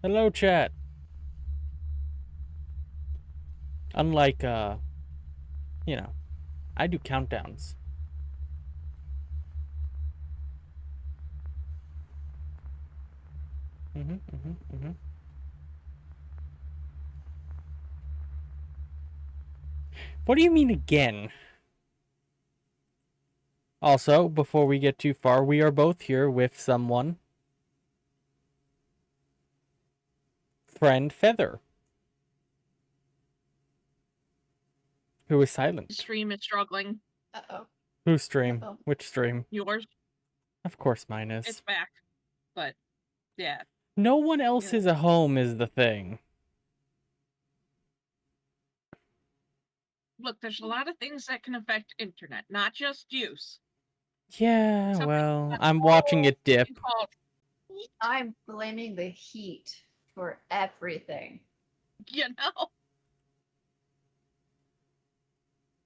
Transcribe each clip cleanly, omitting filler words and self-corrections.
Hello, chat. Unlike, I do countdowns. What do you mean again? Also, before we get too far, we are both here with someone. Friend Feather. Who is silent. Stream is struggling. Uh-oh. Whose stream? Uh-oh. Which stream? Yours. Of course mine is. It's back. But, yeah. No one else is at home is the thing. Look, there's a lot of things that can affect internet, not just use. Yeah, well, I'm watching it dip. I'm blaming the heat for everything. You know?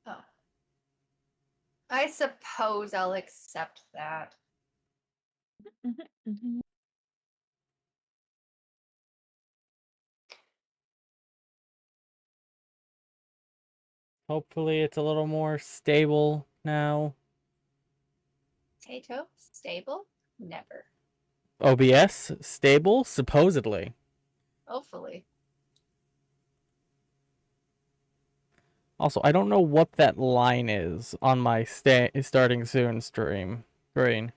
Oh. I suppose I'll accept that. Hopefully it's a little more stable now. Potato? Stable? Never. OBS? Stable? Supposedly. Hopefully. Also, I don't know what that line is on my starting soon stream. Green.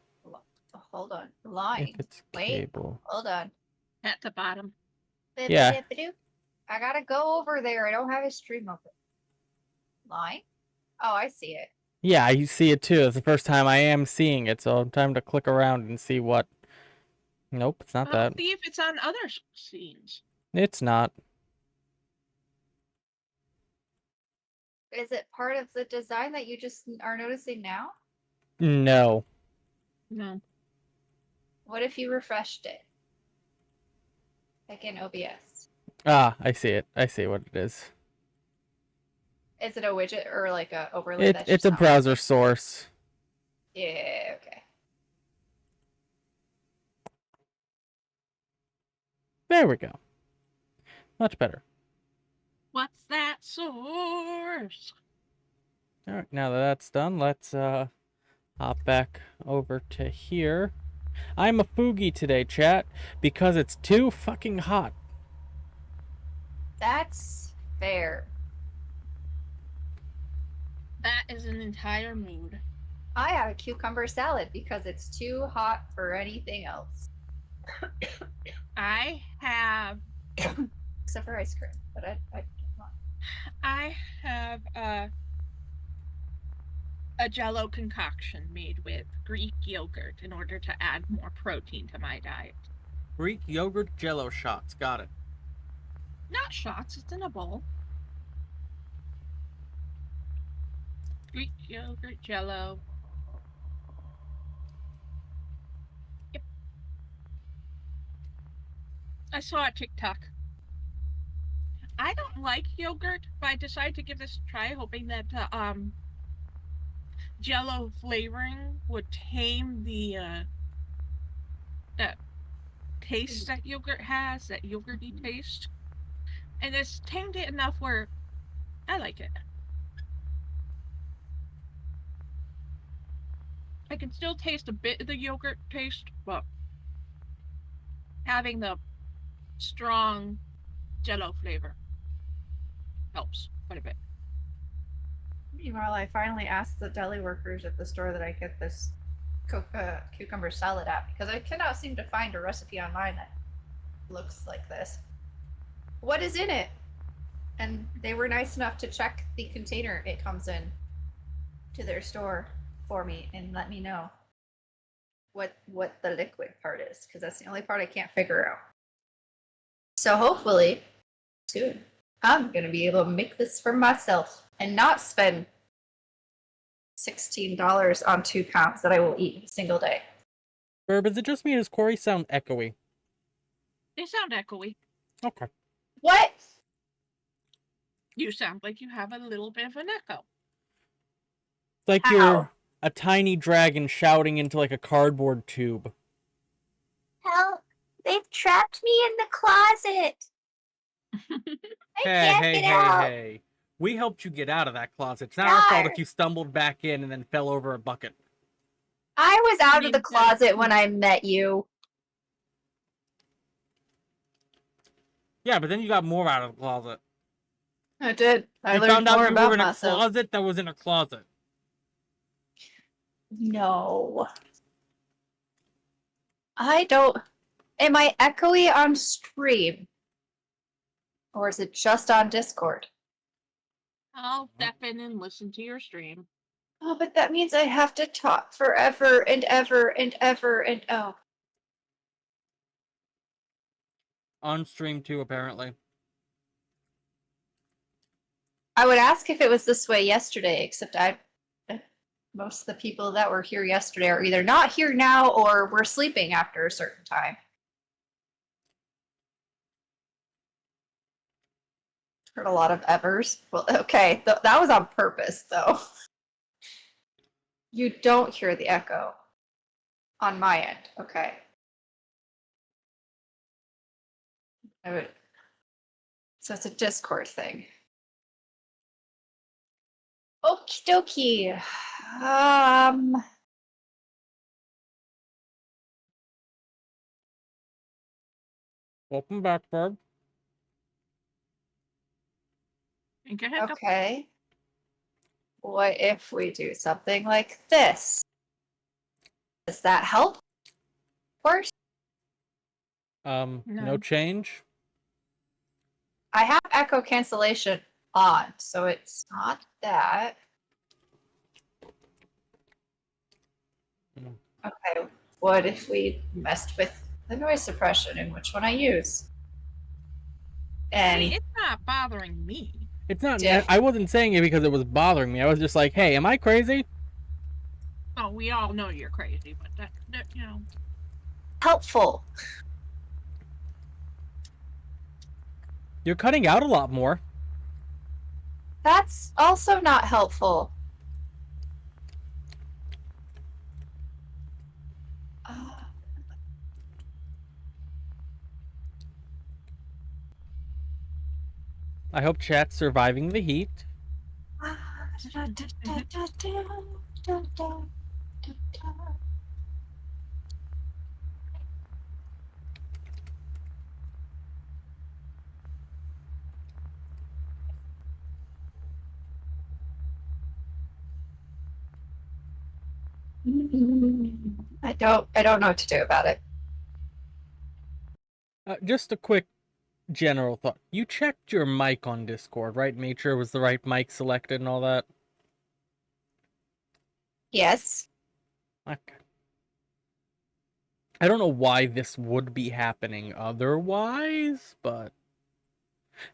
Hold on. Line. If it's Wait. cable. Hold on. At the bottom. Yeah. I gotta go over there. I don't have a stream open. Line? Oh, I see it. Yeah, you see it too. It's the first time I am seeing it, so time to click around and see what. Nope, it's not that. See if it's on other scenes. It's not. Is it part of the design that you just are noticing now? No. No. What if you refreshed it? Like in OBS. Ah, I see it. I see what it is. Is it a widget or like a overlay? It's a browser source. Yeah, okay. There we go. Much better. What's that source? Alright, now that that's done, let's hop back over to here. I'm a Foogie today, chat, because it's too fucking hot. That's fair. That is an entire mood. I have a cucumber salad because it's too hot for anything else. I have... Except for ice cream, but I have a Jell-O concoction made with Greek yogurt in order to add more protein to my diet. Greek yogurt Jell-O shots, got it. Not shots, it's in a bowl. Greek yogurt Jell-O. Yep. I saw a TikTok. I don't like yogurt, but I decided to give this a try, hoping that Jell-O flavoring would tame the that taste that yogurt has, that yogurty taste. And it's tamed it enough where I like it. I can still taste a bit of the yogurt taste, but having the strong Jell-O flavor helps quite a bit. Meanwhile, I finally asked the deli workers at the store that I get this cucumber salad at because I cannot seem to find a recipe online that looks like this. What is in it? And they were nice enough to check the container it comes in to their store for me and let me know what the liquid part is, because that's the only part I can't figure out. So hopefully soon I'm gonna be able to make this for myself and not spend $16 on 2 pounds that I will eat in a single day. Birb, is it just me or does Corey sound echoey? They sound echoey. Okay. What? You sound like you have a little bit of an echo. Like How? you're a tiny dragon shouting into like a cardboard tube. How? They've trapped me in the closet. I can't get out. Hey. We helped you get out of that closet. It's not our fault if you stumbled back in and then fell over a bucket. I was out of the Means that- closet when I met you. Yeah, but then you got more out of the closet. I did. I You learned found out more you about were in myself. a closet that was in a closet. No. I don't. Am I echoey on stream? Or is it just on Discord? I'll step in and listen to your stream. Oh, but that means I have to talk forever and ever and ever and oh. On stream too, apparently. I would ask if it was this way yesterday, except most of the people that were here yesterday are either not here now or were sleeping after a certain time. Heard a lot of evers. Well, okay, that was on purpose, though. You don't hear the echo on my end. Okay. So it's a Discord thing. Okie dokie. Welcome back, Birb. Okay. What if we do something like this? Does that help? Of course. No change? I have echo cancellation on, so it's not that. Okay, what if we messed with the noise suppression and which one I use? And it's not bothering me. It's not. I wasn't saying it because it was bothering me. I was just like, hey, am I crazy? Oh, we all know you're crazy, but that you know. Helpful. You're cutting out a lot more. That's also not helpful. I hope chat's surviving the heat. I don't know what to do about it. Just a quick general thought. You checked your mic on Discord, right? Made sure it was the right mic selected and all that? Yes. Okay. I don't know why this would be happening otherwise, but...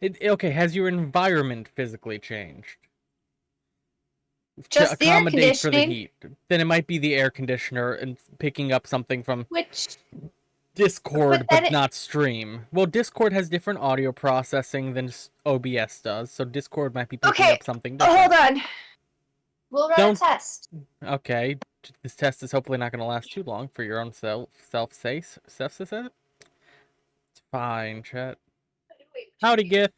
Okay, has your environment physically changed? Just to the air accommodate for the conditioning. heat. Then it might be the air conditioner and picking up something from Which Discord, but not stream. Well, Discord has different audio processing than OBS does, so Discord might be picking up something different. Hold on. We'll run a test. Okay, this test is hopefully not going to last too long for your own self-say. It's fine, chat. Howdy, Gith.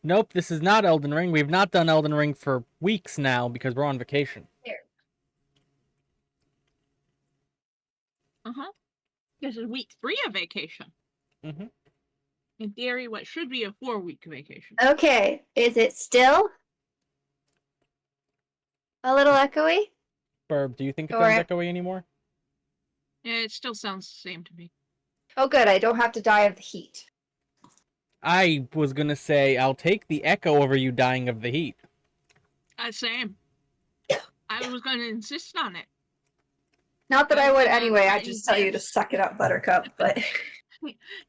Nope, this is not Elden Ring. We've not done Elden Ring for weeks now because we're on vacation. Here. This is week 3 of vacation. In theory, what should be a 4-week vacation. Okay, is it still a little echoey? Birb, do you think it sounds echoey anymore? Yeah, it still sounds the same to me. Oh, good. I don't have to die of the heat. I was gonna say, I'll take the echo over you dying of the heat. Same. I was gonna insist on it. Not that I would anyway, I'd just tell you to suck it up, Buttercup, but...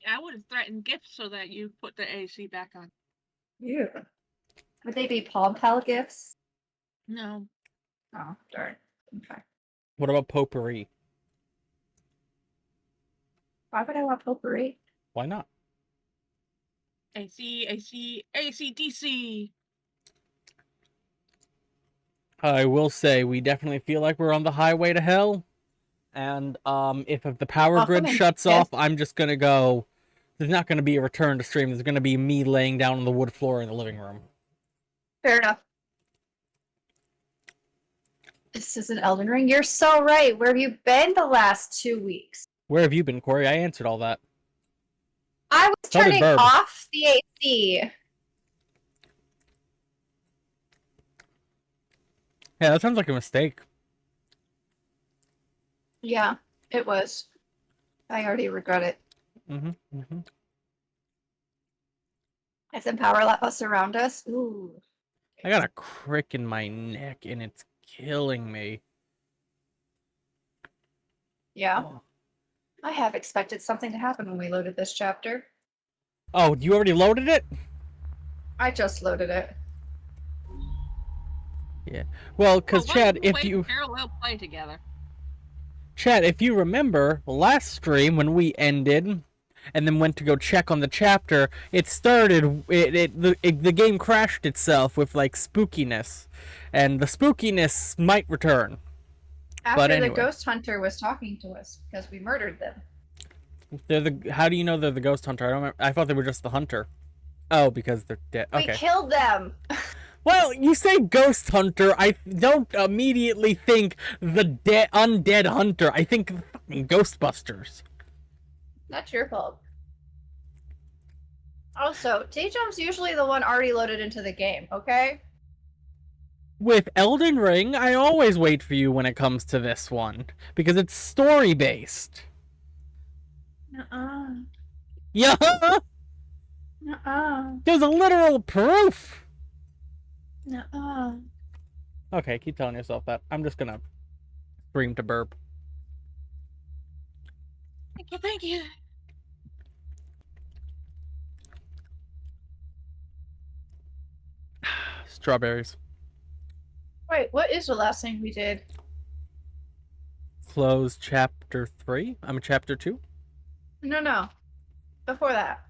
I would have threatened gifts so that you put the AC back on. Yeah. Would they be Palm Pal gifts? No. Oh, darn. Okay. What about potpourri? Why would I want potpourri? Why not? AC, DC. I will say, we definitely feel like we're on the highway to hell. And if the power Welcome grid in. shuts Yes. off, I'm just gonna go. There's not gonna be a return to stream. There's gonna be me laying down on the wood floor in the living room. Fair enough. This is an Elden Ring. You're so right. Where have you been the last 2 weeks? Where have you been, Corey? I answered all that. I was So did turning Birb. off the AC. Yeah, that sounds like a mistake. Yeah, it was. I already regret it. Has some power loss around us? Ooh. I got a crick in my neck and it's killing me. Yeah. Oh. I have expected something to happen when we loaded this chapter. Oh, you already loaded it? I just loaded it. Yeah. Well, because Well, Chad, why if don't we you parallel play together. Chad, if you remember last stream when we ended and then went to go check on the chapter, it started the game crashed itself with like spookiness, and the spookiness might return. After anyway. the ghost hunter was talking to us because we murdered them. How do you know they're the ghost hunter? I don't remember. I thought they were just the hunter. Oh, because they're dead. Okay. We killed them. Well, you say ghost hunter, I don't immediately think the undead hunter. I think fucking Ghostbusters. That's your fault. Also, Taejum's usually the one already loaded into the game, okay? With Elden Ring, I always wait for you when it comes to this one, because it's story-based. Nuh-uh. Yeah! Nuh-uh. There's a literal proof! Nuh-uh. Okay, keep telling yourself that. I'm just gonna scream to Birb. Thank you, thank you. Strawberries. Wait, what is the last thing we did? Close chapter 3? I'm chapter 2? No. Before that.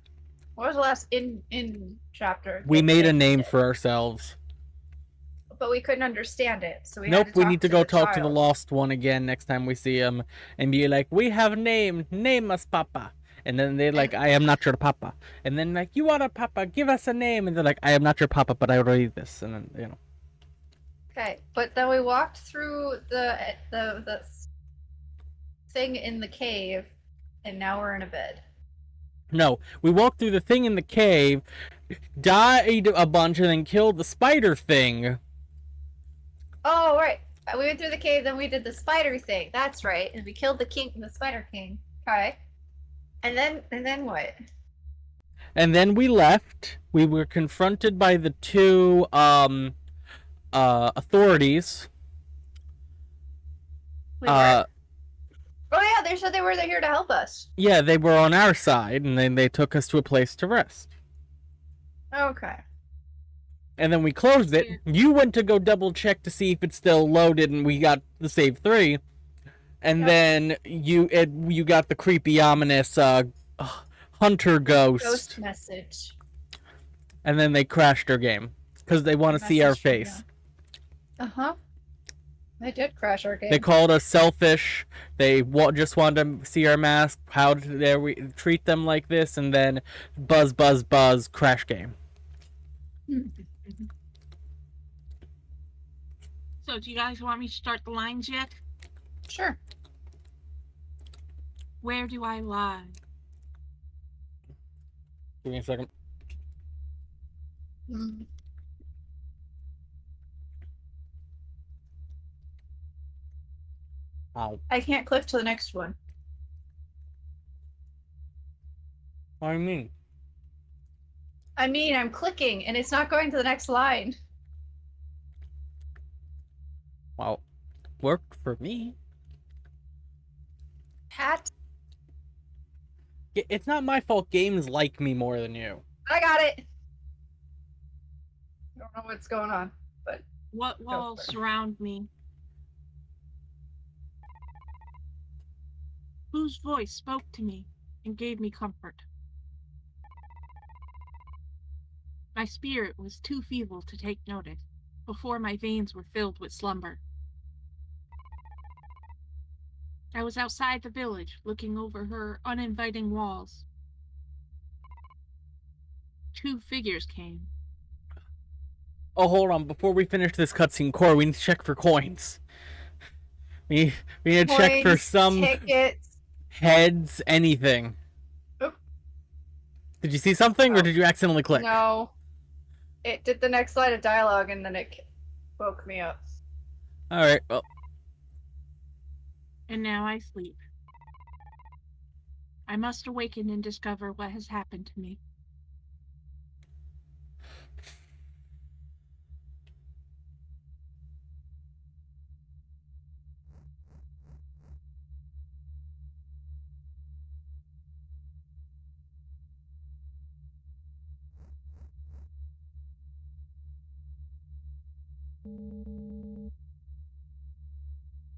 What was the last in chapter? We made a name did? for ourselves. But we couldn't understand it, so we Nope, had to we talk need to to go the talk to the child. lost one again next time we see him and be like, we have a name us papa. And then they're like, I am not your papa. And then like, you are a papa, give us a name. And they're like, I am not your papa, but I will read this. And then, you know. Okay, but then we walked through the thing in the cave, and now we're in a bed. No, we walked through the thing in the cave, died a bunch, and then killed the spider thing. Oh, right. We went through the cave, then we did the spider thing. That's right. And we killed the king, the spider king. Okay. And then what? And then we left. We were confronted by the two authorities. We were. Oh yeah, they said they were here to help us. Yeah, they were on our side, and then they took us to a place to rest. Okay. And then we closed it. You went to go double check to see if it's still loaded, and we got the save 3. And Yep. then you got the creepy, ominous hunter Ghost message. And then they crashed our game because they want to see our face. Uh-huh. They did crash our game. They called us selfish. They just wanted to see our mask. How dare we treat them like this? And then buzz, crash game. So, do you guys want me to start the lines yet? Sure. Where do I lie? Give me a second. Ow. I can't click to the next one. What do you mean? I mean, I'm clicking and it's not going to the next line. Well, worked for me. Pat, It's not my fault games like me more than you. I got it. I don't know what's going on, but What walls surround me? Whose voice spoke to me and gave me comfort? My spirit was too feeble to take notice before my veins were filled with slumber. I was outside the village, looking over her uninviting walls. 2 figures came. Oh, hold on. Before we finish this cutscene, Core, we need to check for coins. We need to check for Coins, some tickets. heads, anything. Oop. Did you see something, or Oh. did you accidentally click? No. It did the next line of dialogue and then it woke me up. Alright, well. And now I sleep. I must awaken and discover what has happened to me.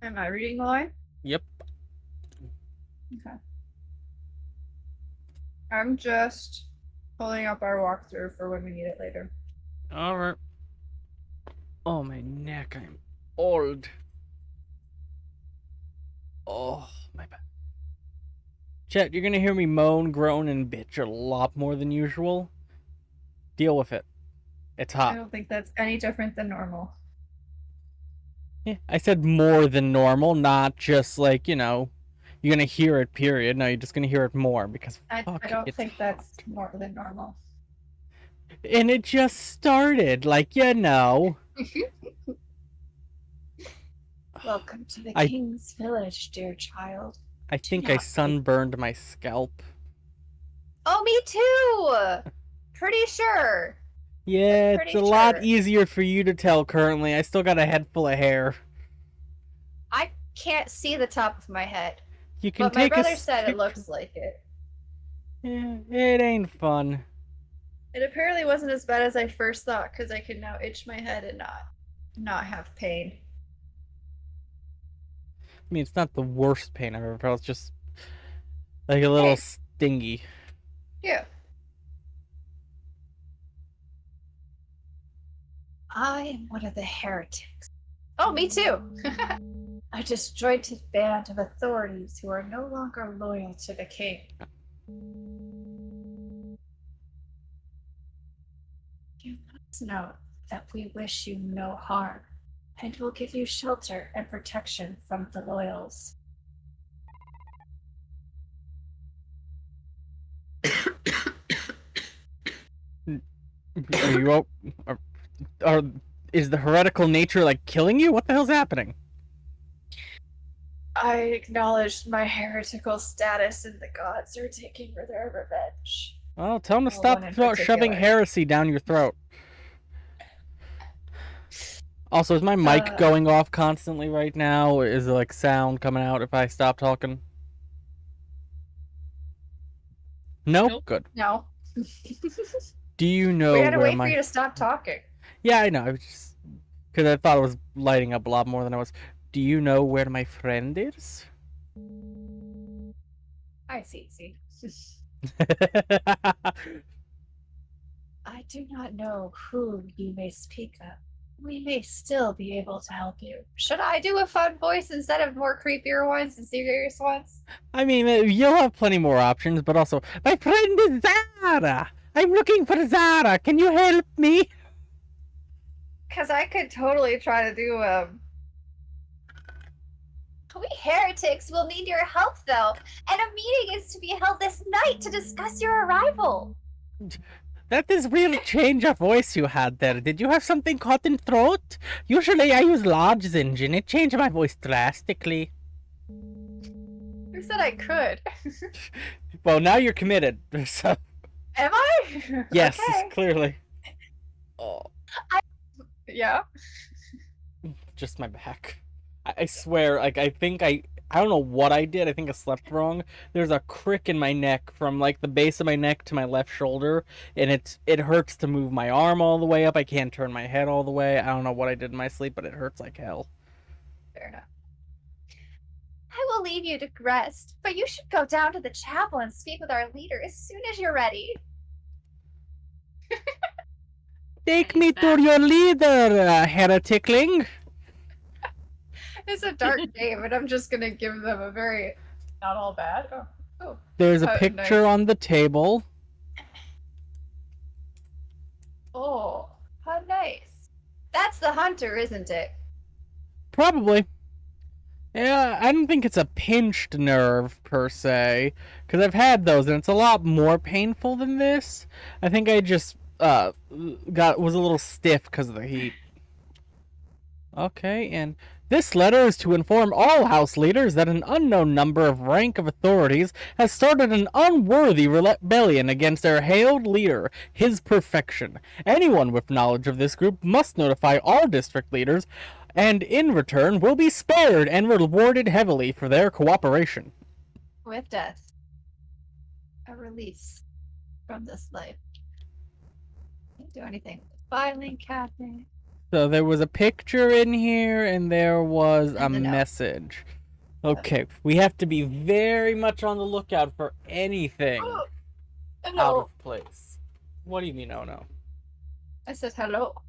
Am I reading the line? Yep. Okay. I'm just pulling up our walkthrough for when we need it later. Alright. Oh, my neck. I'm old. Oh, my back. Chat, you're gonna hear me moan, groan, and bitch a lot more than usual. Deal with it. It's I hot. don't think that's any different than normal. Yeah, I said more than normal, not just like, you know, you're gonna hear it, period. No, you're just gonna hear it more because I fuck, don't it's think hot. that's more than normal. And it just started, like, you know. Welcome to the I- King's Village, dear child. I think I not sunburned my scalp. Oh, me too! Pretty sure. Yeah, I'm it's pretty a lot sure. easier for you to tell currently. I still got a head full of hair. I can't see the top of my head. You can But my take brother a said stick. it looks like it. Yeah, it ain't fun. It apparently wasn't as bad as I first thought because I can now itch my head and not have pain. I mean, it's not the worst pain I've ever felt. It's just like a little Hey. stingy. Yeah. I am one of the heretics. Oh, me too. A disjointed band of authorities who are no longer loyal to the king. You must know that we wish you no harm and will give you shelter and protection from the loyals. Are you are is the heretical nature like killing you? What the hell's happening? I acknowledge my heretical status and the gods are taking for their revenge. Well, tell him to Well, stop one in shoving particular. heresy down your throat. Also, is my mic going off constantly right now? Or is there like sound coming out if I stop talking? No? Nope. Good. No. Do you know We had to where wait my... for you to stop talking. Yeah, I know. I was just... Because I thought it was lighting up a lot more than I was. Do you know where my friend is? I see. I do not know who you may speak of. We may still be able to help you. Should I do a fun voice instead of more creepier ones and serious ones? I mean, you'll have plenty more options, but also, my friend is Zara! I'm looking for Zara! Can you help me? Because I could totally try to do We heretics will need your help, though, and a meeting is to be held this night to discuss your arrival. That is real change of voice you had there. Did you have something caught in throat? Usually I use Lodge's engine. It changed my voice drastically. Who said I could? Well, now you're committed. So... Am I? Yes, Okay. clearly. Oh, Yeah. just my back. I swear, like, I don't know what I did. I think I slept wrong. There's a crick in my neck from, like, the base of my neck to my left shoulder, and it hurts to move my arm all the way up. I can't turn my head all the way. I don't know what I did in my sleep, but it hurts like hell. Fair enough. I will leave you to rest, but you should go down to the chapel and speak with our leader as soon as you're ready. Take me to your leader, hereticling. It's a dark game, and I'm just gonna give them a very not all bad. Oh. There's a picture nice. on the table. Oh, how nice. That's the hunter, isn't it? Probably. Yeah, I don't think it's a pinched nerve per se, because I've had those and it's a lot more painful than this. I think I just was a little stiff because of the heat. Okay, and this letter is to inform all house leaders that an unknown number of rank of authorities has started an unworthy rebellion against our hailed leader, His Perfection. Anyone with knowledge of this group must notify all district leaders, and in return will be spared and rewarded heavily for their cooperation. With death. A release from this life. Can't do anything with the filing cabinet. So there was a picture in here, and there was a And the note. message. Okay, we have to be very much on the lookout for anything Oh, out hello. of place. What do you mean, oh no? I said hello.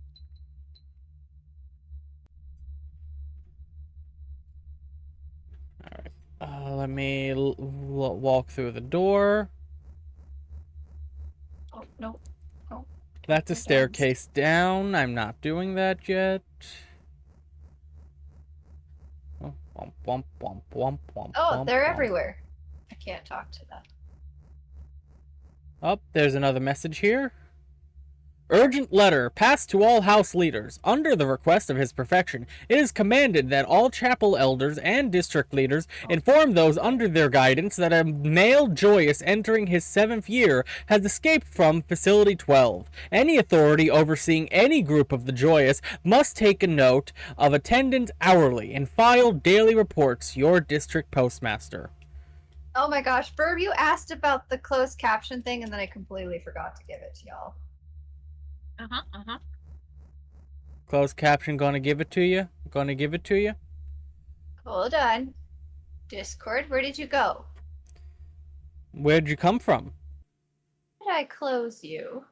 Let me walk through the door. Oh, no. Oh. That's a staircase down. I'm not doing that yet. Oh, womp, womp, womp, womp, womp, Oh, womp, they're womp. everywhere. I can't talk to them. Oh, there's another message here. Urgent letter passed to all house leaders. Under the request of His Perfection, it is commanded that all chapel elders and district leaders inform those under their guidance that a male Joyous entering his 7th year has escaped from Facility 12. Any authority overseeing any group of the Joyous must take a note of attendance hourly and file daily reports. Your district postmaster. Oh my gosh, Birb, you asked about the closed caption thing, and then I completely forgot to give it to y'all. Closed caption, gonna give it to you? Gonna give it to you? Hold on. Discord, where did you go? Where'd you come from? Did I close you?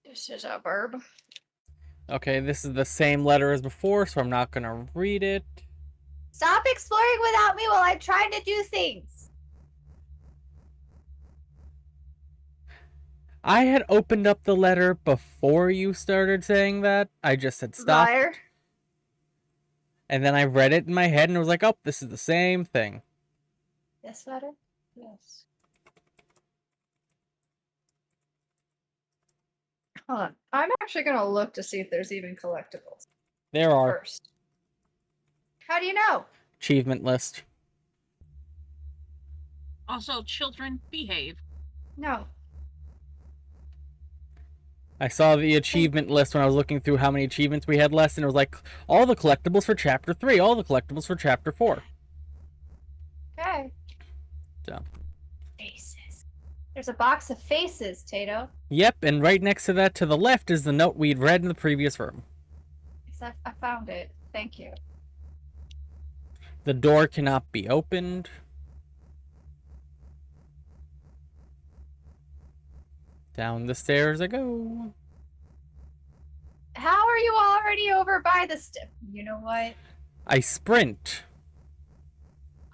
This is a Birb. Okay, this is the same letter as before, so I'm not gonna read it. Stop exploring without me while I'm trying to do things. I had opened up the letter before you started saying that. I just said stop. Liar. And then I read it in my head and it was like, oh, this is the same thing. This letter? Yes. Hold on. I'm actually going to look to see if there's even collectibles There are. first. How do you know? Achievement list. Also, children, behave. No. I saw the achievement list when I was looking through how many achievements we had left, and it was like, all the collectibles for Chapter 3, all the collectibles for Chapter 4. Okay. So. Faces. There's a box of faces, Tato. Yep, and right next to that to the left is the note we'd read in the previous room. Except I found it. Thank you. The door cannot be opened. Down the stairs I go. How are you already over by the step? You know what? I sprint.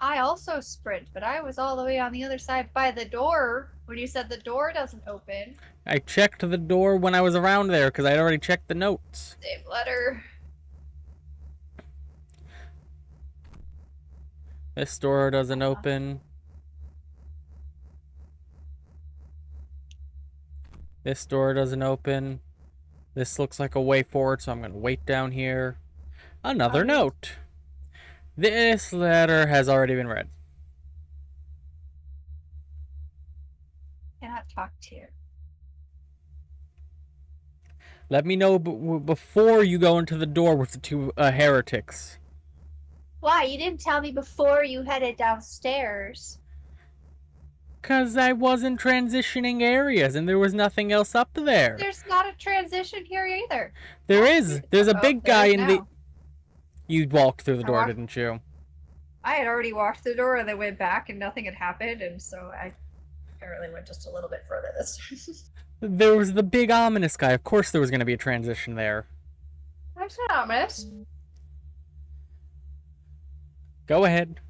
I also sprint, but I was all the way on the other side by the door when you said the door doesn't open. I checked the door when I was around there because I'd already checked the notes. Same letter. This door doesn't open. This door doesn't open. This looks like a way forward, so I'm going to wait down here. Another note. This letter has already been read. Cannot talk to you. Let me know before you go into the door with the two heretics. Why? You didn't tell me before you headed downstairs. Because I wasn't transitioning areas and there was nothing else up there. There's not a transition here either. There is. There's a big guy in the... now. You walked through the door, walked- didn't you? I had already walked the door and then went back and nothing had happened, and so I apparently went just a little bit further this time. There was the big ominous guy. Of course there was going to be a transition there. That's not ominous. Go ahead.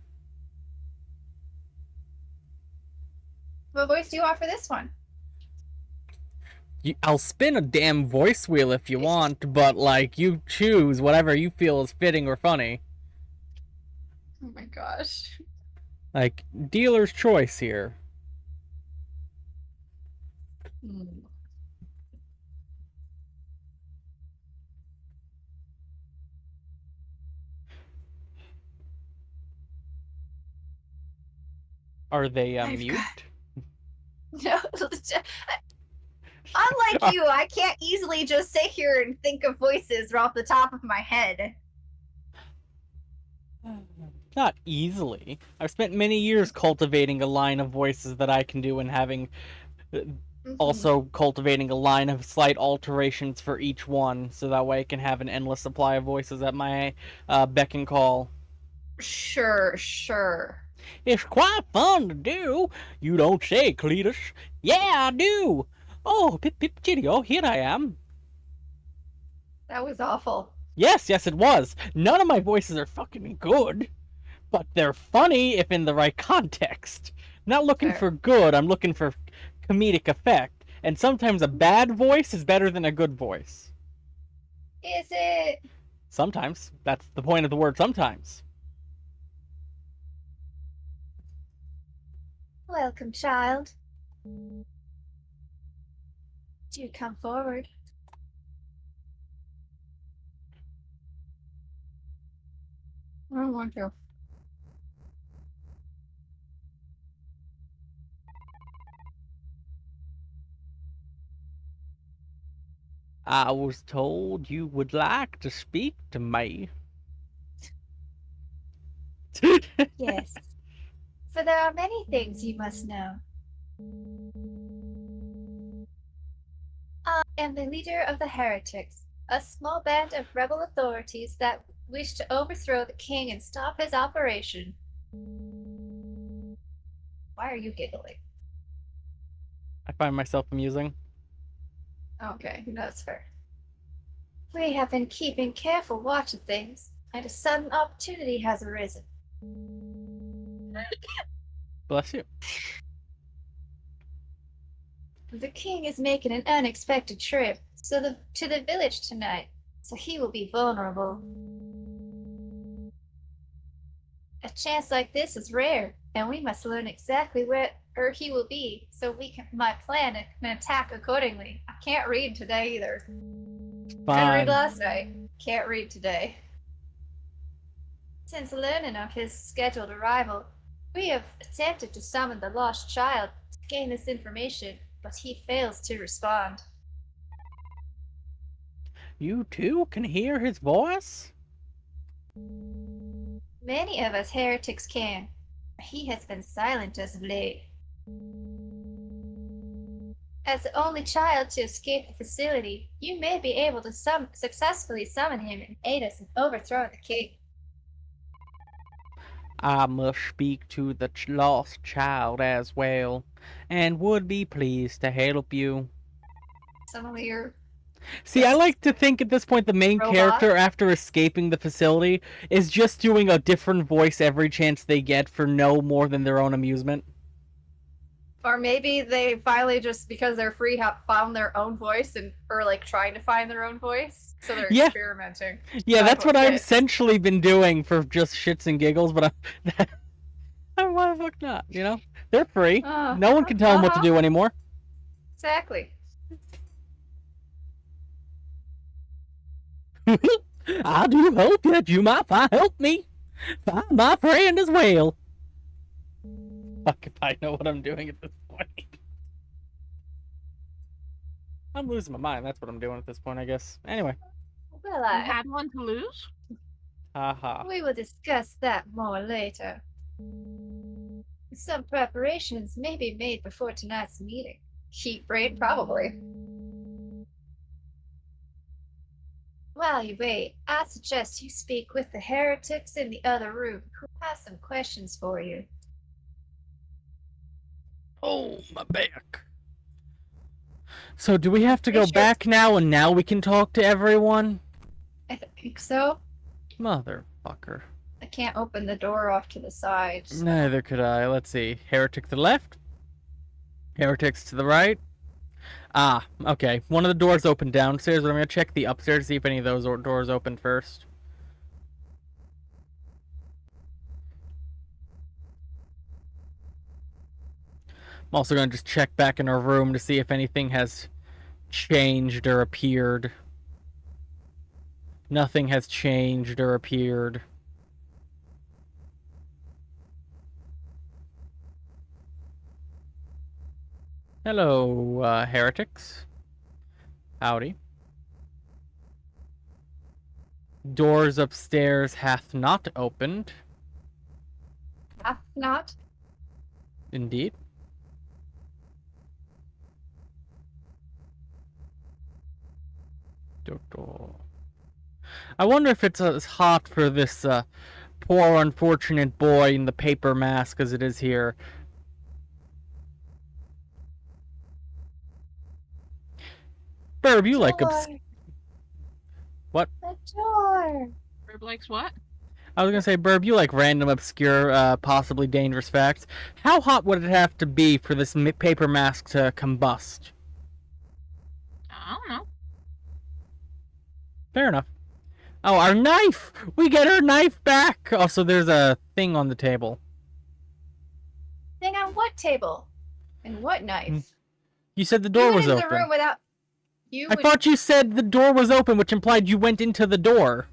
What voice do you want for this one? I'll spin a damn voice wheel if you want, but, like, you choose whatever you feel is fitting or funny. Oh my gosh. Like, dealer's choice here. Are they mute? No. Unlike you, I can't easily just sit here and think of voices off the top of my head. Not easily. I've spent many years cultivating a line of voices that I can do and having also cultivating a line of slight alterations for each one, so that way I can have an endless supply of voices at my beck and call. Sure. It's quite fun to do. You don't say, Cletus. Yeah, I do. Oh, pip chitty-oh, here I am. That was awful. Yes, it was. None of my voices are fucking good, but they're funny if in the right context. I'm not looking for good, I'm looking for comedic effect. And sometimes a bad voice is better than a good voice. Is it? Sometimes. That's the point of the word sometimes. Welcome, child. Do come forward. I don't want to. I was told you would like to speak to me. Yes. For there are many things you must know. I am the leader of the heretics, a small band of rebel authorities that wish to overthrow the king and stop his operation. Why are you giggling? I find myself amusing. Okay, that's fair. We have been keeping careful watch of things, and a sudden opportunity has arisen. Bless you. The king is making an unexpected trip to the village tonight, so he will be vulnerable. A chance like this is rare, and we must learn exactly where he will be, so we might plan an attack accordingly. I can't read today either. Couldn't read last night. Can't read today. Since learning of his scheduled arrival, we have attempted to summon the lost child to gain this information, but he fails to respond. You too can hear his voice? Many of us heretics can. He has been silent as of late. As the only child to escape the facility, you may be able to successfully summon him and aid us in overthrowing the king. I must speak to the lost child as well, and would be pleased to help you. Some of your... See, I like to think at this point the main character, after escaping the facility, is just doing a different voice every chance they get for no more than their own amusement. Or maybe they finally just, because they're free, have found their own voice and or like trying to find their own voice. So they're experimenting. Yeah, that's what I've essentially been doing for just shits and giggles, but why the fuck not, you know? They're free. No one can tell them what to do anymore. Exactly. I do hope that you might help me find my friend as well. Fuck if I know what I'm doing at this point. I'm losing my mind. That's what I'm doing at this point, I guess. Anyway. Well, I had one to lose. Haha. We will discuss that more later. Some preparations may be made before tonight's meeting. Heat brain, probably. While you wait, I suggest you speak with the heretics in the other room who have some questions for you. Oh, my back. So do we have to go Sure. back now, and now we can talk to everyone? I think so. Motherfucker. I can't open the door off to the side. So. Neither could I. Let's see. Heretic to the left. Heretics to the right. Ah, okay. One of the doors opened downstairs, but I'm going to check the upstairs to see if any of those doors open first. I'm also going to just check back in our room to see if anything has changed or appeared. Nothing has changed or appeared. Hello, heretics. Howdy. Doors upstairs hath not opened. Hath not? Indeed. I wonder if it's as hot for this poor unfortunate boy in the paper mask as it is here. Birb, you like what? The door. Birb likes what? I was gonna say, Birb, you like random, obscure, possibly dangerous facts. How hot would it have to be for this paper mask to combust? I don't know. Fair enough. Oh, our knife! We get our knife back! Also, there's a thing on the table. Thing on what table? And what knife? You said the door You was went in open. the room without. You. I thought you said the door was open, which implied you went into the door.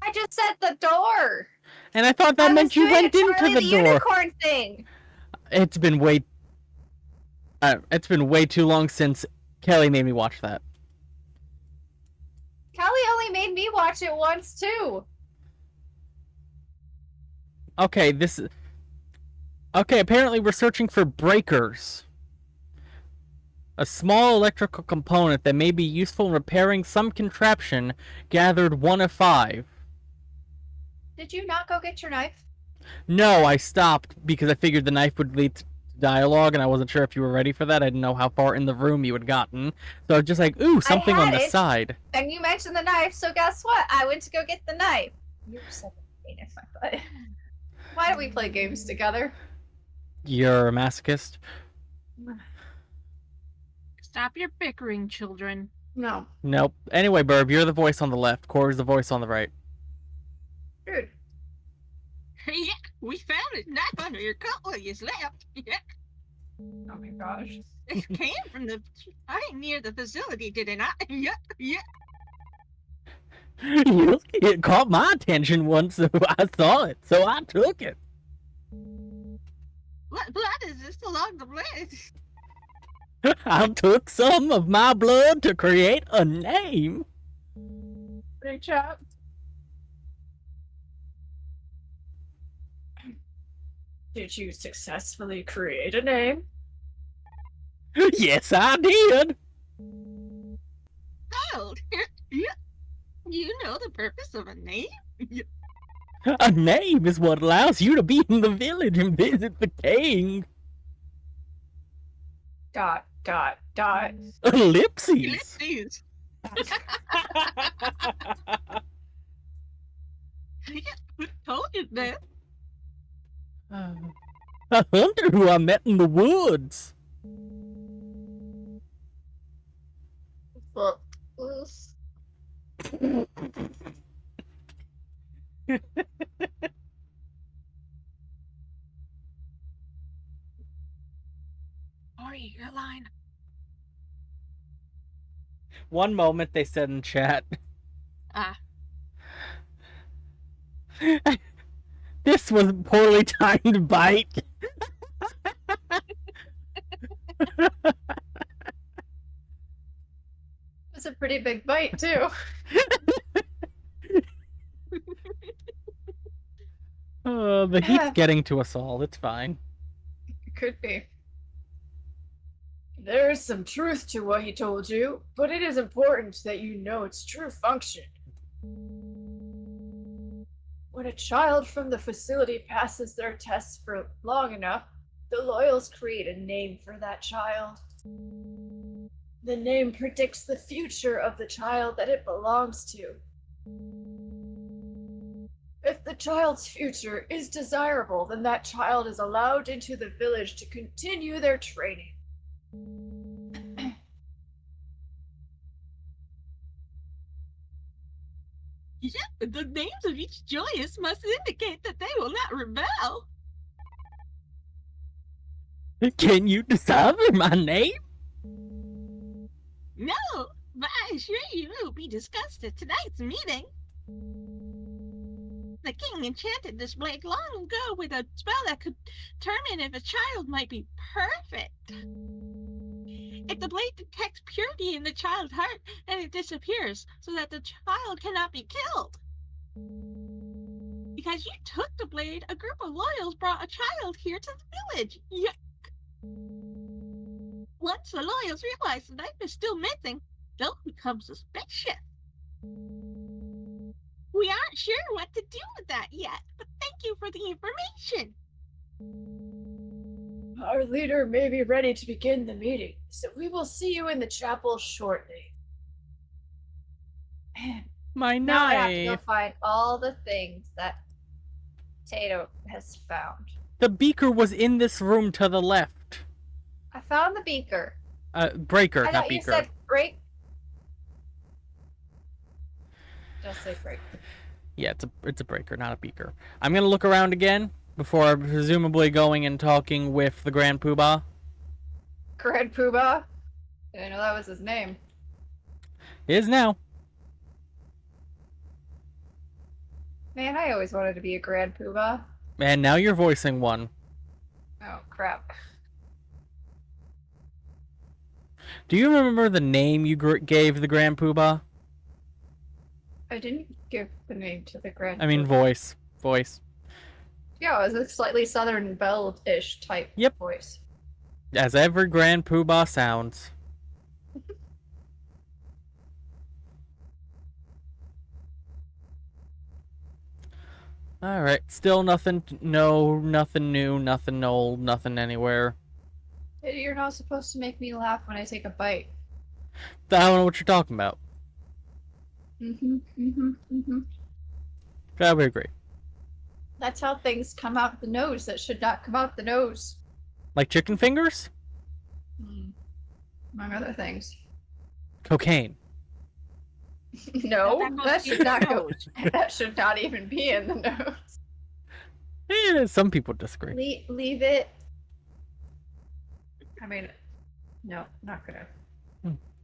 I just said the door. And I thought that meant you went into Charlie the door. Unicorn thing. It's been way too long since Kelly made me watch that. Kelly only made me watch it once too. Okay, apparently we're searching for breakers. A small electrical component that may be useful in repairing some contraption gathered 1 of 5. Did you not go get your knife? No, I stopped because I figured the knife would lead to dialogue, and I wasn't sure if you were ready for that. I didn't know how far in the room you had gotten. So I was just like, ooh, something on the side. And you mentioned the knife, so guess what? I went to go get the knife. You're such a pain in my butt. Why do we play games together? You're a masochist? Stop your bickering, children. No. Nope. Anyway, Birb, you're the voice on the left. Corey's the voice on the right. Dude. Yeah, we found it. Knife under your coat while you slept. Yeah. Oh my gosh. It came from the right near the facility, did it not? Yeah, yeah. It caught my attention once, so I saw it, so I took it. What blood is this along the blade? I took some of my blood to create a name. Big chap. Did you successfully create a name? Yes, I did. Oh, yeah. You know the purpose of a name? Yeah. A name is what allows you to be in the village and visit the king. ... Ellipses. Ellipses. Who told you that? A hunter who I met in the woods. Ori, your line. One moment, they said in chat. Ah. This was a poorly timed bite. It's a pretty big bite, too. The heat's getting to us all. It's fine. It could be. There is some truth to what he told you, but it is important that you know its true function. When a child from the facility passes their tests for long enough, The Loyals create a name for that child. The name predicts the future of the child that it belongs to. If the child's future is desirable, then that child is allowed into the village to continue their training. Yeah, the names of each Joyous must indicate that they will not rebel. Can you decipher my name? No, but I assure you it will be discussed at tonight's meeting. The king enchanted this blade long ago with a spell that could determine if a child might be perfect. If the blade detects purity in the child's heart, then it disappears so that the child cannot be killed. Because you took the blade, a group of loyals brought a child here to the village. Yuck. Once the loyals realize the knife is still missing, they'll become suspicious. We aren't sure what to do with that yet, but thank you for the information. Our leader may be ready to begin the meeting, so we will see you in the chapel shortly. Man, My now I have to go knife. find all the things that Tato has found. The beaker was in this room to the left. I found the beaker. Breaker, I not thought you beaker. said break. Just say break. Yeah, it's a breaker, not a beaker. I'm gonna look around again before presumably going and talking with the Grand Poobah. Grand Poobah? Didn't know that was his name. It is now. Man, I always wanted to be a Grand Poobah. And now you're voicing one. Oh, crap. Do you remember the name you gave the Grand Poobah? I didn't give the name to the Grand I mean, Poobah. voice. Voice. Yeah, it was a slightly Southern Belle-ish type Yep. voice. As every Grand Poobah sounds. Alright, still nothing, nothing new, nothing old, nothing anywhere. Hey, you're not supposed to make me laugh when I take a bite. I don't know what you're talking about. I would agree. That's how things come out the nose that should not come out the nose. Like chicken fingers? Among other things. Cocaine. No, goes that in should the not go. nose. That should not even be in the nose. Some people disagree. Leave it. I mean, no, not gonna.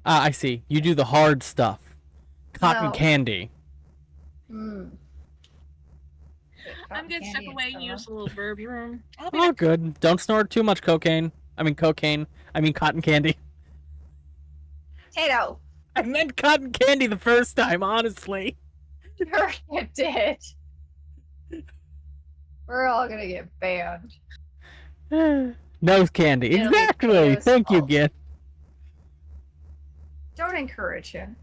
Ah, I see. You do the hard stuff. Cotton No. candy. Mm. I'm gonna step away and use a little Birb room. I'll be Oh, back. good. Don't snort too much cocaine. I mean, cocaine. I mean, cotton candy. Tato. I meant cotton candy the first time, honestly. Sure you did. We're all gonna get banned. Nose candy. It'll be Exactly. Tato's Thank you, fault. Git. Don't encourage him.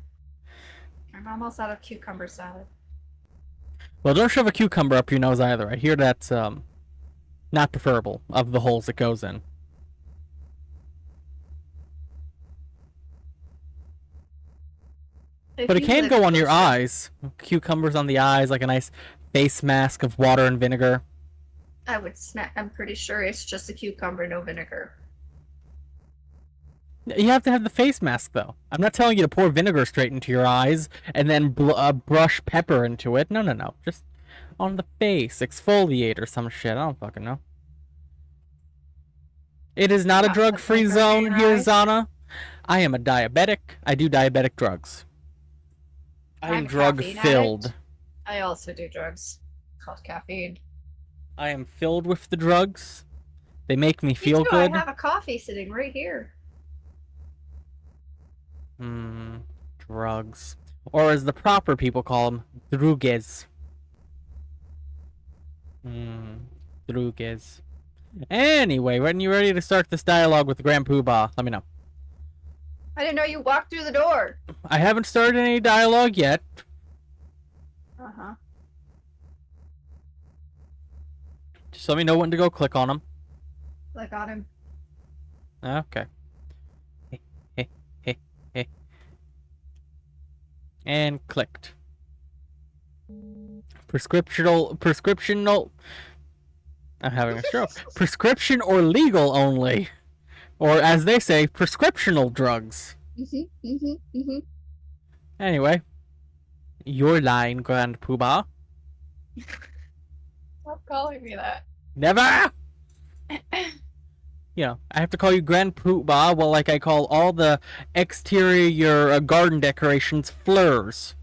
I'm almost out of cucumber salad. Well, don't shove a cucumber up your nose either. I hear that's not preferable of the holes it goes in. If But it you can live go on your closer- eyes. Cucumbers on the eyes, like a nice face mask of water and vinegar. I would smack. I'm pretty sure it's just a cucumber, no vinegar. You have to have the face mask, though. I'm not telling you to pour vinegar straight into your eyes and then brush pepper into it. No, no, no. Just on the face. Exfoliate or some shit. I don't fucking know. It is not a Got drug-free the vinegar in zone your here, eyes? Zana. I am a diabetic. I do diabetic drugs. I I'm am a caffeine drug-filled. addict. I also do drugs called caffeine. I am filled with the drugs. They make me Me feel too, good. I have a coffee sitting right here. Drugs. Or as the proper people call them, druges. Druges. Anyway, when you're ready to start this dialogue with the Grand Poobah, let me know. I didn't know you walked through the door. I haven't started any dialogue yet. Uh-huh. Just let me know when to go click on them. I got him. Okay. And clicked. Prescriptional. I'm having a stroke. Prescription or legal only. Or as they say, prescriptional drugs. Anyway. Your line, Grand Poobah. Stop calling me that. Never! You know, I have to call you Grand Poobah, well, like I call all the exterior garden decorations fleurs.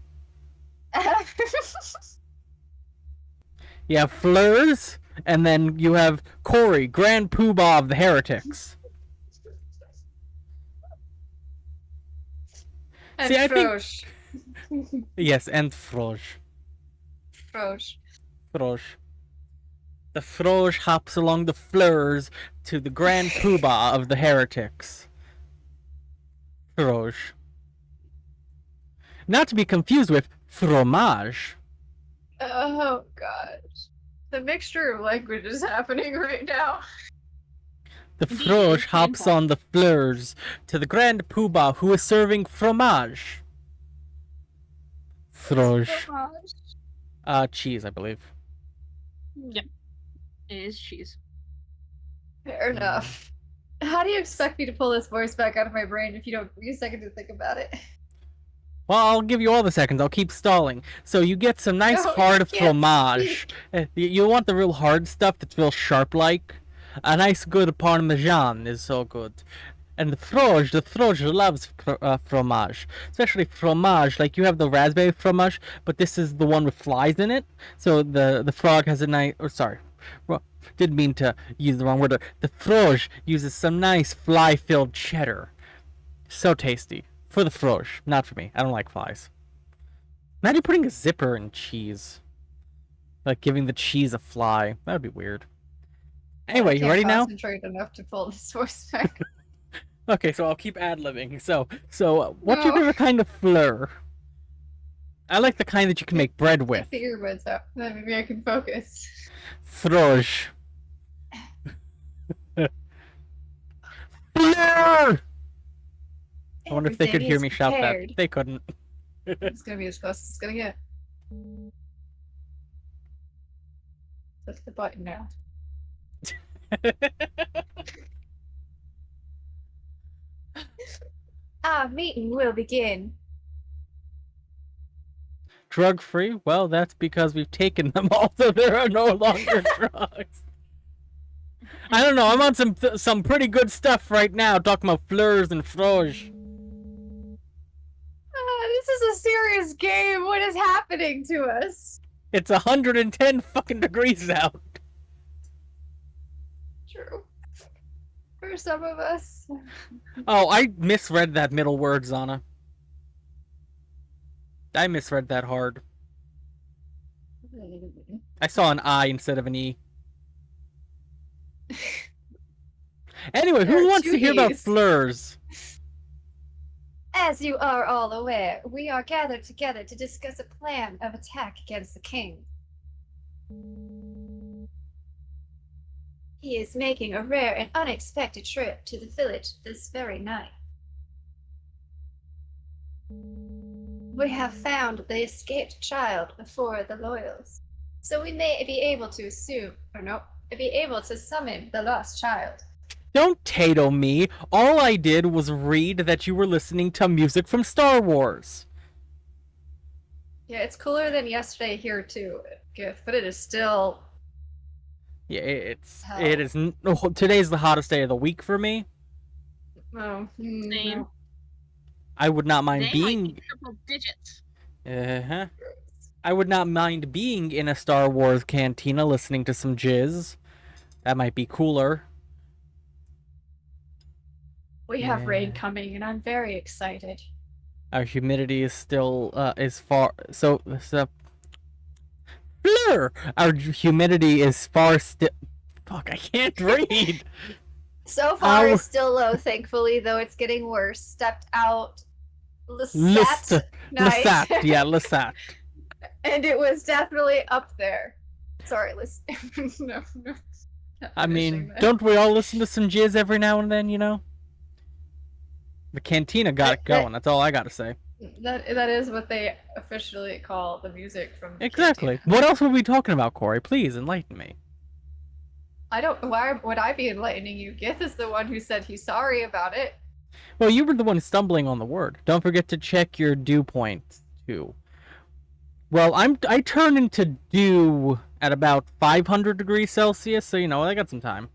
You have fleurs, and then you have Corey, Grand Poobah of the Heretics. And See, I think- Froge. Yes, and Froge. Froge. Froge. The Froge hops along the fleurs to the Grand Poobah of the Heretics. Froge. Not to be confused with fromage. Oh gosh. The mixture of language is happening right now. The Indeed, Froge it's hops painful. on the fleurs to the Grand Poobah who is serving fromage. Froge. Cheese, I believe. Yep. It is cheese. Fair enough. How do you expect me to pull this voice back out of my brain if you don't give me a second to think about it? Well, I'll give you all the seconds. I'll keep stalling. So you get some nice No, hard you can't fromage. You want the real hard stuff that's real sharp-like. A nice good parmesan is so good. And the Froge loves fromage. Especially fromage, like you have the raspberry fromage, but this is the one with flies in it. So the frog has a nice, or sorry, didn't mean to use the wrong word. The Froge uses some nice fly-filled cheddar. So tasty. For the Froge, not for me. I don't like flies. Imagine putting a zipper in cheese. Like giving the cheese a fly. That would be weird. Anyway, you ready now? Concentrate enough to pull this voice back. Okay, so I'll keep ad-libbing. So what's your No. favorite kind of fleur? I like the kind that you can make bread with. Take the earbuds out. Then maybe I can focus. Froge. Fleur! I wonder if they could Everything hear is me shout that. prepared. They couldn't. It's gonna be as close as it's gonna get. Click the button now. Our meeting will begin. Drug-free? Well, that's because we've taken them all, so there are no longer drugs. I don't know. I'm on some pretty good stuff right now, talking about fleurs and froge. This is a serious game. What is happening to us? It's 110 fucking degrees out. True. For some of us. Oh, I misread that middle word, Zana. I misread that hard. I saw an I instead of an E. Anyway, There who are wants two to hear about E's. fleurs? As you are all aware, we are gathered together to discuss a plan of attack against the king. He is making a rare and unexpected trip to the village this very night. We have found the escaped child before the loyals, so we may be able to summon the lost child. Don't tato me. All I did was read that you were listening to music from Star Wars. Yeah, it's cooler than yesterday here too, Gif, but it is still. Yeah, it Hell. is. Today's the hottest day of the week for me. Oh, Same. no. I would not mind They might being. be triple digits. Uh-huh. I would not mind being in a Star Wars cantina listening to some jizz. That might be cooler. We have rain Yeah. coming, and I'm very excited. Our humidity is still is far so blur. Our humidity is far still. Fuck, I can't read. So far, Our- it's still low, thankfully, though it's getting worse. Stepped out List- Lesat night, Lesat, yeah, Lesat. and it was definitely up there. Sorry, no. I mean, don't we all listen to some jizz every now and then, you know? The cantina got it going. That's all I gotta say. That is what they officially call the music from the Exactly. cantina. What else were we talking about, Corey? Please enlighten me. I don't. Why would I be enlightening you? Gith is the one who said he's sorry about it. Well, you were the one stumbling on the word. Don't forget to check your dew point too. Well, I turn into dew at about 500 degrees Celsius, so you know I got some time.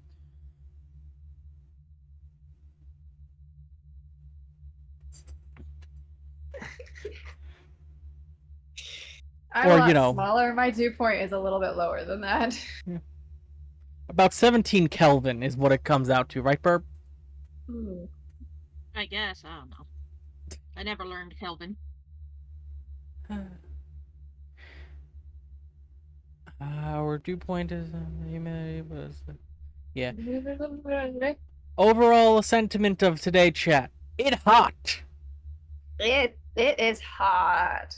I'm Or, a lot you know, smaller. My dew point is a little bit lower than that. about 17 Kelvin is what it comes out to, right, Birb? Ooh. I guess. I don't know. I never learned Kelvin. Our dew point is yeah. Overall sentiment of today, chat. It hot. It is hot.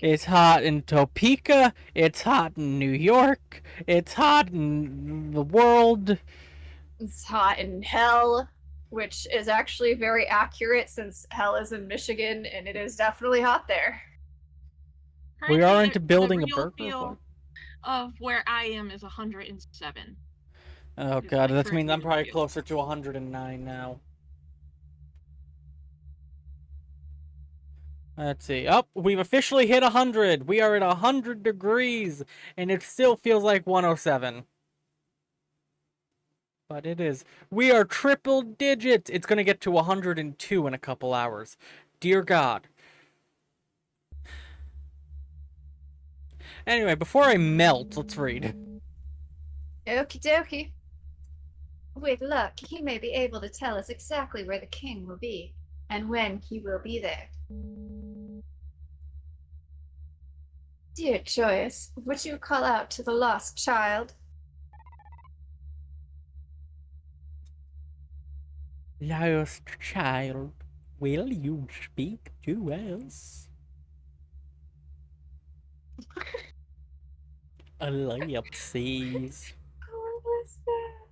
It's hot in Topeka. It's hot in New York. It's hot in the world. It's hot in hell, which is actually very accurate since hell is in Michigan and it is definitely hot there. We are into building the a real burger. feel of where I am is 107. Oh god, that means I'm probably closer to 109 now. Let's see. Oh, we've officially hit 100. We are at 100 degrees, and it still feels like 107. But it is. We are triple digits. It's going to get to 102 in a couple hours. Dear God. Anyway, before I melt, let's read. Okie dokie. With luck, he may be able to tell us exactly where the king will be, and when he will be there. Dear Joyous, would you call out to the lost child? Lost child, will you speak to us? Ellipses. What was that?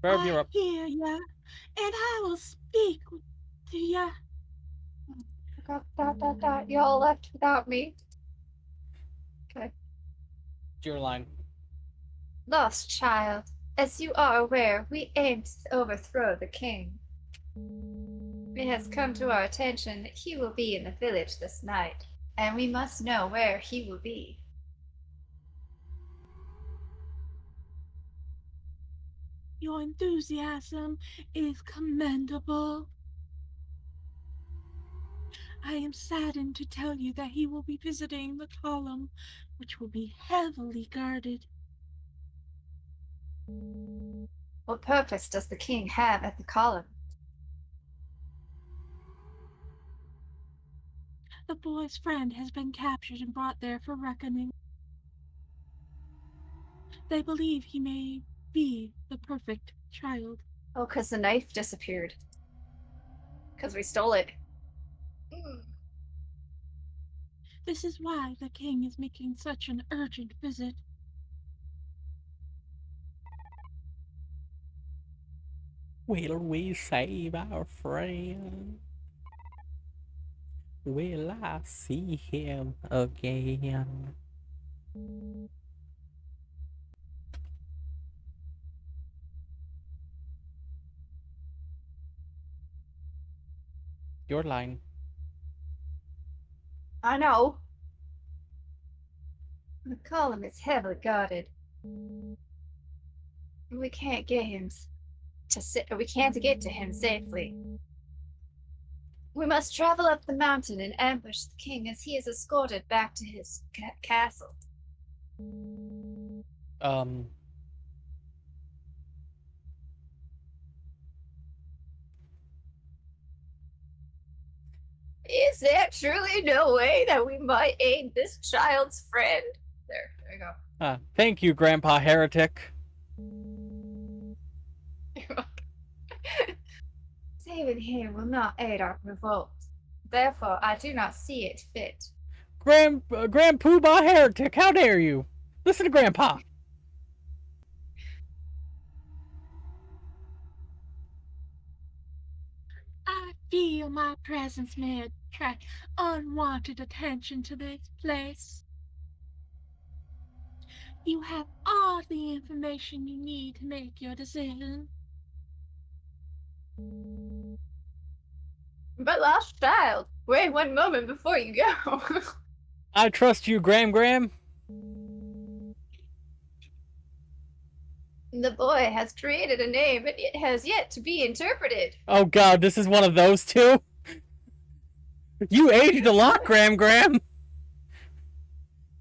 Birb, you're up. I hear ya, and I will speak to ya. Y'all left without me. Okay. It's your line. Lost child, as you are aware, we aim to overthrow the king. It has come to our attention that he will be in the village this night, and we must know where he will be. Your enthusiasm is commendable. I am saddened to tell you that he will be visiting the column, which will be heavily guarded. What purpose does the king have at the column? The boy's friend has been captured and brought there for reckoning. They believe he may be the perfect child. Oh, because the knife disappeared. Because we stole it. This is why the king is making such an urgent visit. Will we save our friend? Will I see him again? Your line. I know. The column is heavily guarded. We can't get him we can't get to him safely. We must travel up the mountain and ambush the king as he is escorted back to his castle. Is there truly no way that we might aid this child's friend? There you go. Thank you, Grandpa Heretic. Saving him will not aid our revolt. Therefore, I do not see it fit. Grand Poobah Heretic, how dare you? Listen to Grandpa. feel my presence may attract unwanted attention to this place. You have all the information you need to make your decision. But lost child, wait one moment before you go. I trust you, Graham. The boy has created a name, but it has yet to be interpreted. Oh god, this is one of those two? You aged a lot, Graham.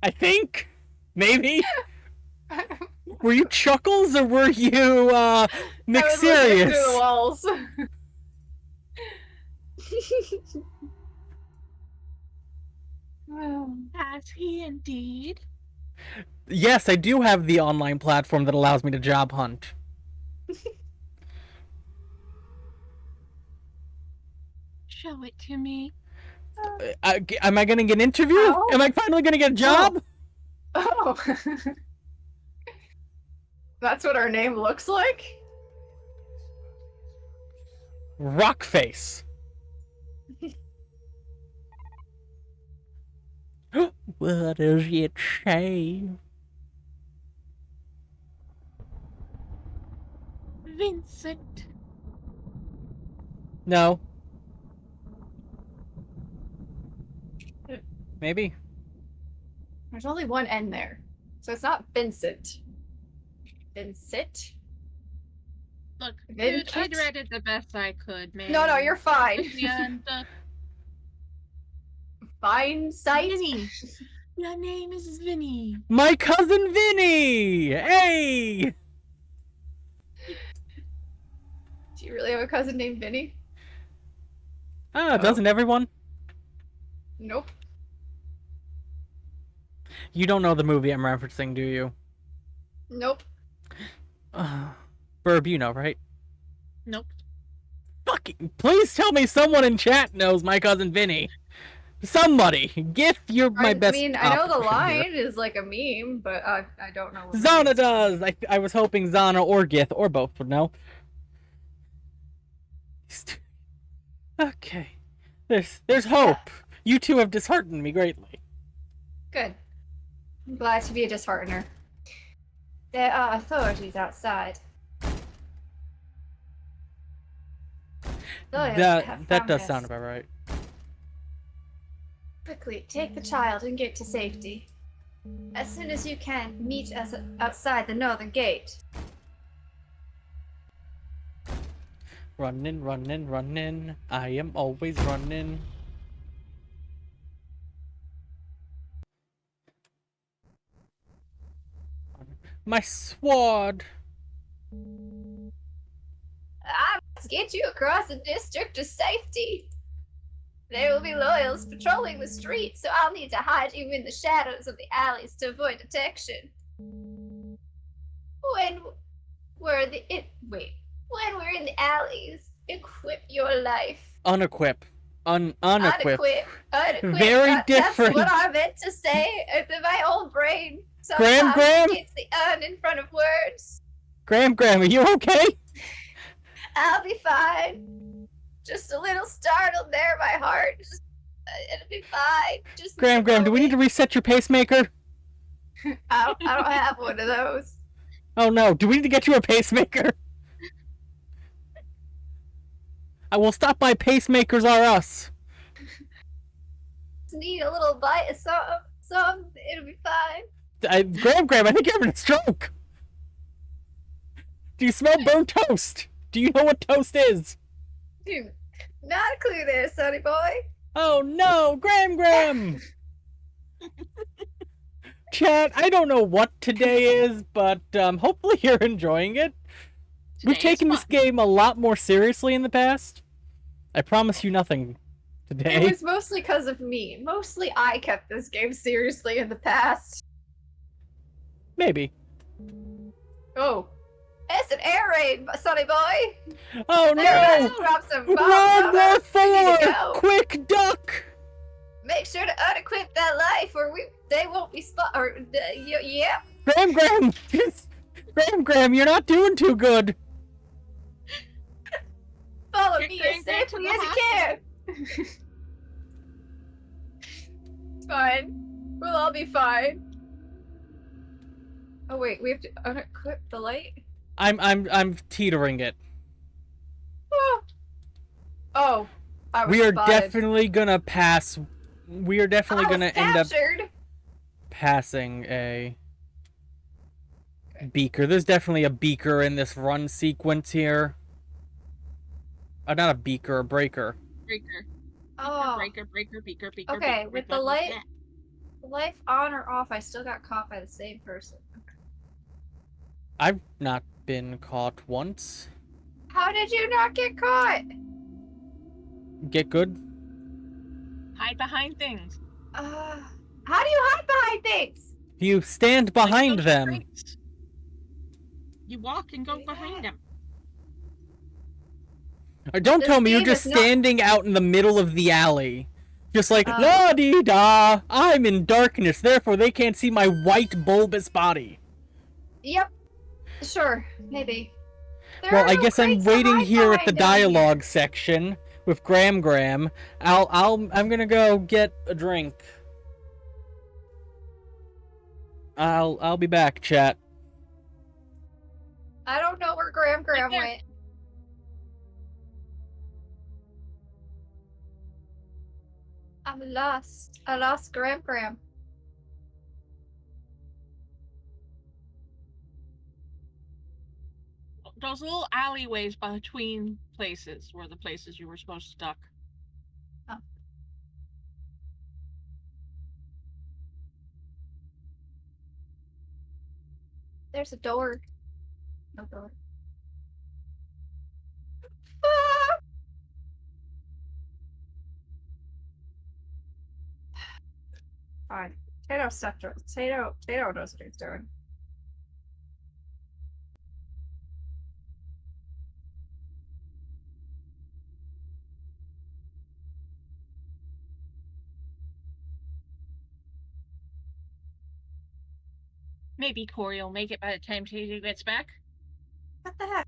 I think? Maybe? Were you Chuckles or were you, McSerious? I was looking through the walls. Has he indeed? Yes, I do have the online platform that allows me to job hunt. Show it to me. Am I gonna get an interview? Ow. Am I finally gonna get a job? Oh. That's what our name looks like? Rockface. What does it say? Vincent. No. Maybe. There's only one N there. So it's not Vincent. Vincent? Look, Vincent? dude, I read it the best I could, man. No, you're fine. And, Fine sight? Vinny. Your name is Vinny. My cousin Vinny! Hey! Do you really have a cousin named Vinny? Ah, doesn't everyone? Nope. You don't know the movie I'm referencing, do you? Nope. Birb, you know, right? Nope. Fucking, please tell me someone in chat knows my cousin Vinny. Somebody, Gif, you're my best. I mean, I know the option line here. is like a meme, but I don't know. What Zana it is. does. I was hoping Zana or Gith or both would know. Okay, there's hope. You two have disheartened me greatly. Good. I'm glad to be a disheartener. There are authorities outside. That does sound about right. Quickly, take the child and get to safety. As soon as you can, meet us outside the northern gate. Running. I am always running. My sword. I must get you across the district to safety. There will be loyals patrolling the streets, so I'll need to hide you in the shadows of the alleys to avoid detection. When we're in the alleys, equip your life. Unequip. Unequip. Unequip. Very different. That's what I meant to say. My old brain Graham? sometimes gets the un in front of words. Graham, are you okay? I'll be fine. Just a little startled there, my heart. It'll be fine. Just Graham, do we need to reset your pacemaker? I don't have one of those. Oh no, do we need to get you a pacemaker? I will stop by Pacemakers R Us. Just need a little bite of some. It'll be fine. Graham, I think you're having a stroke. Do you smell burnt toast? Do you know what toast is? Dude, not a clue there, sonny boy. Oh no, Graham! Chat, I don't know what today is, but hopefully you're enjoying it. We've taken this game a lot more seriously in the past. I promise you nothing today. It was mostly because of me. Mostly I kept this game seriously in the past. Maybe. Oh. It's an air raid, sonny boy! Oh There, no! let's drop some bombs World on War us. We need to IV! go. Quick duck! Make sure to unequip that life or they won't be yeah. Graham! Graham, you're not doing too good. Follow me Graham, Say it to me as you can. It's fine. We'll all be fine. Oh wait, we have to unequip the light. I'm teetering it. Oh, I was We are spotted. definitely gonna pass. We are definitely gonna end up captured. passing a beaker. There's definitely a beaker in this run sequence here. Not a beaker, a breaker. Breaker. Oh. Breaker. Okay, beaker, with the life on or off, I still got caught by the same person. I've not been caught once. How did you not get caught? Get good? Hide behind things. How do you hide behind things? You stand behind Like them. straight. You walk and go behind them. Or don't This tell me you're game just is not- standing out in the middle of the alley. Just like, Oh. la-dee-da, I'm in darkness, therefore they can't see my white bulbous body. Yep. Sure, maybe. There Well, are I no guess I'm crates to waiting hide here at the behind down here. dialogue section with Graham. I'm gonna go get a drink. I'll be back, chat. I don't know where Graham Right there. went. I'm lost. I lost Graham. Those little alleyways between places were the places you were supposed to duck. Oh. There's a door. No door. Ah! Fine. Tato knows what he's doing. Maybe Corey will make it by the time Tato gets back. What the heck?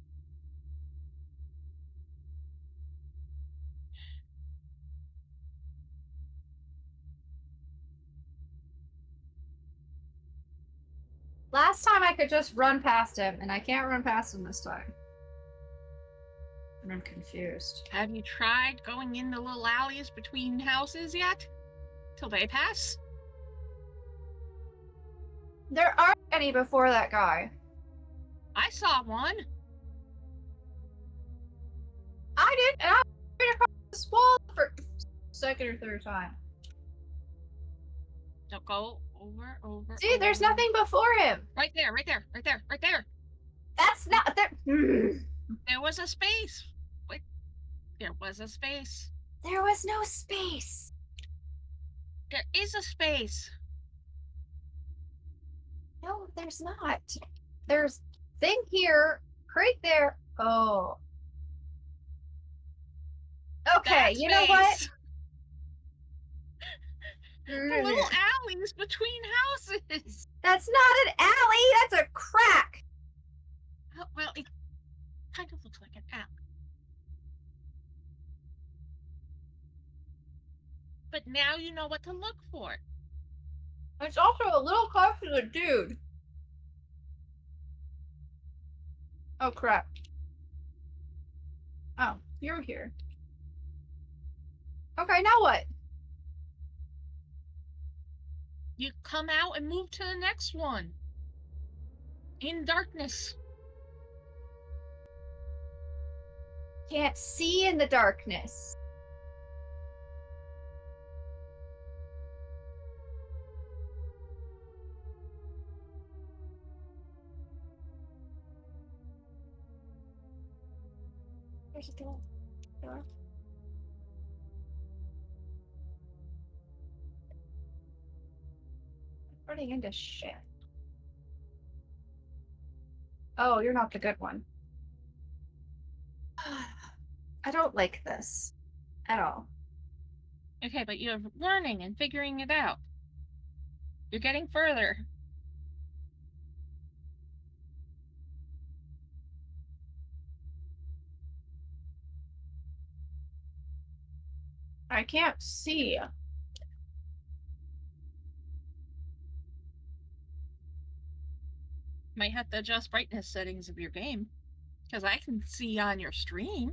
Last time I could just run past him, and I can't run past him this time. And I'm confused. Have you tried going in the little alleys between houses yet? Till they pass? There aren't any before that guy. I saw one. I did, and I went across this wall for second or third time. Don't go over. See, there's nothing before him. Right there. That's not there. There was a space. Wait, there was a space. There was no space. There is a space. No, there's not. There's thing here, crate there. Oh. Okay, That you know what? space. The little alleys between houses. That's not an alley. That's a crack. Oh, well, it kind of looks like an alley. But now you know what to look for. It's also a little close to the dude. Oh crap. Oh, you're here. Okay, now what? You come out and move to the next one. In darkness. Can't see in the darkness. There's a door. Running into shit. Oh, you're not the good one. I don't like this at all. Okay, but you're learning and figuring it out. You're getting further. I can't see. Might have to adjust brightness settings of your game. Because I can see on your stream.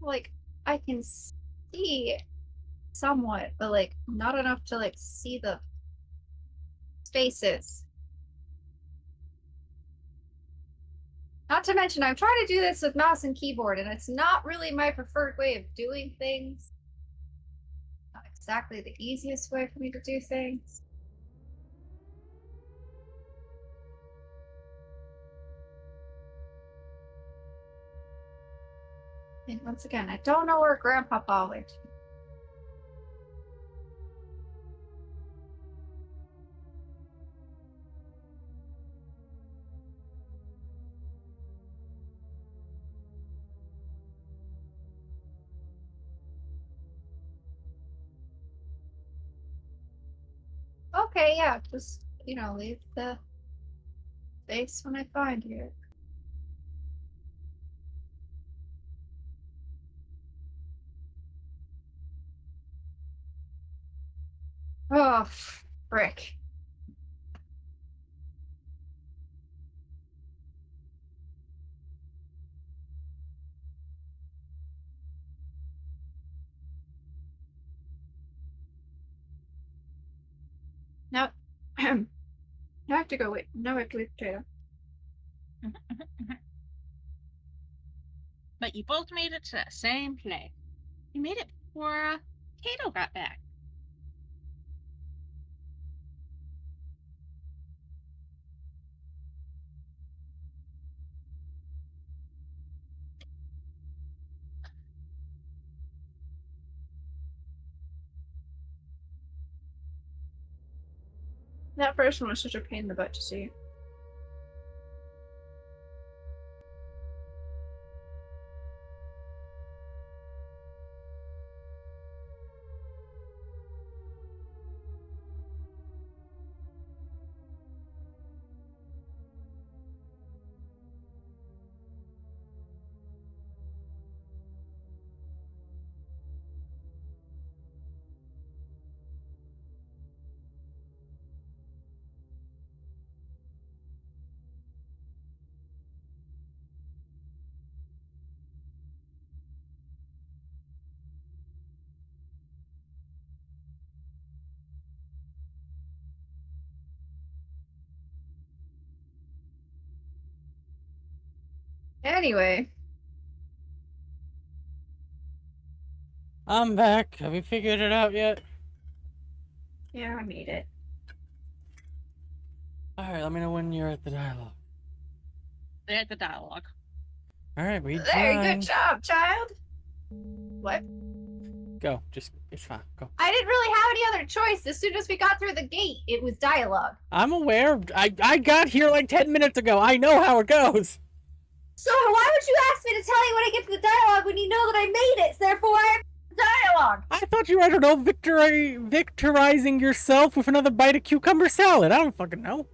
Like, I can see somewhat, but like not enough to like see the spaces. Not to mention, I'm trying to do this with mouse and keyboard, and it's not really my preferred way of doing things. Not exactly the easiest way for me to do things. And once again, I don't know where Grandpapa went. Okay, yeah, just, leave the space when I find you. Oh, frick. Now, now I have to go wait. Now I have to wait potato. But you both made it to that same place. You made it before Kato got back. That first one was such a pain in the butt to see. Anyway. I'm back. Have you figured it out yet? Yeah, I made it. Alright, let me know when you're at the dialogue. They're at the dialogue. Alright, read There, mine. good job, child. What? Go. Just, it's fine. Go. I didn't really have any other choice. As soon as we got through the gate, it was dialogue. I'm aware. I got here like 10 minutes ago. I know how it goes. So why would you ask me to tell you when I get to the dialogue when you know that I made it? Therefore, I have dialogue. I thought you were, I don't know, victorizing yourself with another bite of cucumber salad. I don't fucking know.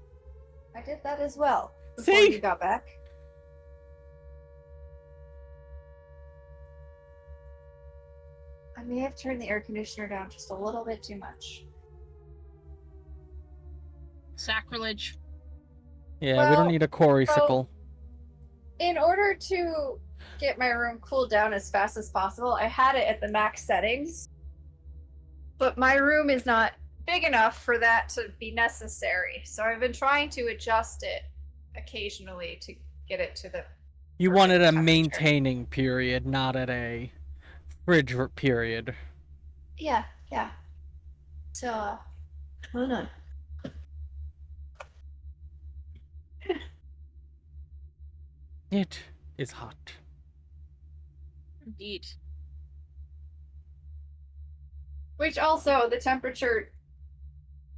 I did that as well before See? you got back. I may have turned the air conditioner down just a little bit too much. Sacrilege. Yeah, we don't need a Corey-sicle. In order to get my room cooled down as fast as possible, I had it at the max settings. But my room is not big enough for that to be necessary. So I've been trying to adjust it occasionally to get it to the... You wanted a maintaining period, not at a fridge period. Yeah. So, hold on. It is hot. Indeed. Which also, the temperature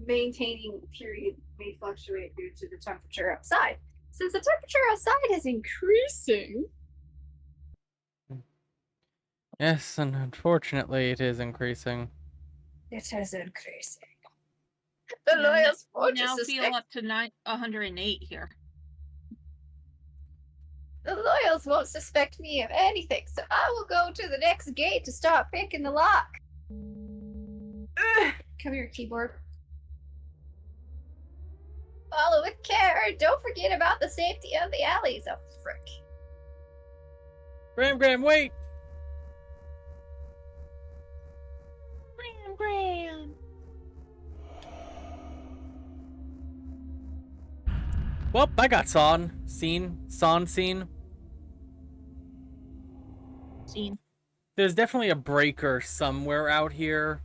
maintaining period may fluctuate due to the temperature outside. Since the temperature outside is increasing... Yes, and unfortunately it is increasing. It is increasing. The lawyer's We now feel up to 108 here. The loyal else won't suspect me of anything, so I will go to the next gate to start picking the lock. Ugh. Come here, keyboard. Follow with care. Don't forget about the safety of the alleys. Oh, frick. Graham, wait! Graham. Well, I got seen. Scene. There's definitely a breaker somewhere out here.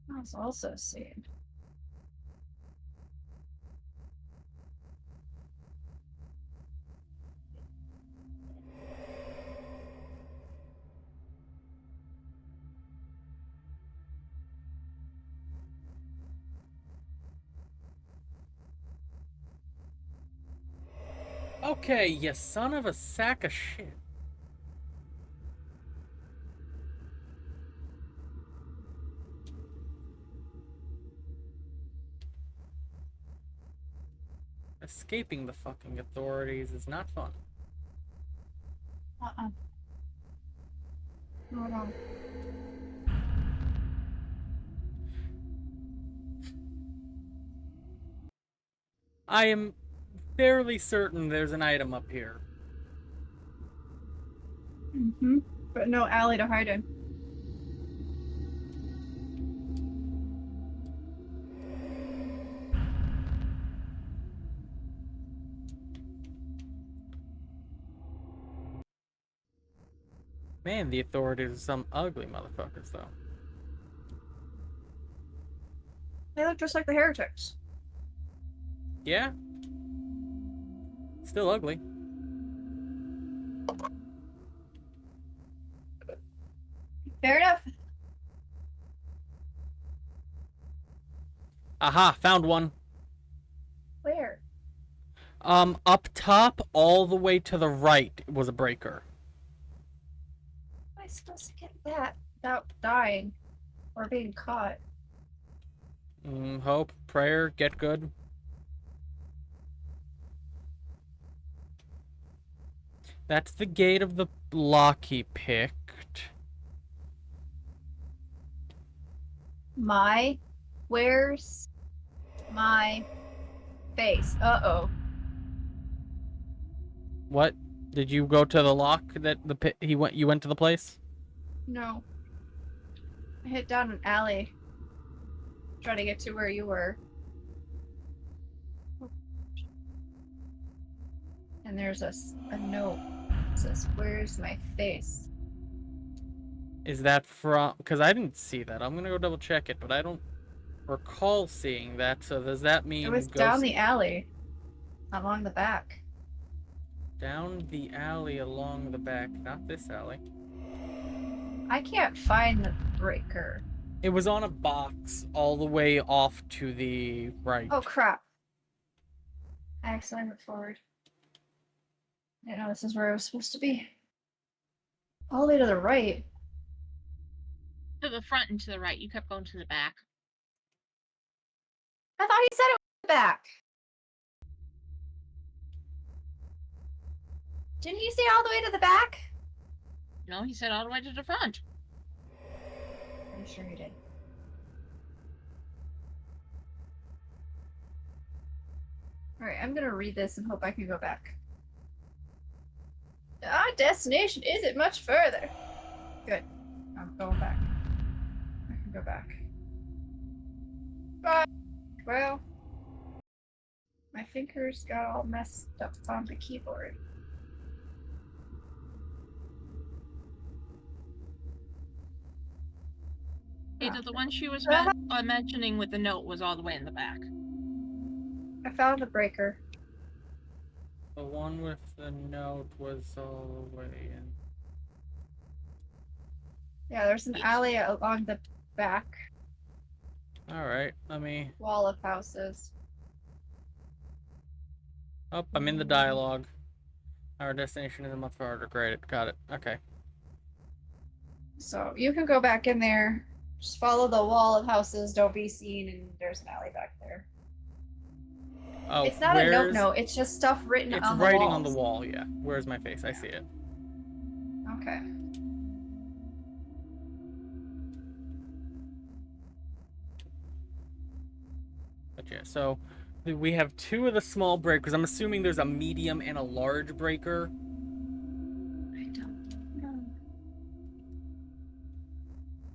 I was also seeing. Okay, you son of a sack of shit. Escaping the fucking authorities is not fun. Hold on. I am fairly certain there's an item up here. Mm-hmm. But no alley to hide in. Man, the authorities are some ugly motherfuckers, though. They look just like the heretics. Yeah? Still ugly. Fair enough. Aha, found one. Where? Up top, all the way to the right was a breaker. How am I supposed to get that without dying or being caught? Hope, prayer, get good. That's the gate of the lock he picked. Where's my face? Uh-oh. What? Did you go to the lock that you went to the place? No. I hit down an alley. Trying to get to where you were. And there's a note. It says, "Where's my face?" Is that from... Because I didn't see that. I'm gonna go double check it, but I don't recall seeing that. So does that mean... It was down the alley. Along the back. Down the alley along the back. Not this alley. I can't find the breaker. It was on a box all the way off to the right. Oh, crap. I accidentally went forward. I didn't know this is where I was supposed to be. All the way to the right. To the front and to the right. You kept going to the back. I thought he said it was the back. Didn't he say all the way to the back? No, he said all the way to the front. I'm sure he did. Alright, I'm gonna read this and hope I can go back. Our destination isn't much further. Good. I'm going back. I can go back. But, well, my fingers got all messed up on the keyboard. Either the one she was mentioning with the note was all the way in the back. I found a breaker. The one with the note was all the way in. Yeah, there's an alley along the back. Alright, let me... Wall of houses. Oh, I'm in the dialogue. Our destination is a month farther. Great, got it. Okay. So you can go back in there. Just follow the wall of houses. Don't be seen, and there's an alley back there. Oh, It's not a note. It's just stuff written It's on the writing walls. on the wall, yeah. Where's my face? I see it. Okay. But yeah, so we have two of the small breakers. I'm assuming there's a medium and a large breaker. I don't know.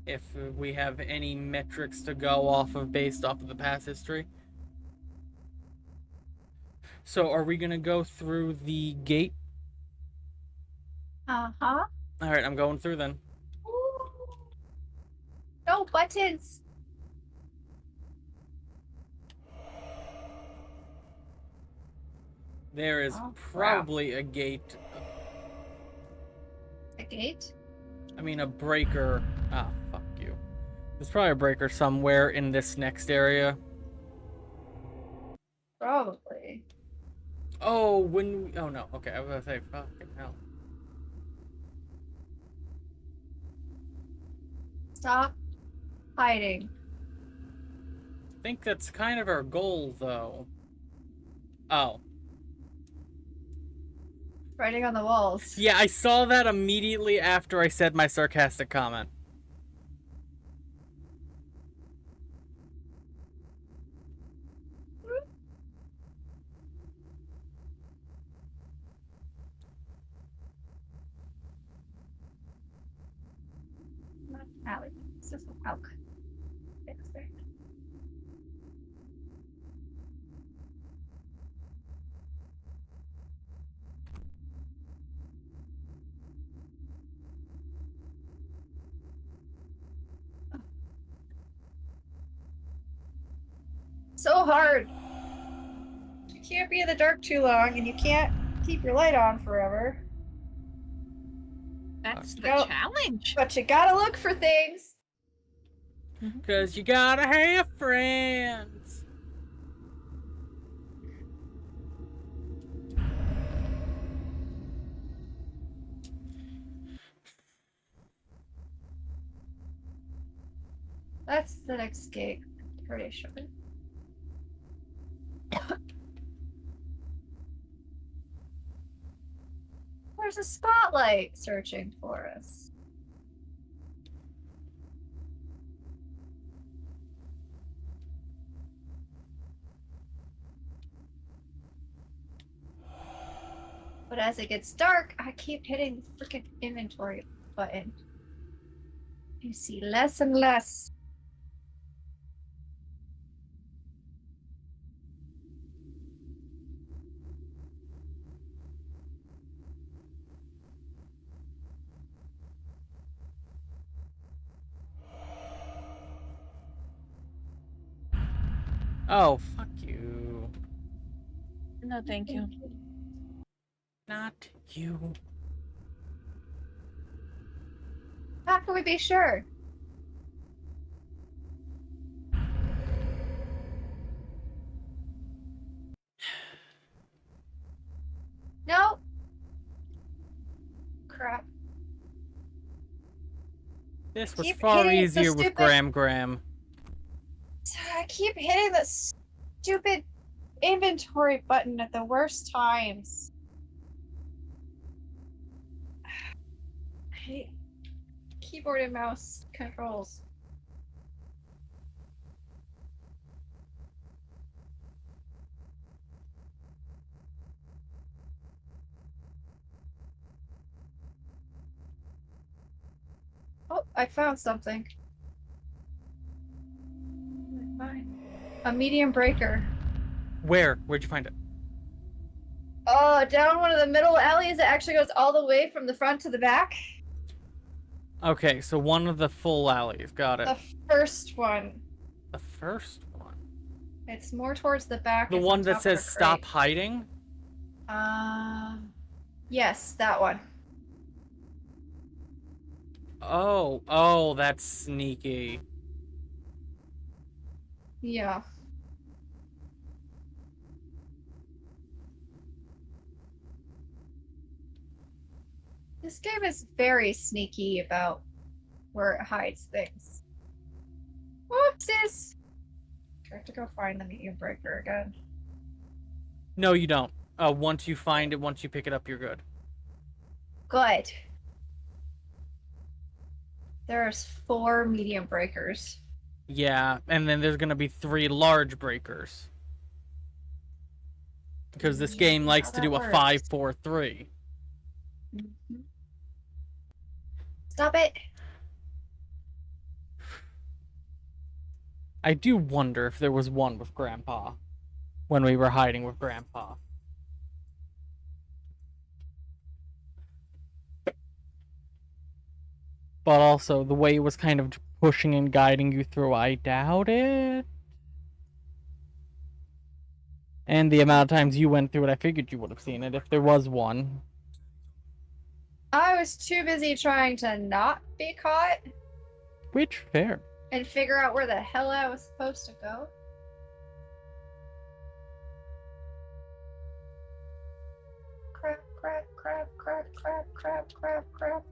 If we have any metrics to go off of based off of the past history. So are we gonna go through the gate? Uh-huh. Alright, I'm going through then. Ooh. No buttons. There is Oh, probably a gate. A gate? I mean, a breaker. Ah, fuck you. There's probably a breaker somewhere in this next area. Probably. Oh, when we... Oh, no. Okay, I was gonna say, fucking hell. Stop hiding. I think that's kind of our goal, though. Oh. Writing on the walls. Yeah, I saw that immediately after I said my sarcastic comment. Not alley. It's just an elk. Fix it. So hard. You can't be in the dark too long, and you can't keep your light on forever. That's the Nope. challenge. But you gotta look for things. Because you gotta have friends. That's the next gate. Pretty sure. There's a spotlight searching for us. But as it gets dark, I keep hitting the freaking inventory button. You see less and less. Oh, fuck you. No, thank you. Not you. How can we be sure? No. Crap. This was Keep far hitting the easier with stupid- Graham. I keep hitting the stupid inventory button at the worst times. I hate keyboard and mouse controls. Oh, I found something. Fine. A medium breaker. Where? Where'd you find it? Oh, down one of the middle alleys that actually goes all the way from the front to the back. Okay, so one of the full alleys. Got it. The first one. The first one. It's more towards the back. The It's one on that top of says a stop crate. hiding? Yes, that one. Oh, that's sneaky. Yeah. This game is very sneaky about where it hides things. Whoopsies! I have to go find the medium breaker again. No, you don't. Once you find it, once you pick it up, you're good. Good. There's 4 medium breakers. Yeah, and then there's gonna be 3 large breakers. Because this game likes to do a 5-4-3. Mm-hmm. Stop it! I do wonder if there was one with Grandpa. When we were hiding with Grandpa. But also, the way it was kind of pushing and guiding you through, I doubt it. And the amount of times you went through it, I figured you would have seen it if there was one. I was too busy trying to not be caught. Which, fair. And figure out where the hell I was supposed to go. Crap, crap, crap, crap, crap, crap, crap, crap.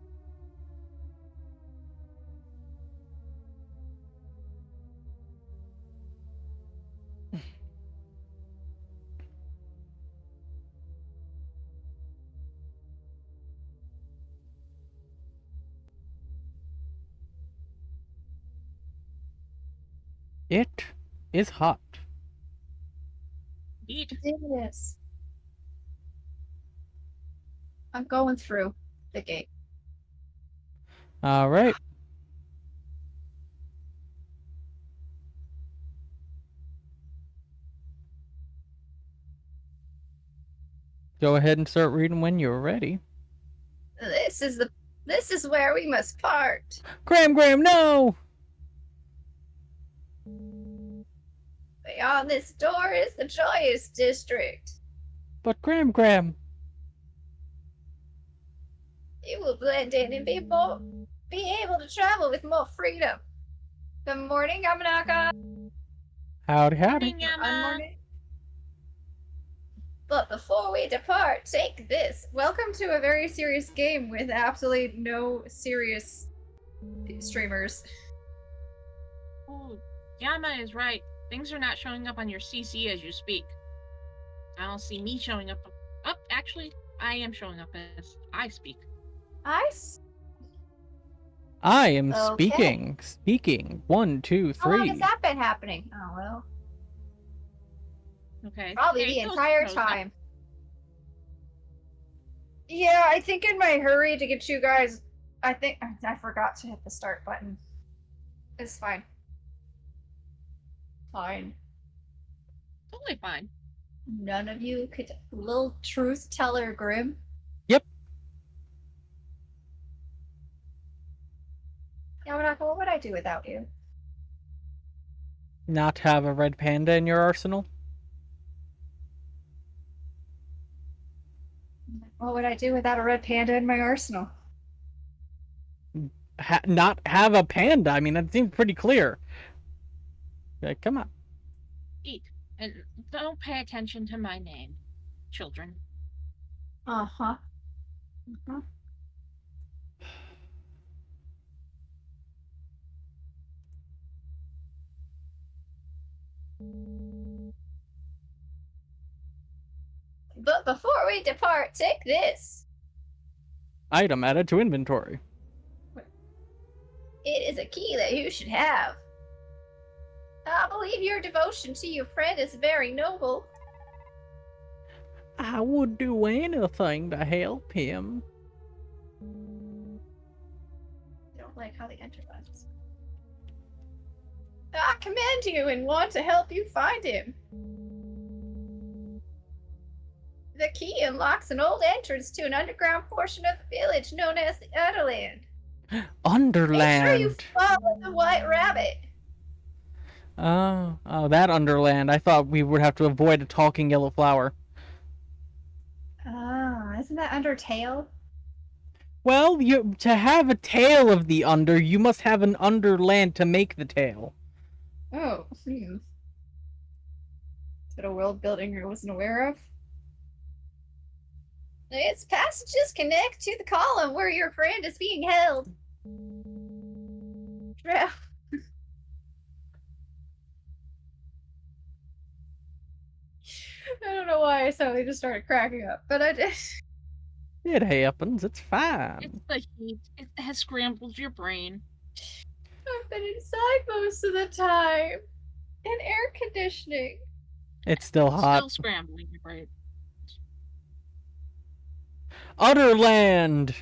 It is hot. Indeed. It is. I'm going through the gate. Alright. Go ahead and start reading when you're ready. This is where we must part. Graham, no! Beyond this door is the joyous district. But Graham. You will blend in and be able to travel with more freedom. Good morning, Yamanaka. Howdy. Morning, Yama. Morning. But before we depart, take this. Welcome to a very serious game with absolutely no serious streamers. Oh, Yama is right. Things are not showing up on your CC as you speak. I don't see me showing up. Actually, I am showing up as I speak. I am Okay. Speaking. 1, 2, 3. How long has that been happening? Oh, well. Okay. Probably Okay, the those entire shows up. time. Yeah, I think in my hurry to get you guys, I think I forgot to hit the start button. It's fine. Fine. Totally fine. None of you could. Little truth teller Grim. Yep. Yamanaka, what would I do without you? Not have a red panda in your arsenal? What would I do without a red panda in my arsenal? Not have a panda? I mean, that seems pretty clear. Like, come on. Eat. And don't pay attention to my name, children. Uh-huh. Uh-huh. But before we depart, take this. Item added to inventory. It is a key that you should have. I believe your devotion to your friend is very noble. I would do anything to help him. I don't like how the enter buttons. I commend you and want to help you find him. The key unlocks an old entrance to an underground portion of the village known as the Underland. Underland. Make sure you follow the white rabbit. Oh, that Underland. I thought we would have to avoid a talking yellow flower. Isn't that Undertale? Well, to have a tale of the Under, you must have an Underland to make the tale. Oh, bit of world building I wasn't aware of. Its passages connect to the column where your friend is being held. I don't know why I suddenly just started cracking up, but I did. It happens. It's fine. It's the heat. It has scrambled your brain. I've been inside most of the time. And air conditioning. It's still hot. Still scrambling your brain. Utterland!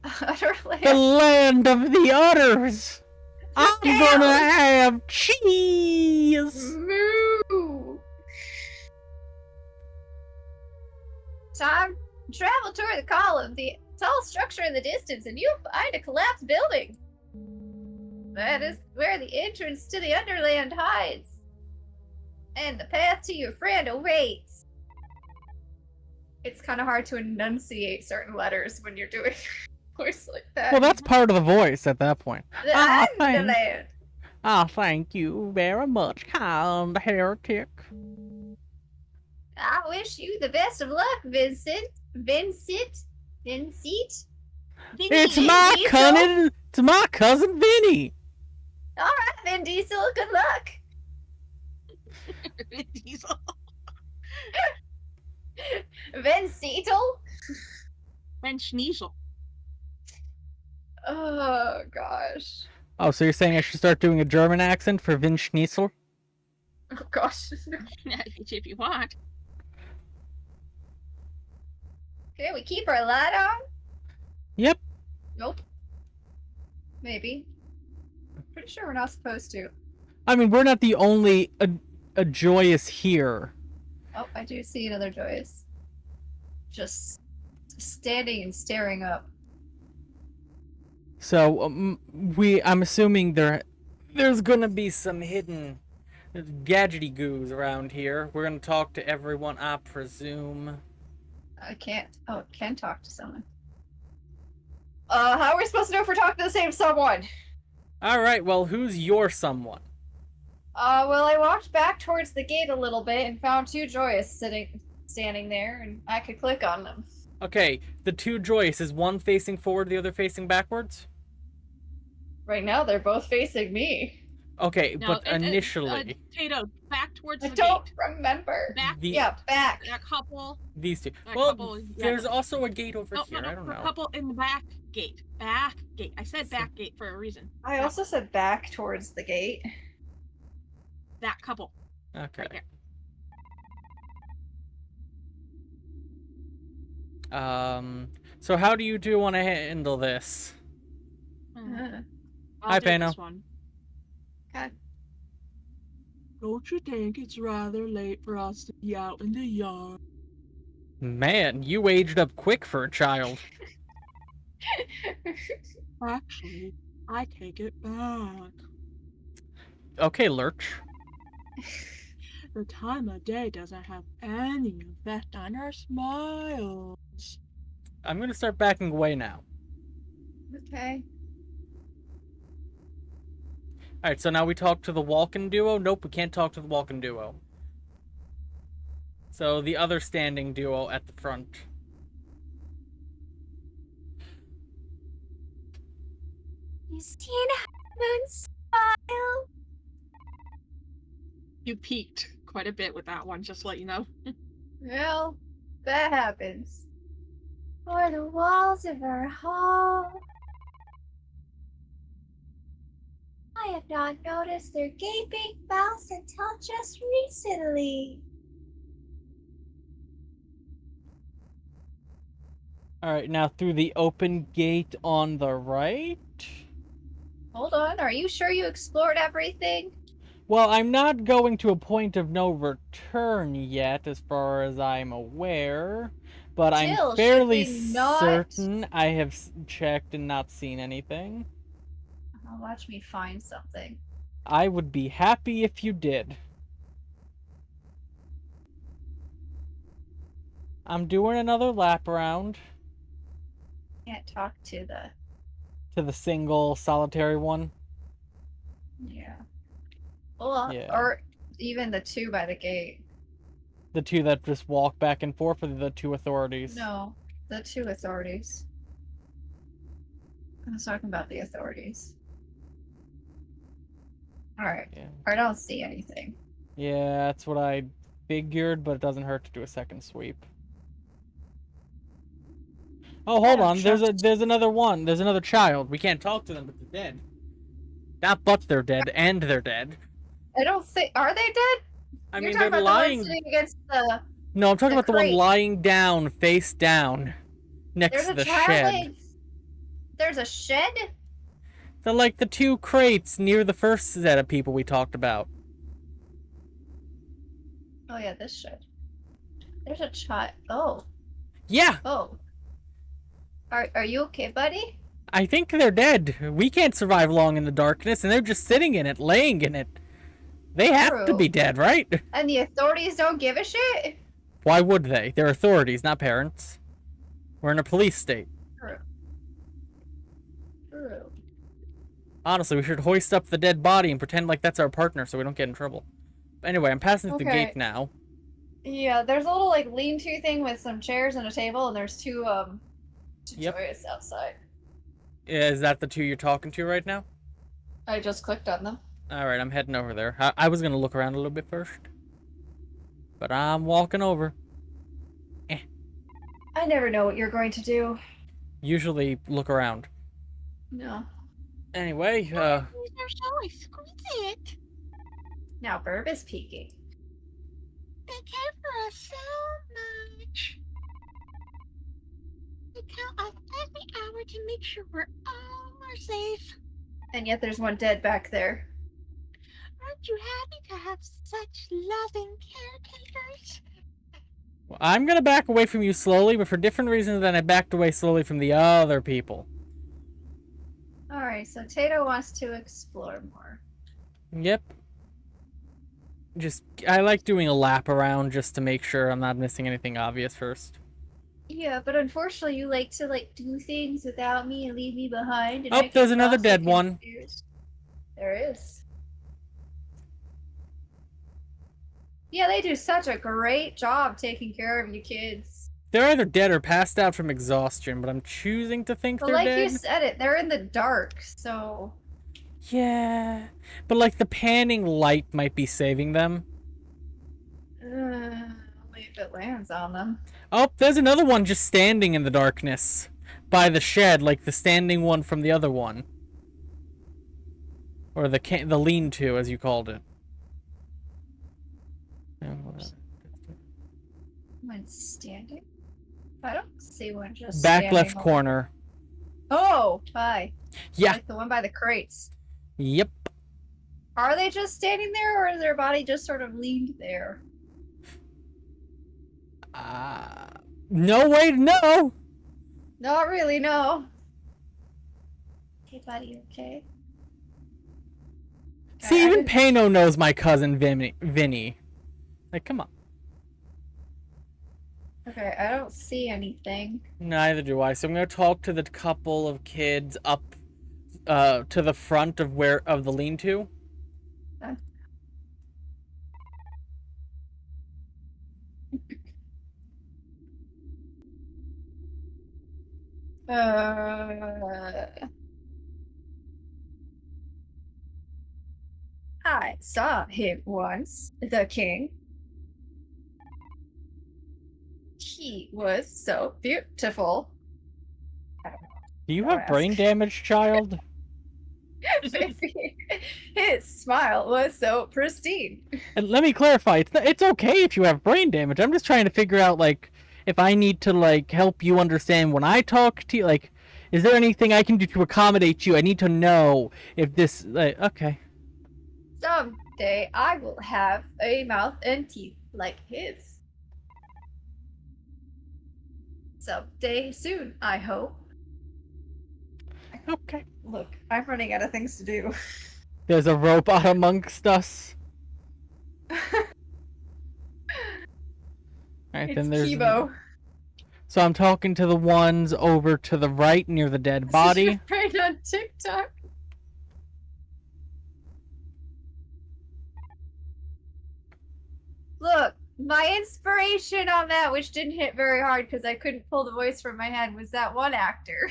Utterland. The land of the utters! I'm Now. gonna have cheese! Moo! Time to travel toward the column, the tall structure in the distance, and you'll find a collapsed building. That is where the entrance to the Underland hides. And the path to your friend awaits. It's kind of hard to enunciate certain letters when you're doing a voice like that. Well, that's part of the voice at that point. The Underland. Thank you very much, kind heretic. I wish you the best of luck, Vincent. Vincent? It's my cousin Vinny. All right, Vin Diesel. Good luck. Vin Diesel. Vin Diesel. Vin Schniesel. Oh gosh. Oh, so you're saying I should start doing a German accent for Vin Schniesel? Oh gosh. If you want. Okay, we keep our light on? Yep. Nope. Maybe. Pretty sure we're not supposed to. I mean, we're not the only a joyous here. Oh, I do see another Joyous. Just standing and staring up. So I'm assuming there's gonna be some hidden gadgety goos around here. We're gonna talk to everyone, I presume. I can't. Oh, it can talk to someone. How are we supposed to know if we're talking to the same someone? All right. Well, who's your someone? Well, I walked back towards the gate a little bit and found two Joyous standing there, and I could click on them. Okay, the two Joyous, is one facing forward, the other facing backwards? Right now, they're both facing me. Okay, No, but initially... Tato, back towards I the don't gate. remember. Back. Yeah, back. That couple. These two. That Well, couple, yeah, there's also a gate over here, No, I don't a know. couple in the back gate. Back gate. I said back gate for a reason. I also said back towards the gate. That couple. Okay. Right there. So how do you two want to handle this? I'll Hi, do Pano. this one. Okay. Don't you think it's rather late for us to be out in the yard? Man, you aged up quick for a child. Actually, I take it back. Okay, Lurch. The time of day doesn't have any effect on our smiles. I'm gonna start backing away now. Okay. Alright, so now we talk to the Walken duo? Nope, we can't talk to the Walken duo. So the other standing duo at the front. You seen Moon smile? You peaked quite a bit with that one, just to let you know. Well, that happens. For the walls of our hall. I have not noticed their gaping mouths until just recently. Alright, now through the open gate on the right? Hold on, are you sure you explored everything? Well, I'm not going to a point of no return yet, as far as I'm aware. But Still, I'm fairly should we not- certain I have checked and not seen anything. Oh, watch me find something. I would be happy if you did. I'm doing another lap around Can't talk to to the single solitary one. yeah. Well, Yeah. or even the two by the gate. The two that just walk back and forth, or the two authorities? No, the two authorities. I was talking about the authorities. Alright. Yeah. I don't see anything. Yeah, that's what I figured, but it doesn't hurt to do a second sweep. Oh, hold on. There's another one. There's another child. We can't talk to them, but they're dead. Not but they're dead, and they're dead. I don't think. Are they dead? I You're mean, talking they're about lying. the one sitting against the. No, I'm talking the about the one crate. lying down, face down, next There's to a the child. shed. There's a shed. They're like the two crates near the first set of people we talked about. Oh yeah, this shed. There's a child. Oh. Yeah, Oh. Are you okay, buddy? I think they're dead. We can't survive long in the darkness, and they're just sitting in it, laying in it. They have to True. be dead, right? And the authorities don't give a shit? Why would they? They're authorities, not parents. We're in a police state. True. True. Honestly, we should hoist up the dead body and pretend like that's our partner so we don't get in trouble. Anyway, I'm passing through the Okay. gate now. Yeah, there's a little like lean-to thing with some chairs and a table, and there's two Yep. toys outside. Is that the two you're talking to right now? I just clicked on them. Alright, I'm heading over there. I was gonna look around a little bit first. But I'm walking over. I never know what you're going to do. Usually look around. No. Anyway, These are so exquisite. Now Birb is peeking. They care for us so much. They count us every hour to make sure we're all safe. And yet there's one dead back there. Aren't you happy to have such loving caretakers? well, I'm gonna back away from you slowly, but for different reasons than I backed away slowly from the other people. Alright, so Tato wants to explore more. Yep. I like doing a lap around just to make sure I'm not missing anything obvious first. Yeah, but unfortunately you like to do things without me and leave me behind. And Oh, I can there's another cross dead the one. stairs. There is. Yeah, they do such a great job taking care of you kids. They're either dead or passed out from exhaustion, but I'm choosing to think But they're like dead. you said it, they're in the dark, so... Yeah, but like the panning light might be saving them. Only if it lands on them. Oh, there's another one just standing in the darkness by the shed, like the standing one from the other one. Or the lean-to, as you called it. One standing? I don't see one just Back standing left over- corner. Oh, hi. Yeah. Like the one by the crates. Yep. Are they just standing there, or is their body just sort of leaned there? No way to know. Not really, no. Hey, buddy, okay? See, I even didn't- Pano knows my cousin Vinny. Like, come on. Okay, I don't see anything. Neither do I. So I'm gonna talk to the couple of kids up, to the front of the lean-to. I saw him once, the king. He was so beautiful. Do you Don't have ask. brain damage, child? His smile was so pristine. And let me clarify, it's okay if you have brain damage. I'm just trying to figure out, like, if I need to, like, help you understand when I talk to you, like, is there anything I can do to accommodate you? I need to know if this, like, okay. Someday I will have a mouth and teeth like his. Someday soon, I hope. Okay. Look, I'm running out of things to do. There's a robot amongst us. Alright, It's then there's... Kibo. So I'm talking to the ones over to the right near the dead body. Right on TikTok. My inspiration on that, which didn't hit very hard because I couldn't pull the voice from my head, was that one actor.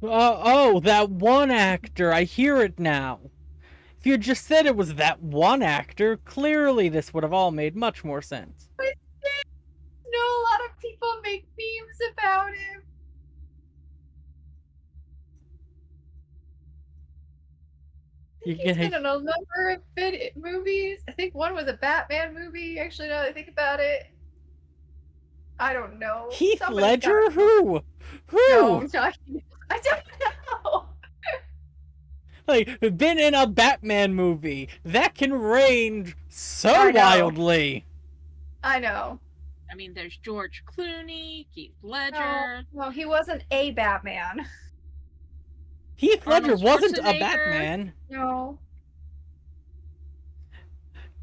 Oh, that one actor. I hear it now. If you had just said it was that one actor, clearly this would have all made much more sense. I know a lot of people make memes about him. I think he's been in a number of movies. I think one was a Batman movie, actually, now that I think about it. I don't know. Heath Somebody's Ledger? got- Who? No, not I don't know. Like, been in a Batman movie. That can range so I know. wildly. I know. I mean, there's George Clooney, Heath Ledger. No, he wasn't a Batman. Heath Ledger Arnold wasn't a Schwarzenegger. Batman. No.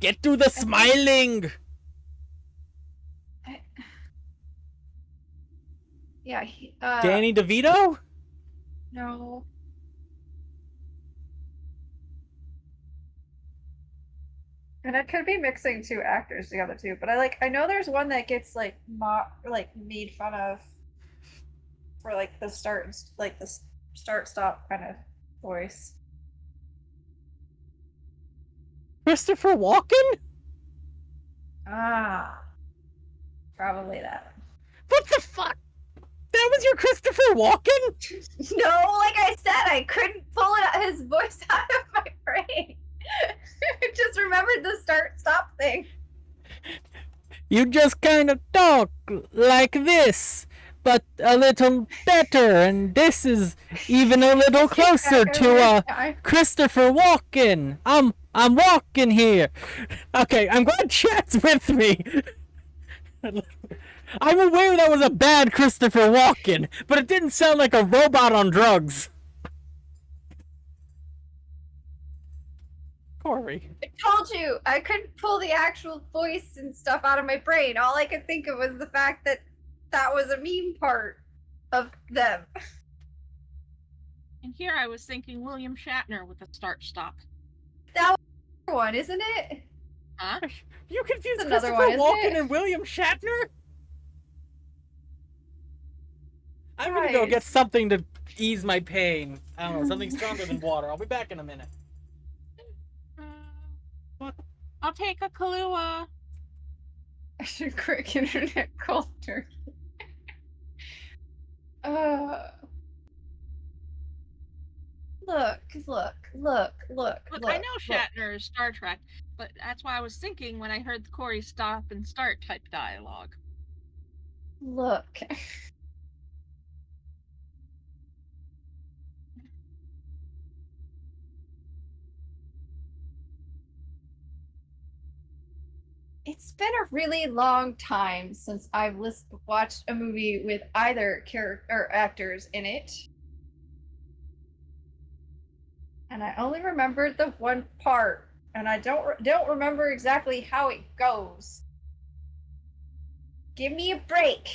Get to the smiling. Yeah. Danny DeVito? No. And I could be mixing two actors together too, but I know there's one that gets made fun of for the start stop kind of voice. Christopher Walken? Ah. Probably that. What the fuck? That was your Christopher Walken? No, like I said, I couldn't pull his voice out of my brain. I just remembered the start stop thing. You just kind of talk like this, but a little better, and this is even a little closer to Christopher Walken. I'm walking here. Okay, I'm glad chat's with me. I'm aware that was a bad Christopher Walken, but it didn't sound like a robot on drugs. Corey. I told you, I couldn't pull the actual voice and stuff out of my brain. All I could think of was the fact that that was a meme part of them. And here I was thinking William Shatner with a start stop. That was the one, isn't it? Huh? You confused That's another Christopher one, isn't Walken it? and William Shatner? I'm gonna go Guys. get something to ease my pain. I don't know, something stronger than water. I'll be back in a minute. What? I'll take a Kahlua. I should quick internet culture. Look. Look, I know Shatner is Star Trek, but that's why I was thinking when I heard the Corey stop and start type dialogue. Look. It's been a really long time since I've watched a movie with either character or actors in it. And I only remembered the one part, and I don't remember exactly how it goes. Give me a break.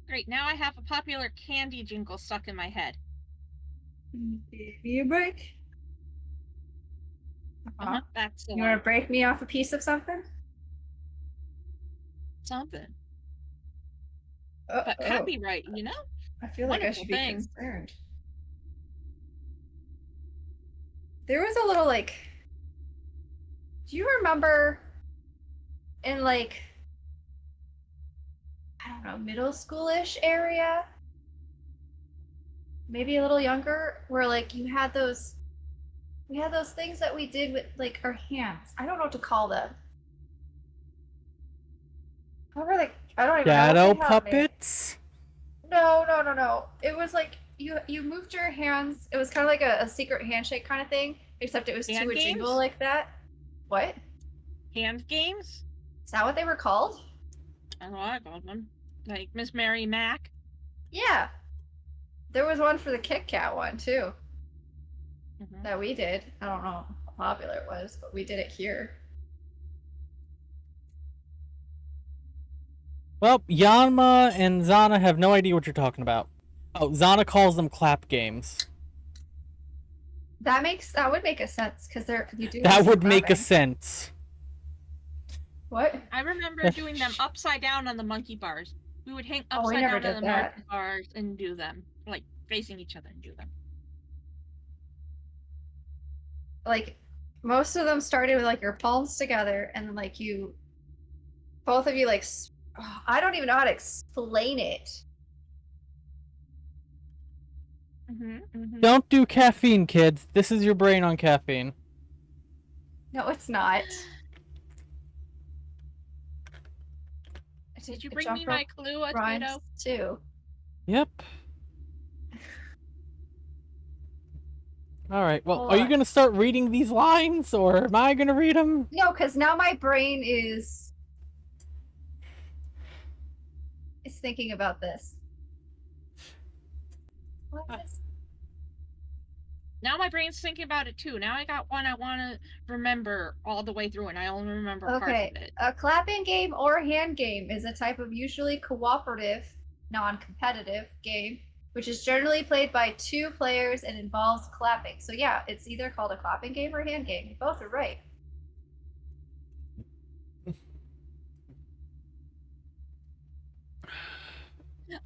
Great, now I have a popular candy jingle stuck in my head. Give me a break. That's the You one. want to break me off a piece of something? Something. Oh, But copyright, you know? I feel like I wonderful should be thing. concerned. There was a little do you remember in I don't know, middle schoolish area? Maybe a little younger, where we had those things that we did with our hands. I don't know what to call them. I don't even know. Shadow if they have names. puppets? No. It was you moved your hands. It was kind of like a secret handshake kind of thing, except it was Hand to a games? jingle like that. What? Hand games? Is that what they were called? I don't know what I called them. Like Miss Mary Mac. Yeah. There was one for the Kit Kat one too Mhm. that we did. I don't know how popular it was, but we did it here. Well, Yanma and Zana have no idea what you're talking about. Oh, Zana calls them clap games. That would make a sense because you do. That some would make a clapping. sense. What? I remember doing them upside down on the monkey bars. We would hang Oh, we upside never down on did the that. monkey bars and do them, like facing each other and do them. Like, most of them started with like your palms together, and then like both of you like, I don't even know how to explain it. Don't do caffeine, kids. This is your brain on caffeine. No, it's not. Did you bring me my clue, rhymes too? Yep. All right. Well, Hold are you on. gonna start reading these lines, or am I gonna read them? No, because now my brain is thinking about this. What is... Now my brain's thinking about it too. Now I got one I want to remember all the way through, and I only remember parts of it. A clapping game or hand game is a type of usually cooperative, non-competitive game, which is generally played by 2 players and involves clapping. So yeah, it's either called a clapping game or hand game. Both are right.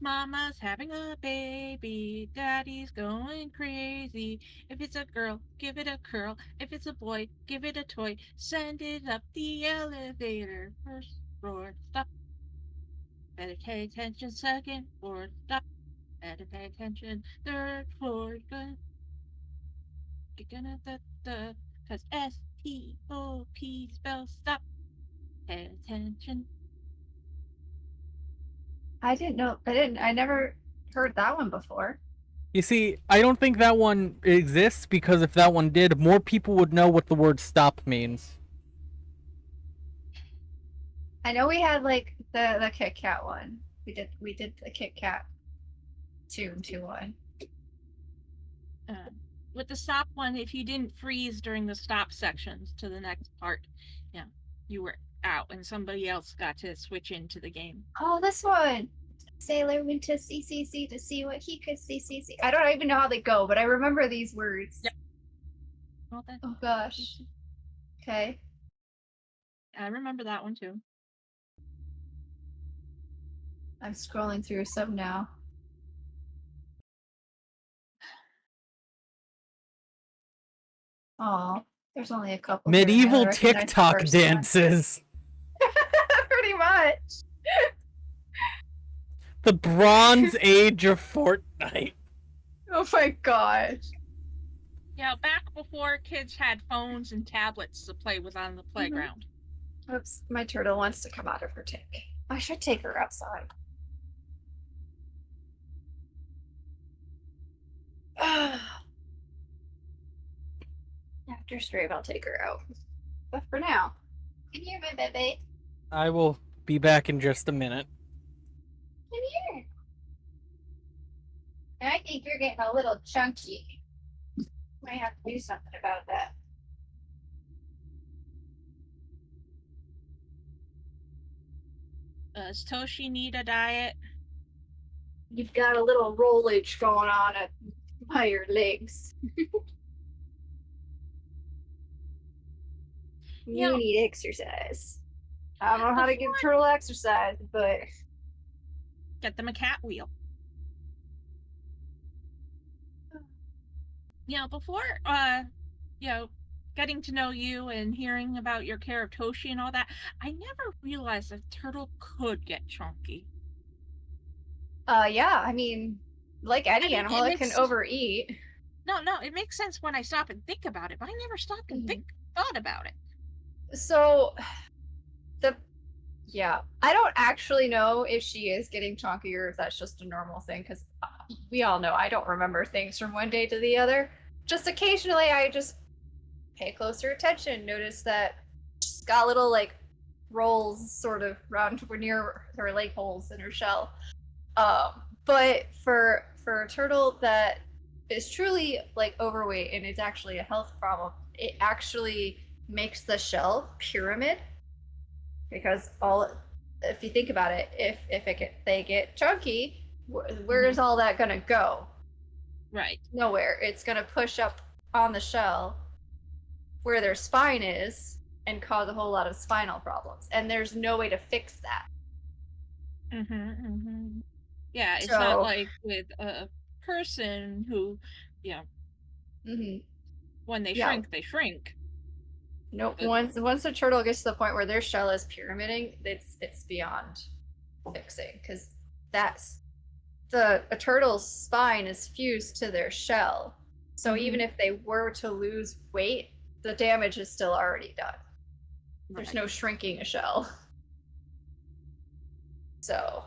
Mama's having a baby, daddy's going crazy. If it's a girl, give it a curl. If it's a boy, give it a toy. Send it up the elevator. First floor, stop. Better pay attention, second floor, stop. Better pay attention, third floor, good. You're gonna cause S-T-O-P spells stop. Pay attention. I never heard that one before. You see, I don't think that one exists because if that one did, more people would know what the word stop means. I know we had like the Kit Kat one. We did the Kit Kat 2 and 2-1. With the stop one, if you didn't freeze during the stop sections to the next part, yeah, you were out and somebody else got to switch into the game. Oh, this one. Sailor went to CCC to see what he could see. I don't even know how they go, but I remember these words. Yep. Oh gosh. Okay. I remember that one too. I'm scrolling through some now. Oh, there's only a couple. Medieval TikTok dances. Pretty much. The Bronze Age of Fortnite. Oh my gosh. Yeah, back before kids had phones and tablets to play with on the playground. Oops, my turtle wants to come out of her tank. I should take her outside. After stream, I'll take her out. But for now, come here, my baby. I will be back in just a minute. Come here. I think you're getting a little chunky. Might have to do something about that. Does Toshi need a diet? You've got a little rollage going on by your legs. You need exercise. I don't know how to give turtle exercise, but get them a cat wheel. Before getting to know you and hearing about your care of Toshi and all that, I never realized a turtle could get chunky. Yeah, I mean, like any animal, it can overeat. No, it makes sense when I stop and think about it, but I never stopped and thought about it. So, I don't actually know if she is getting chunky or if that's just a normal thing, because we all know I don't remember things from one day to the other. Just occasionally I just pay closer attention, notice that she's got little like rolls sort of around near her leg holes in her shell. But for a turtle that is truly like overweight and it's actually a health problem, it actually makes the shell pyramid, because if you think about it, if they get chunky, where's all that gonna go? Right. Nowhere. It's gonna push up on the shell where their spine is and cause a whole lot of spinal problems. And there's no way to fix that. Yeah, it's So, not like with a person who, when they shrink, they shrink. No, But once a turtle gets to the point where their shell is pyramiding, it's beyond fixing, because that's a turtle's spine is fused to their shell. So even if they were to lose weight, the damage is still already done. There's no shrinking a shell. So,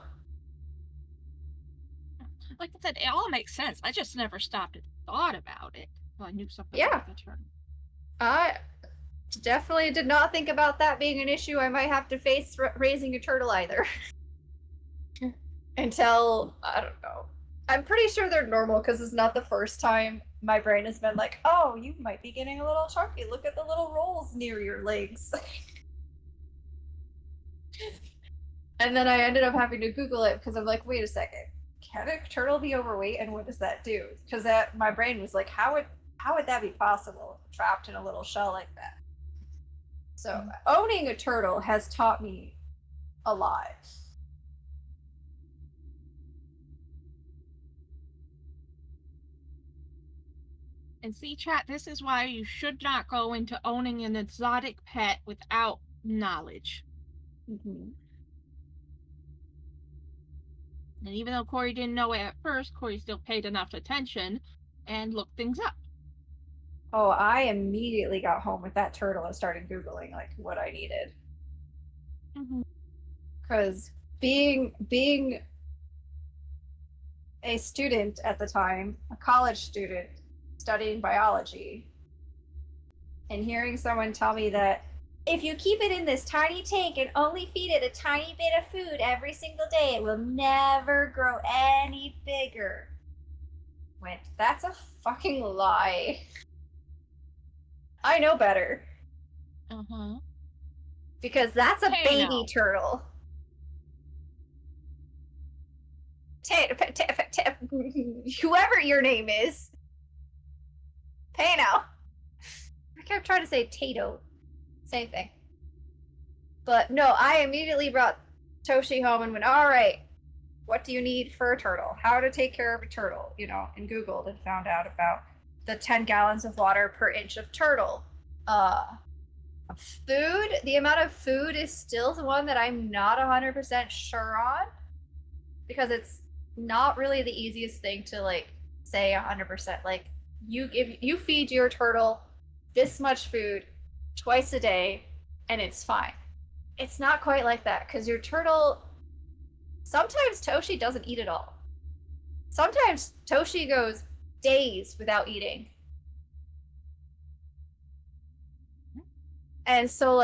like I said, it all makes sense. I just never stopped and thought about it. Well, I knew something Yeah. about the turtle. I definitely did not think about that being an issue I might have to face raising a turtle either. Until, I don't know. I'm pretty sure they're normal because it's not the first time my brain has been like, oh, you might be getting a little chunky. Look at the little rolls near your legs. And then I ended up having to Google it because I'm like, wait a second. Can a turtle be overweight and what does that do? Because my brain was like, how would that be possible trapped in a little shell like that? So owning a turtle has taught me a lot. And see, chat, this is why you should not go into owning an exotic pet without knowledge. And even though Corey didn't know it at first, Corey still paid enough attention and looked things up. Oh, I immediately got home with that turtle and started Googling like what I needed. Because being a student at the time, a college student studying biology, and hearing someone tell me that if you keep it in this tiny tank and only feed it a tiny bit of food every single day, it will never grow any bigger. That's a fucking lie. I know better. Because that's a baby turtle. Whoever your name is. Pano. I kept trying to say Tato. Same thing. But no, I immediately brought Toshi home and went, all right, what do you need for a turtle? How to take care of a turtle, and Googled and found out about the 10 gallons of water per inch of turtle. Food, the amount of food is still the one that I'm not 100% sure on, because it's not really the easiest thing to say 100%. Like you feed your turtle this much food twice a day and it's fine. It's not quite like that, because your turtle, sometimes Toshi doesn't eat at all. Sometimes Toshi goes days without eating. And so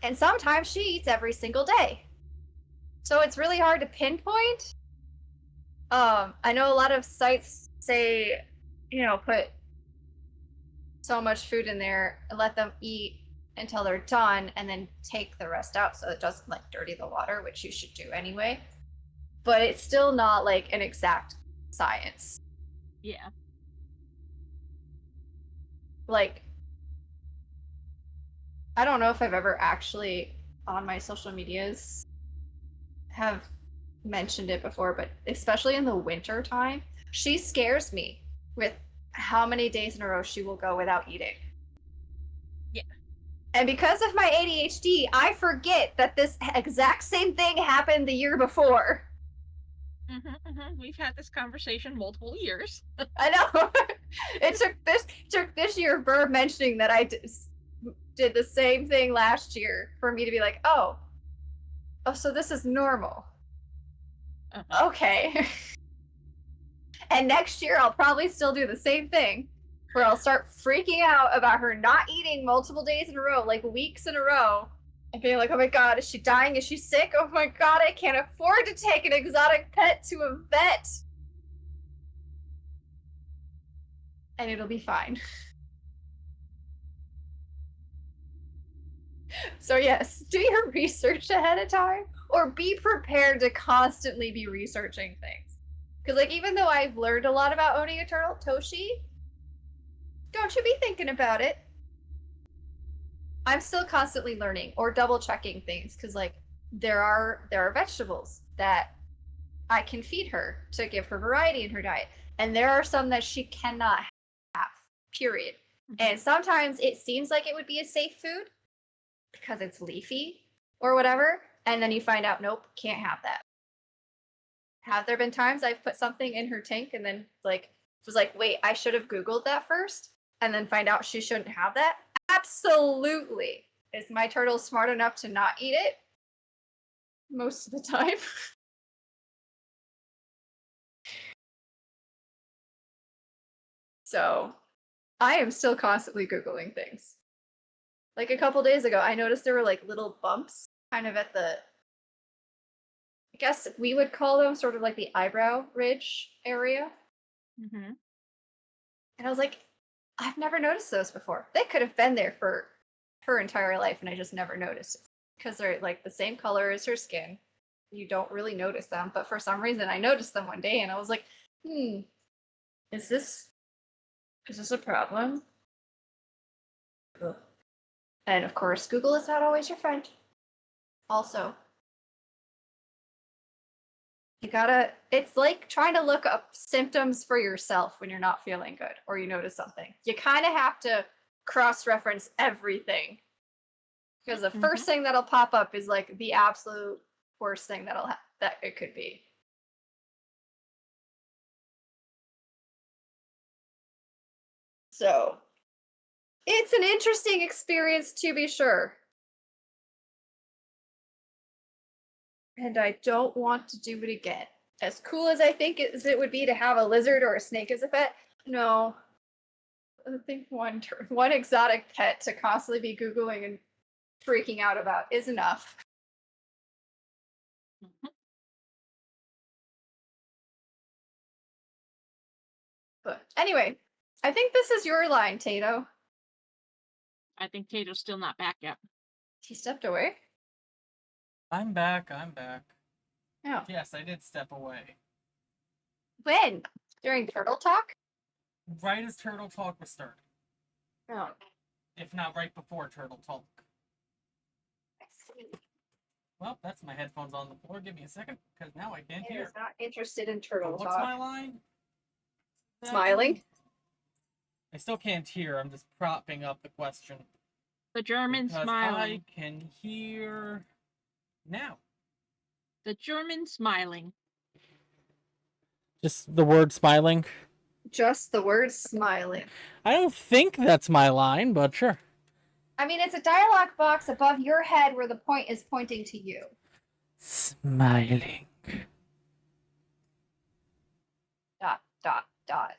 and sometimes she eats every single day. So it's really hard to pinpoint. I know a lot of sites say, put so much food in there and let them eat until they're done and then take the rest out so it doesn't dirty the water, which you should do anyway. But it's still not an exact science. Yeah. I don't know if I've ever actually on my social medias have mentioned it before, but especially in the winter time, she scares me with how many days in a row she will go without eating. Yeah. And because of my ADHD, I forget that this exact same thing happened the year before. We've had this conversation multiple years. I know. It took this year Birb mentioning that I did the same thing last year for me to be like, oh, so this is normal. Okay. And next year I'll probably still do the same thing, where I'll start freaking out about her not eating multiple days in a row, weeks in a row, and being like, oh my god, is she dying? Is she sick? Oh my god, I can't afford to take an exotic pet to a vet. And it'll be fine. So yes, do your research ahead of time, or be prepared to constantly be researching things. Because, like, even though I've learned a lot about owning a turtle, Toshi, don't you be thinking about it. I'm still constantly learning or double checking things because, like, there are vegetables that I can feed her to give her variety in her diet, and there are some that she cannot have. Period. And sometimes it seems like it would be a safe food because it's leafy or whatever, and then you find out, nope, can't have that. Have there been times I've put something in her tank and then like was like, wait, I should have Googled that first, and then find out she shouldn't have that? Absolutely. Is my turtle smart enough to not eat it? Most of the time. So I am still constantly Googling things. Like a couple days ago, I noticed there were like little bumps kind of at the, I guess we would call them sort of like the eyebrow ridge area. Mm-hmm. And I was like, I've never noticed those before. They could have been there for her entire life and I just never noticed it. Because they're like the same color as her skin. You don't really notice them. But for some reason, I noticed them one day and I was like, is this a problem? Ugh. And of course, Google is not always your friend. Also, it's like trying to look up symptoms for yourself when you're not feeling good or you notice something. You kind of have to cross-reference everything. Because the first thing that'll pop up is like the absolute worst thing that it could be. So, it's an interesting experience to be sure. And I don't want to do it again. As cool as I think it would be to have a lizard or a snake as a pet, no. I think one exotic pet to constantly be Googling and freaking out about is enough. But anyway, I think this is your line, Tato. I think Tato's still not back yet. He stepped away? I'm back. Oh. Yes, I did step away. When? During Turtle Talk? Right as Turtle Talk was starting. Oh. If not right before Turtle Talk. I see. Well, that's my headphones on the floor. Give me a second, because now I can't He hear. is not interested in Turtle What's Talk. my line? Smiling? I still can't hear. I'm just propping up the question. The German because smiling. I can hear now. The German smiling. Just the word smiling? Just the word smiling. I don't think that's my line, but sure. I mean, it's a dialogue box above your head where the point is pointing to you. Smiling. Dot, dot, dot.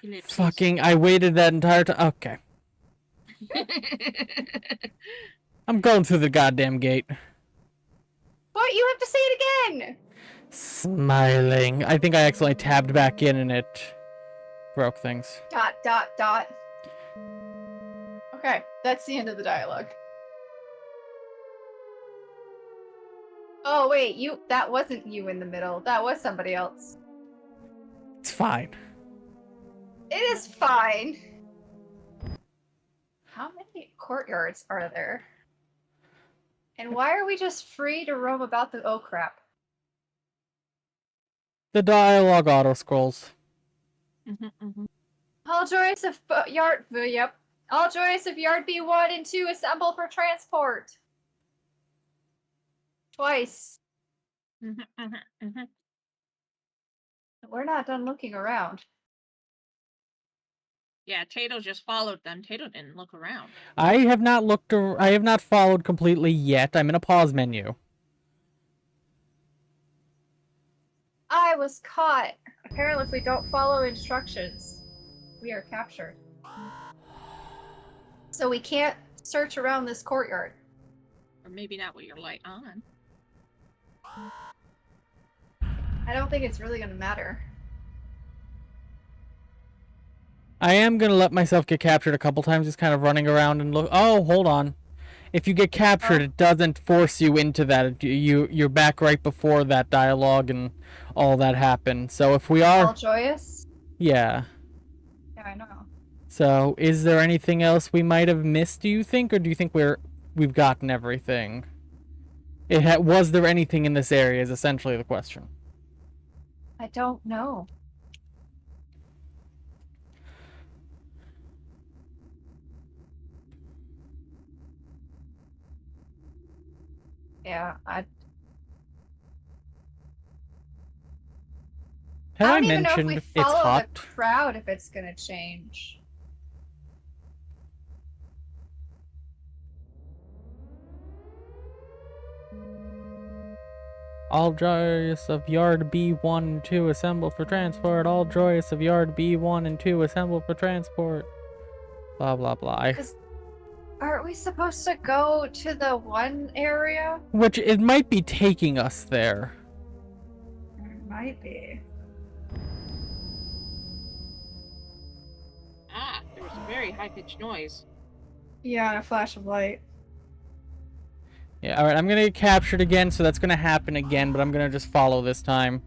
Ellipses. Fucking, I waited that entire time. Okay. I'm going through the goddamn gate. But you have to say it again! Smiling. I think I accidentally tabbed back in and it broke things. Dot, dot, dot. Okay, that's the end of the dialogue. Oh, wait, that wasn't you in the middle. That was somebody else. It's fine. It is fine. How many courtyards are there? And why are we just free to roam about the— oh crap. The dialogue auto scrolls. All joys of Yard— yep. All joys of Yard B1 and 2 assemble for transport. Twice. We're not done looking around. Yeah, Tato just followed them. Tato didn't look around. I have not looked. I have not followed completely yet. I'm in a pause menu. I was caught. Apparently, if we don't follow instructions, we are captured. So we can't search around this courtyard. Or maybe not with your light on. I don't think it's really going to matter. I am going to let myself get captured a couple times, just kind of running around and look. Oh, hold on. If you get captured, Oh. it doesn't force you into that. You're back right before that dialogue and all that happened. So if we All are, joyous? yeah. Yeah, I know. So is there anything else we might have missed? Do you think, or do you think we've gotten everything? Was there anything in this area? Is essentially the question. I don't know. Yeah, I Have I don't even know if we mentioned it's follow the hot? crowd if it's gonna change. All joyous of Yard B1 and 2 assemble for transport. All joyous of Yard B1 and 2 assemble for transport. Blah, blah, blah. Aren't we supposed to go to the one area? Which, it might be taking us there. It might be. Ah, there was a very high-pitched noise. Yeah, and a flash of light. Yeah, alright, I'm gonna get captured again, so that's gonna happen again, but I'm gonna just follow this time.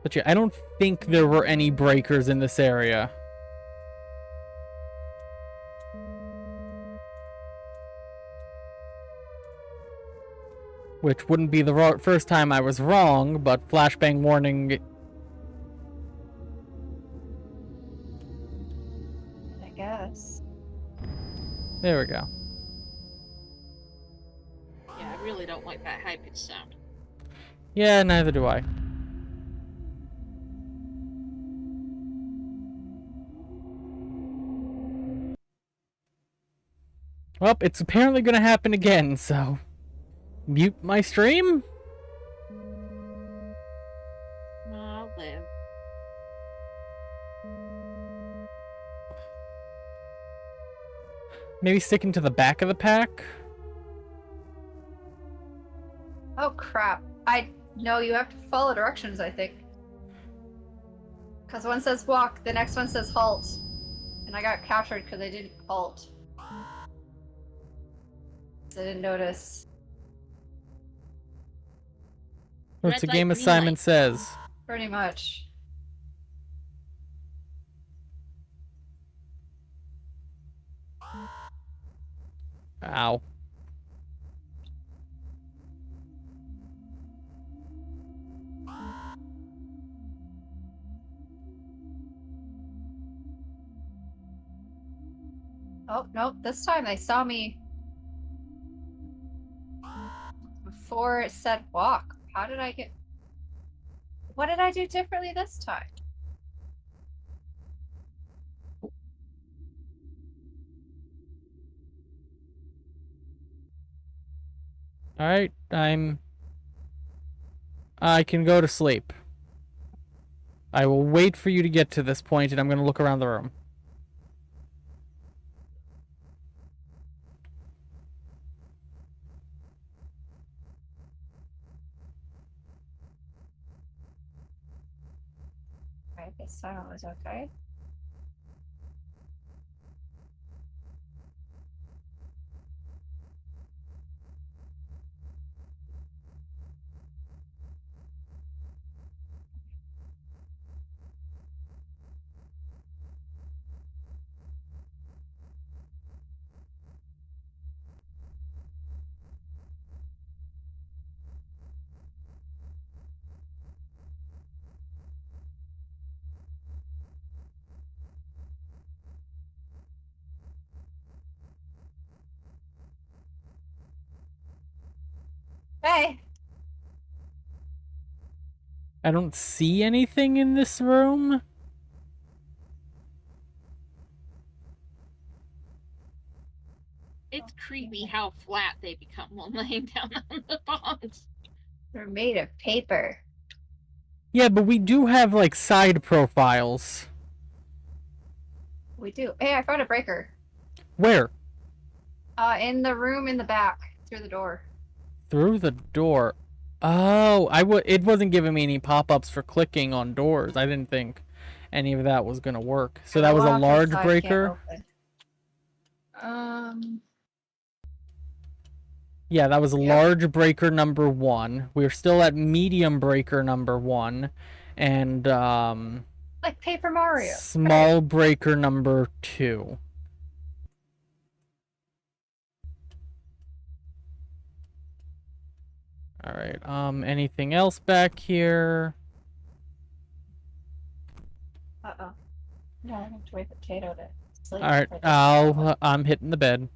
But yeah, I don't think there were any breakers in this area. Which wouldn't be the first time I was wrong, but flashbang warning. I guess. There we go. Yeah, I really don't like that high-pitched sound. Yeah, neither do I. Well, it's apparently gonna happen again, so... Mute my stream? I'll live. Maybe sticking to the back of the pack? Oh crap. No, you have to follow directions, I think. Because one says walk, the next one says halt. And I got captured because I didn't halt. I didn't notice. It's a Red game light, as green Simon light. says. Pretty much. Ow. Oh, nope. This time they saw me before it said walk. How did I get... What did I do differently this time? Alright, I can go to sleep. I will wait for you to get to this point, and I'm gonna look around the room. I guess that was okay. Hey! I don't see anything in this room. It's creepy how flat they become while laying down on the bonds. They're made of paper. Yeah, but we do have, like, side profiles. We do. Hey, I found a breaker. Where? In the room in the back, through the door. Through the door. Oh, it wasn't giving me any pop-ups for clicking on doors. I didn't think any of that was gonna work. So that was a large breaker? Yeah, that was large breaker number 1. We're still at medium breaker number 1. And, like Paper Mario. small breaker number 2. Alright, anything else back here? Uh-oh. No, I have to wait for Tato to sleep. Alright, I'm hitting the bed.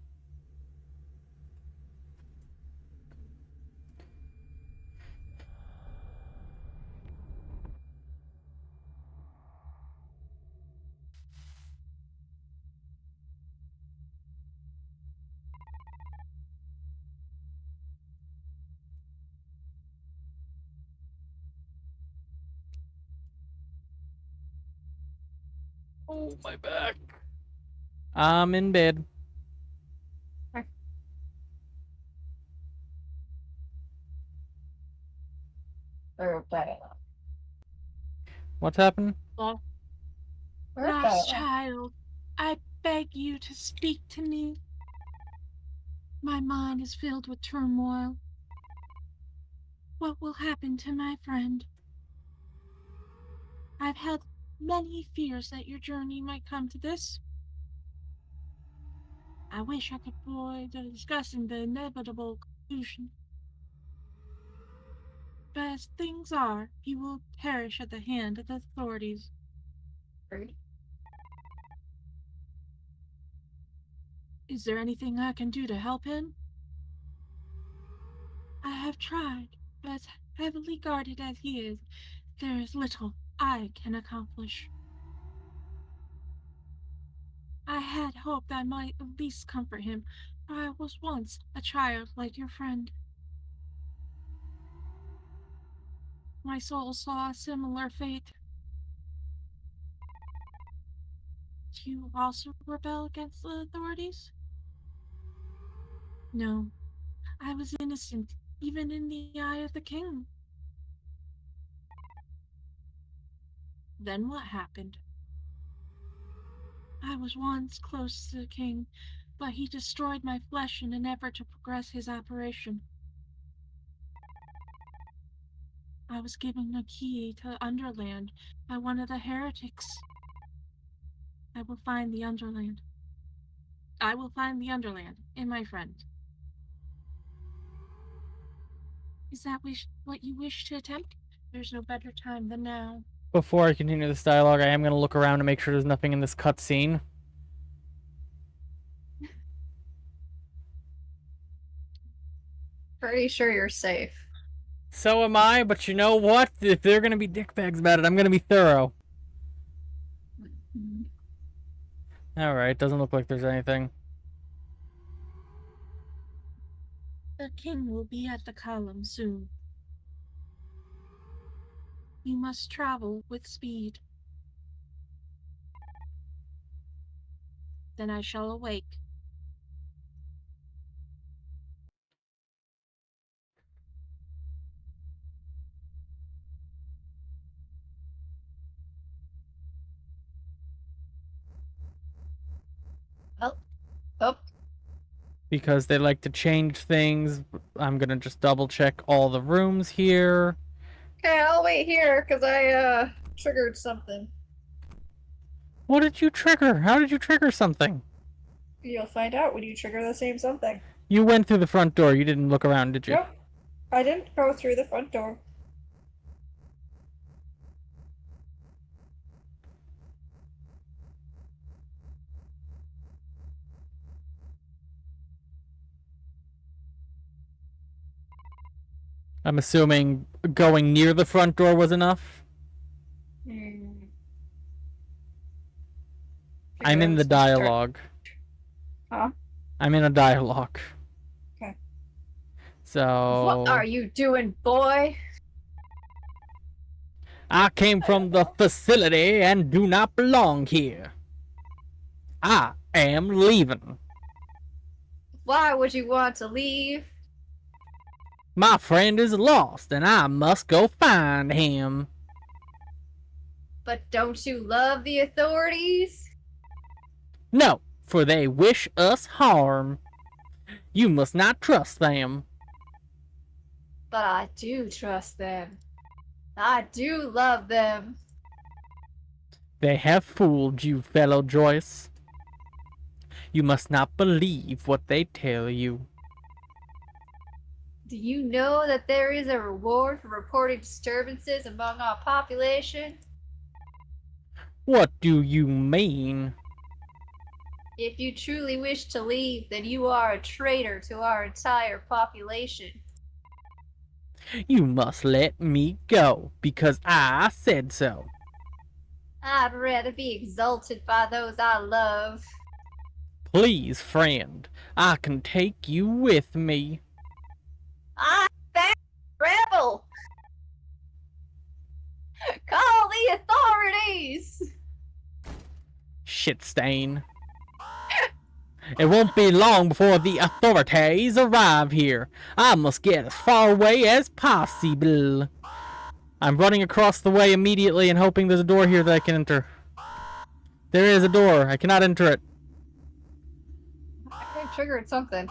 Oh, my back. I'm in bed. What's happened? Lost child, I beg you to speak to me. My mind is filled with turmoil. What will happen to my friend? I've had many fears that your journey might come to this. I wish I could avoid discussing the inevitable conclusion. But as things are, he will perish at the hand of the authorities. Is there anything I can do to help him? I have tried, but as heavily guarded as he is, there is little I can accomplish. I had hoped I might at least comfort him, for I was once a child like your friend. My soul saw a similar fate. Do you also rebel against the authorities? No, I was innocent, even in the eye of the king. Then what happened? I was once close to the king, but he destroyed my flesh in an effort to progress his operation. I was given a key to Underland by one of the heretics. I will find the Underland. I will find the Underland and my friend. Is that what you wish to attempt? There's no better time than now. Before I continue this dialogue, I am going to look around to make sure there's nothing in this cutscene. Pretty sure you're safe. So am I, but you know what? If they're going to be dickbags about it, I'm going to be thorough. Alright, doesn't look like there's anything. The king will be at the column soon. You must travel with speed. Then I shall awake. Oh. Because they like to change things, I'm going to just double check all the rooms here. Okay, I'll wait here, because I, triggered something. What did you trigger? How did you trigger something? You'll find out when you trigger the same something. You went through the front door. You didn't look around, did you? Nope. I didn't go through the front door. I'm assuming going near the front door was enough? I'm in the dialogue. Huh? I'm in a dialogue. Okay. So... What are you doing, boy? I came from the facility and do not belong here. I am leaving. Why would you want to leave? My friend is lost, and I must go find him. But don't you love the authorities? No, for they wish us harm. You must not trust them. But I do trust them. I do love them. They have fooled you, fellow Joyce. You must not believe what they tell you. Do you know that there is a reward for reporting disturbances among our population? What do you mean? If you truly wish to leave, then you are a traitor to our entire population. You must let me go, because I said so. I'd rather be exalted by those I love. Please, friend, I can take you with me. I'm back, rebel! Call the authorities! Shit stain. It won't be long before the authorities arrive here. I must get as far away as possible. I'm running across the way immediately and hoping there's a door here that I can enter. There is a door. I cannot enter it. I triggered something.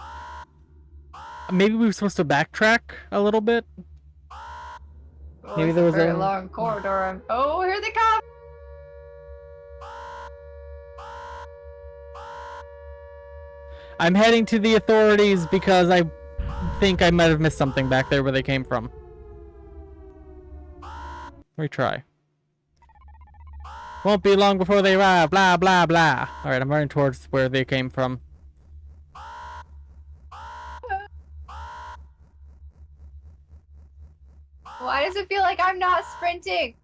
Maybe we were supposed to backtrack a little bit. Oh, Maybe it's there was a very a long corridor. Oh, here they come! I'm heading to the authorities because I think I might have missed something back there where they came from. Retry. Won't be long before they arrive, blah, blah, blah. Alright, I'm running towards where they came from. Why does it feel like I'm not sprinting?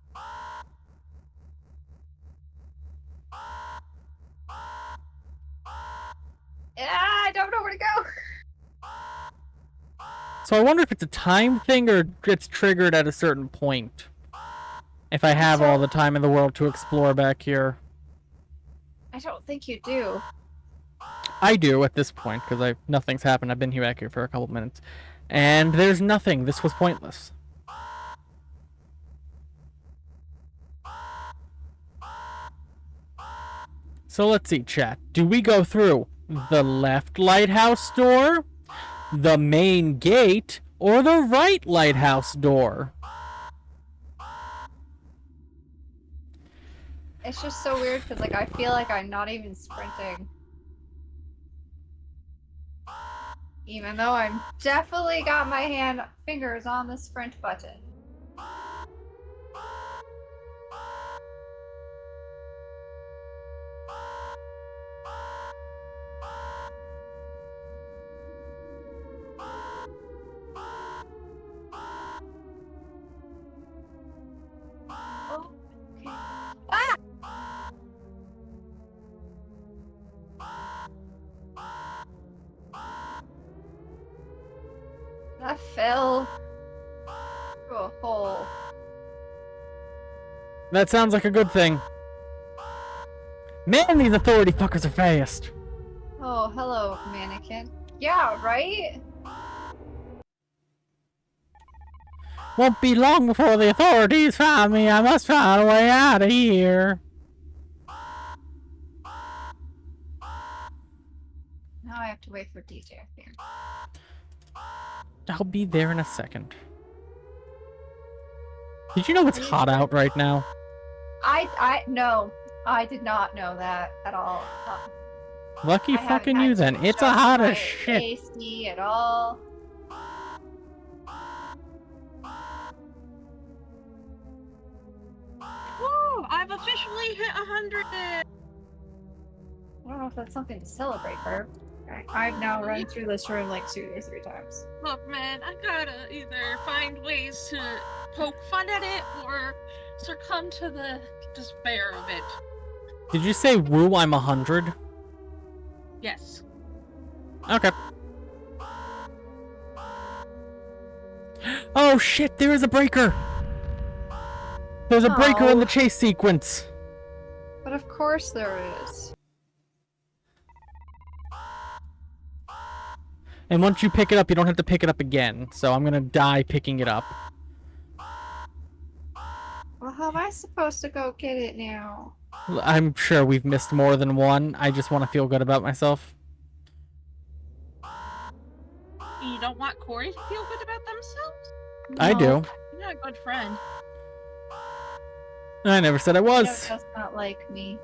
I don't know where to go. So I wonder if it's a time thing or it's triggered at a certain point. If I have all the time in the world to explore back here. I don't think you do. I do at this point, because nothing's happened. I've been here back here for a couple minutes. And there's nothing. This was pointless. So let's see, chat. Do we go through the left lighthouse door, the main gate, or the right lighthouse door? It's just so weird because, like, I feel like I'm not even sprinting. Even though I'm definitely got my fingers on the sprint button. Oh, okay. Ah! I fell through a hole. That sounds like a good thing. Man, these authority fuckers are fast. Oh, hello, mannequin. Yeah, right? Won't be long before the authorities find me. I must find a way out of here. Now I have to wait for DJ here. I'll be there in a second. Did you know it's hot out right now? No, I did not know that at all. Lucky I haven't fucking had you to then. It's a adjust hot my as shit. AC at all. Woo! I've officially hit 100. I don't know if that's something to celebrate, Birb. I've now run through this room like 2 or 3 times. Look, man, I gotta either find ways to poke fun at it or succumb to the despair of it. Did you say, woo, I'm 100? Yes. Okay. Oh shit, there is a breaker! There's a breaker in the chase sequence! But of course there is. And once you pick it up, you don't have to pick it up again. So I'm gonna die picking it up. Well, how am I supposed to go get it now? I'm sure we've missed more than one. I just want to feel good about myself. You don't want Corey to feel good about themselves? I do. Nope. You're not a good friend. I never said I He was. does not like me.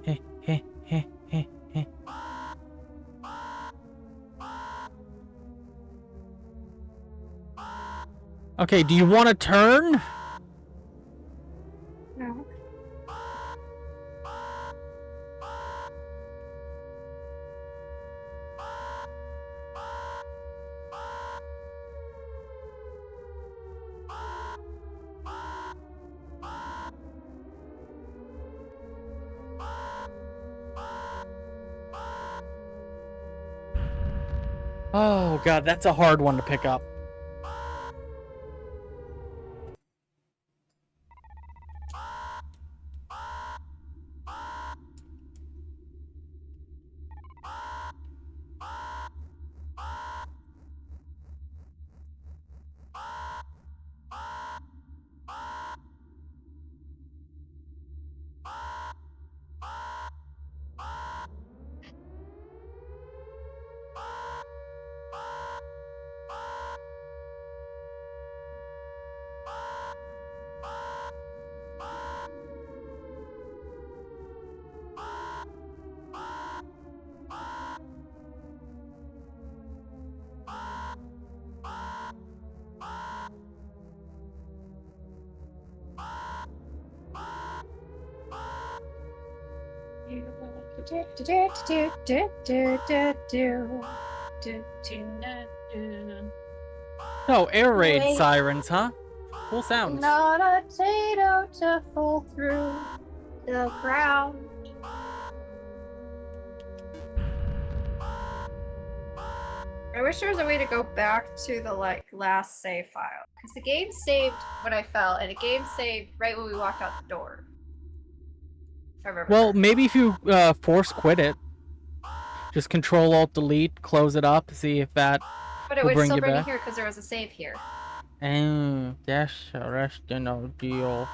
Heh, heh, heh, heh, heh. Okay, do you want to turn? No. Oh god, that's a hard one to pick up. No, air raid Wait. sirens, huh? Cool sounds. Not a potato to fall through the ground. I wish there was a way to go back to the last save file, because the game saved when I fell, and the game saved right when we walked out the door. If I remember. Well, correctly. maybe if you force quit it, just Control Alt Delete, close it up, see if that. But it will would bring still you bring back. it here because there was a save here. And that's the rest of the deal.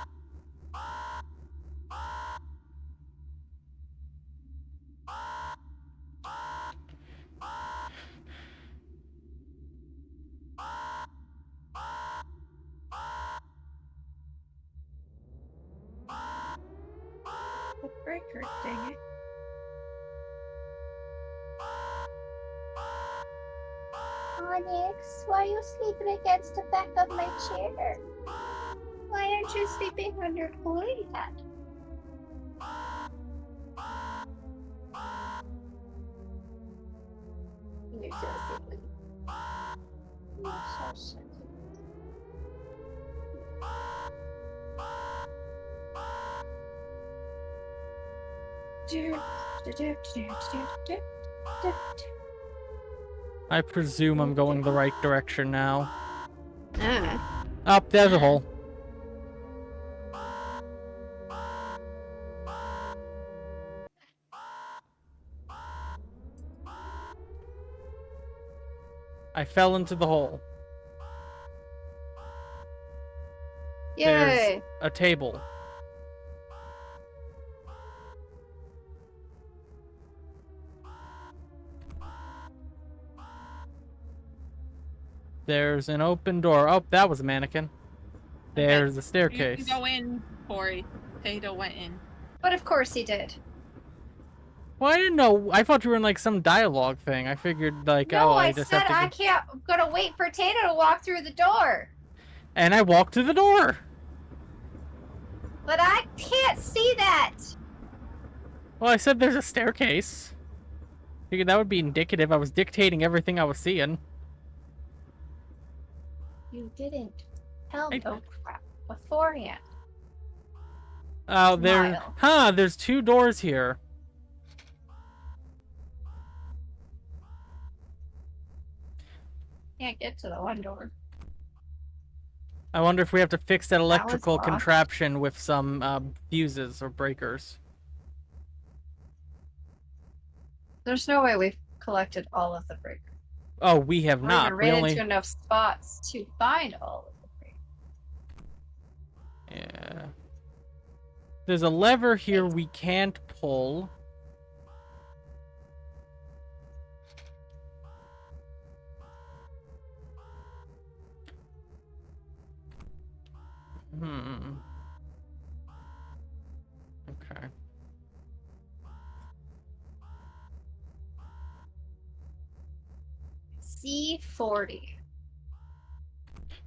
The breaker, dang it. Onyx, why are you sleeping against the back of my chair? Why aren't you sleeping on your toilet? You're so silly. You're so silly. I presume I'm going the right direction now. Ah. Up, there's a hole. I fell into the hole. Yay! There's a table. There's an open door. Oh, that was a mannequin. There's a You staircase. can go in, Corey. Potato went in. But of course he did. Well, I didn't know. I thought you were in like some dialogue thing. I figured like, No, oh, I I just said have to. I can't. I'm gonna wait for Tato to walk through the door. And I walked through the door. But I can't see that. Well, I said there's a staircase. Figured that would be indicative. I was dictating everything I was seeing. You didn't tell I- no crap beforehand. Oh, there. Smile. Huh? There's two doors here. Can't get to the one door. I wonder if we have to fix that electrical locked. contraption with some fuses or breakers. There's no way we've collected all of the breakers. Oh, we have Or not. even We ran only. into enough spots to find all of the breakers. Yeah. There's a lever here we can't pull. Okay. C40.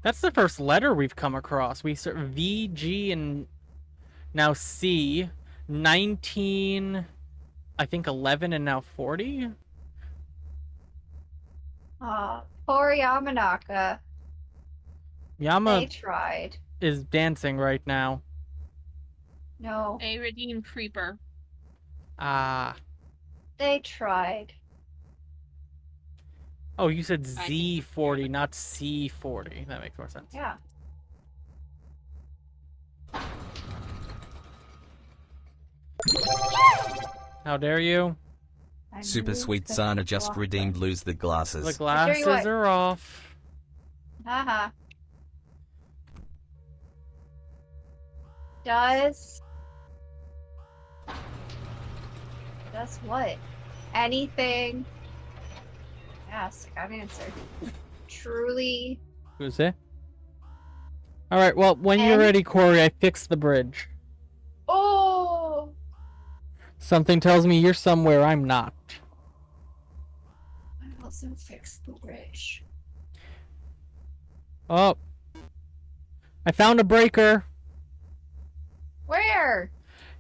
That's the first letter we've come across. We start V, G, and now C. 19, I think 11, and now 40? Poor Yamanaka. Yama They tried. is dancing right now. No. A redeemed creeper. Ah. They tried. Oh, you said I Z40, not C40. That makes more sense. Yeah. How dare you? I Super moved sweet the Sana just blocker. redeemed lose the The glasses. tell you glasses what. are off. Haha. Does what? Anything? Ask. I've answered. Truly. Who's it? Alright, well, when you're And- ready, Corey, I fixed the bridge. Oh! Something tells me you're somewhere I'm not. I also fixed the bridge. Oh. I found a breaker Where?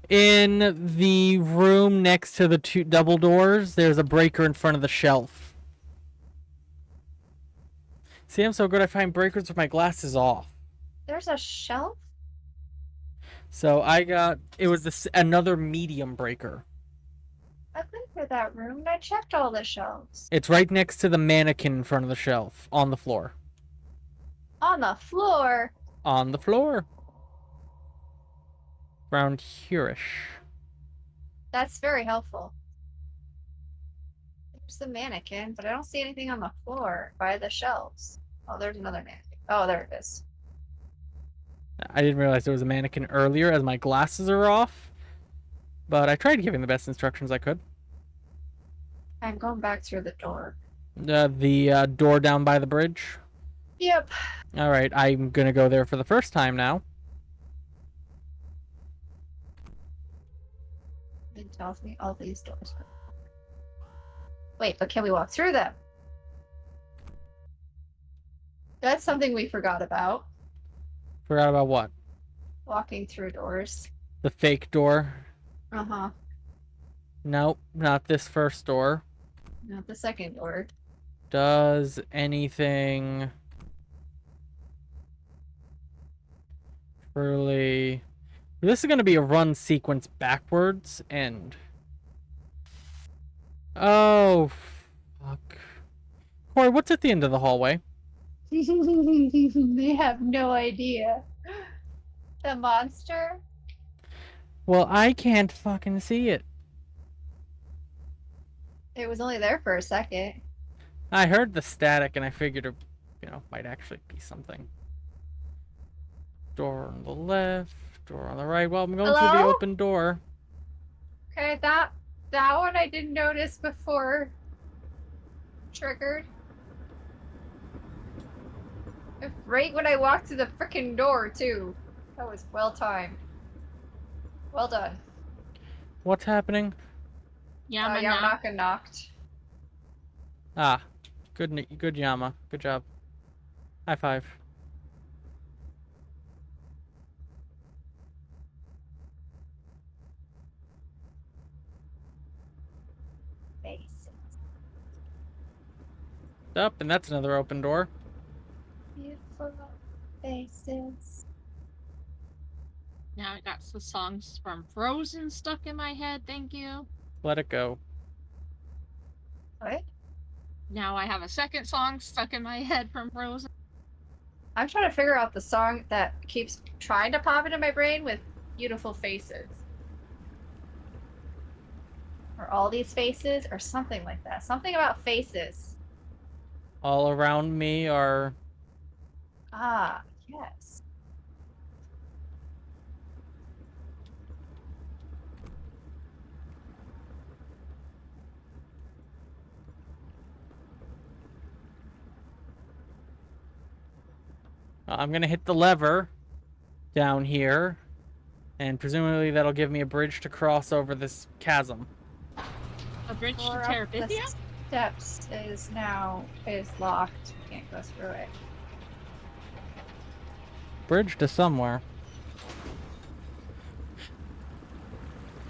in the room next to the two double doors. There's a breaker in front of the shelf. See, I'm so good I find breakers with my glasses off. There's a shelf? So I got, it was another medium breaker. I've been through that room and I checked all the shelves. It's right next to the mannequin in front of the shelf, on the floor. On the floor? On the floor. Around here-ish. That's very helpful. There's the mannequin, but I don't see anything on the floor by the shelves. Oh, there's another mannequin. Oh, there it is. I didn't realize there was a mannequin earlier as my glasses are off. But I tried giving the best instructions I could. I'm going back through the door. The door down by the bridge. Yep. Alright, I'm gonna go there for the first time now. It tells me all these doors. Wait, but can we walk through them? That's something we forgot about. Forgot about what? Walking through doors. The fake door. Uh-huh. Nope, not this first door. Not the second door. Does anything truly... This is going to be a run sequence backwards, and... Oh, fuck. Corey, what's at the end of the hallway? They have no idea. The monster? Well, I can't fucking see it. It was only there for a second. I heard the static, and I figured it, might actually be something. Door on the left, door on the right. Well, I'm going through the Hello? open door. Okay, that one I didn't notice before triggered. Right when I walked through the freaking door, too. That was well timed. Well done. What's happening? Yamanaka knocked. Ah, good Yama. Good job. High five. Faces. Up, and that's another open door. Beautiful faces. Now I got the songs from Frozen stuck in my head, thank you. Let it go. What? Now I have a second song stuck in my head from Frozen. I'm trying to figure out the song that keeps trying to pop into my brain with beautiful faces. Or all these faces, or something like that. Something about faces. All around me are... Ah, yes. I'm gonna hit the lever down here, and presumably that'll give me a bridge to cross over this chasm. A bridge to Door up the Terabithia? steps is locked. Can't go through it. Bridge to somewhere.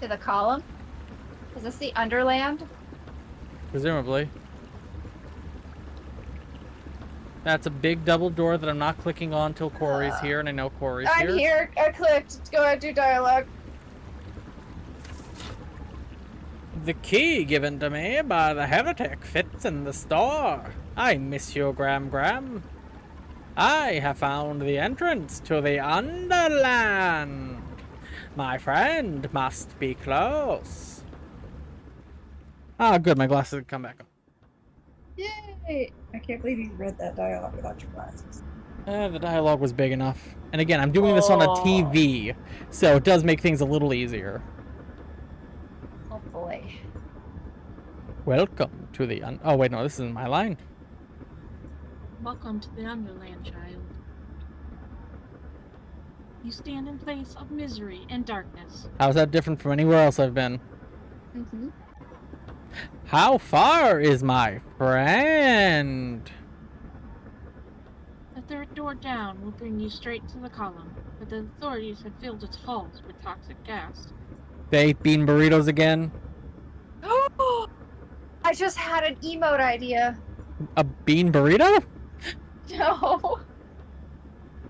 To the column? Is this the Underland? Presumably. That's a big double door that I'm not clicking on till Corey's here, and I know Corey's I'm here. I clicked. Go ahead, do dialogue. The key given to me by the heretic fits in the store. I miss you, Gram. I have found the entrance to the Underland. My friend must be close. Ah, good. My glasses have come back up. Yay! I can't believe you read that dialogue without your glasses. The dialogue was big enough. And again, I'm doing this on a TV, so it does make things a little easier. Oh boy. Welcome to the oh wait, no, this isn't my line. Welcome to the Underland, child. You stand in place of misery and darkness. How's that different from anywhere else I've been? Mm-hmm. How far is my friend? The third door down will bring you straight to the column, but the authorities have filled its halls with toxic gas. They ate bean burritos again? I just had an emote idea. A bean burrito? No.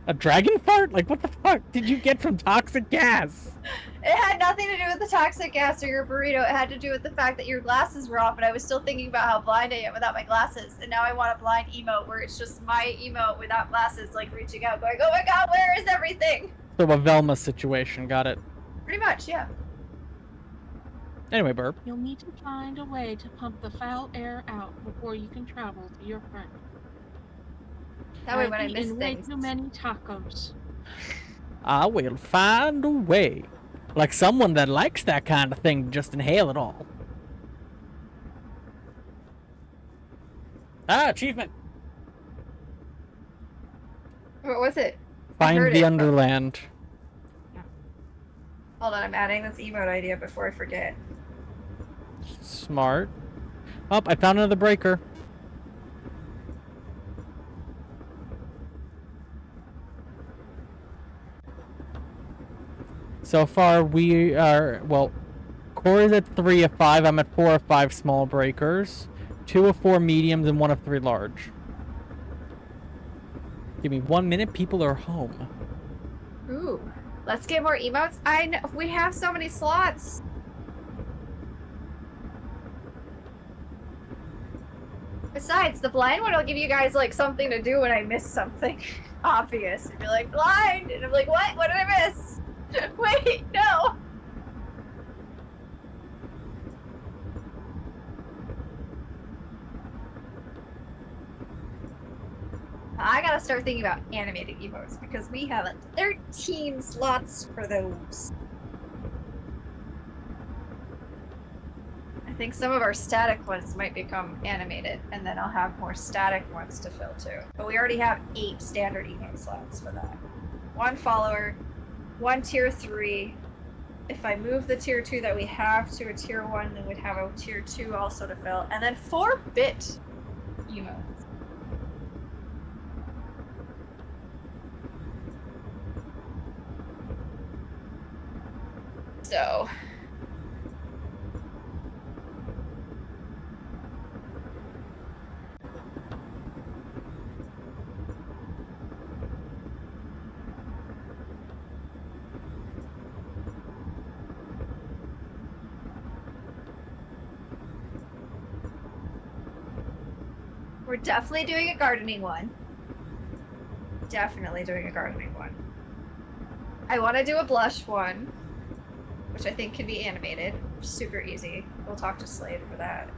A dragon fart? Like, what the fuck did you get from toxic gas? It had nothing to do with the toxic gas or your burrito. It had to do with the fact that your glasses were off, and I was still thinking about how blind I am without my glasses. And now I want a blind emote where it's just my emote without glasses, like reaching out, going, "Oh my god, where is everything?" So a Velma situation, got it. Pretty much, yeah. Anyway, Birb. You'll need to find a way to pump the foul air out before you can travel to your friend. That way, when I I've miss eaten things. way too many tacos. I will find a way. Like someone that likes that kind of thing to just inhale it all. Ah, achievement. What was it? Find the Underland. Hold on, I'm adding this emote idea before I forget. Smart. Oh, I found another breaker. So far, we are, well, Corey's at 3 of 5. I'm at 4 of 5 small breakers. 2 of 4 mediums and 1 of 3 large. Give me 1 minute. People are home. Ooh. Let's get more emotes. I know. We have so many slots. Besides, the blind one will give you guys, like, something to do when I miss something obvious. And you're like, blind! And I'm like, what? What did I miss? Wait, no! I gotta start thinking about animated emotes because we have 13 slots for those. I think some of our static ones might become animated, and then I'll have more static ones to fill too. But we already have 8 standard emote slots for that. 1 follower, 1 tier 3. If I move the tier 2 that we have to a tier 1, then we'd have a tier 2 also to fill. And then 4-bit emotes. So... we're definitely doing a gardening one. Definitely doing a gardening one. I want to do a blush one, which I think can be animated. Super easy. We'll talk to Slade for that.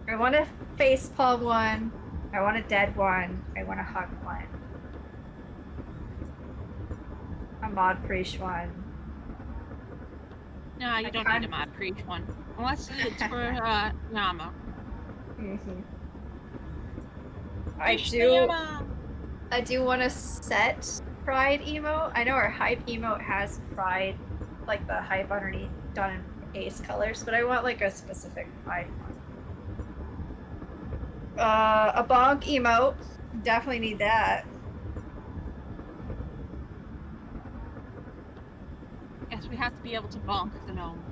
I want a facepalm one. I want a dead one. I want a hug one. A mod preach one. No, you don't need a mod preach one. Unless it's for Yama. Mm-hmm. I do want a set Pride emote. I know our hype emote has Pride, like the hype underneath done in Ace colors, but I want like a specific Pride one. A bonk emote. Definitely need that. Yes, we have to be able to bonk the gnome.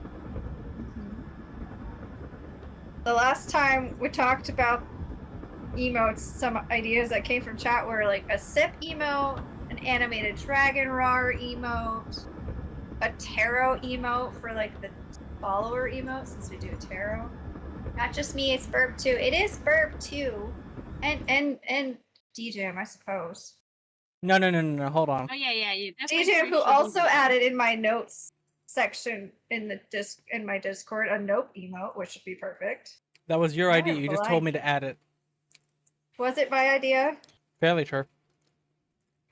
The last time we talked about emotes, some ideas that came from chat were like a sip emote, an animated dragon roar emote, a tarot emote for like the follower emote, since we do tarot. Not just me, it's Birb too. It is Birb too. And DJM, I suppose. No, hold on. Oh yeah. DJM, who also added in my notes section in my Discord a nope emote, which would be perfect. That was your idea. You just told me to add it. Was it my idea? Fairly sure.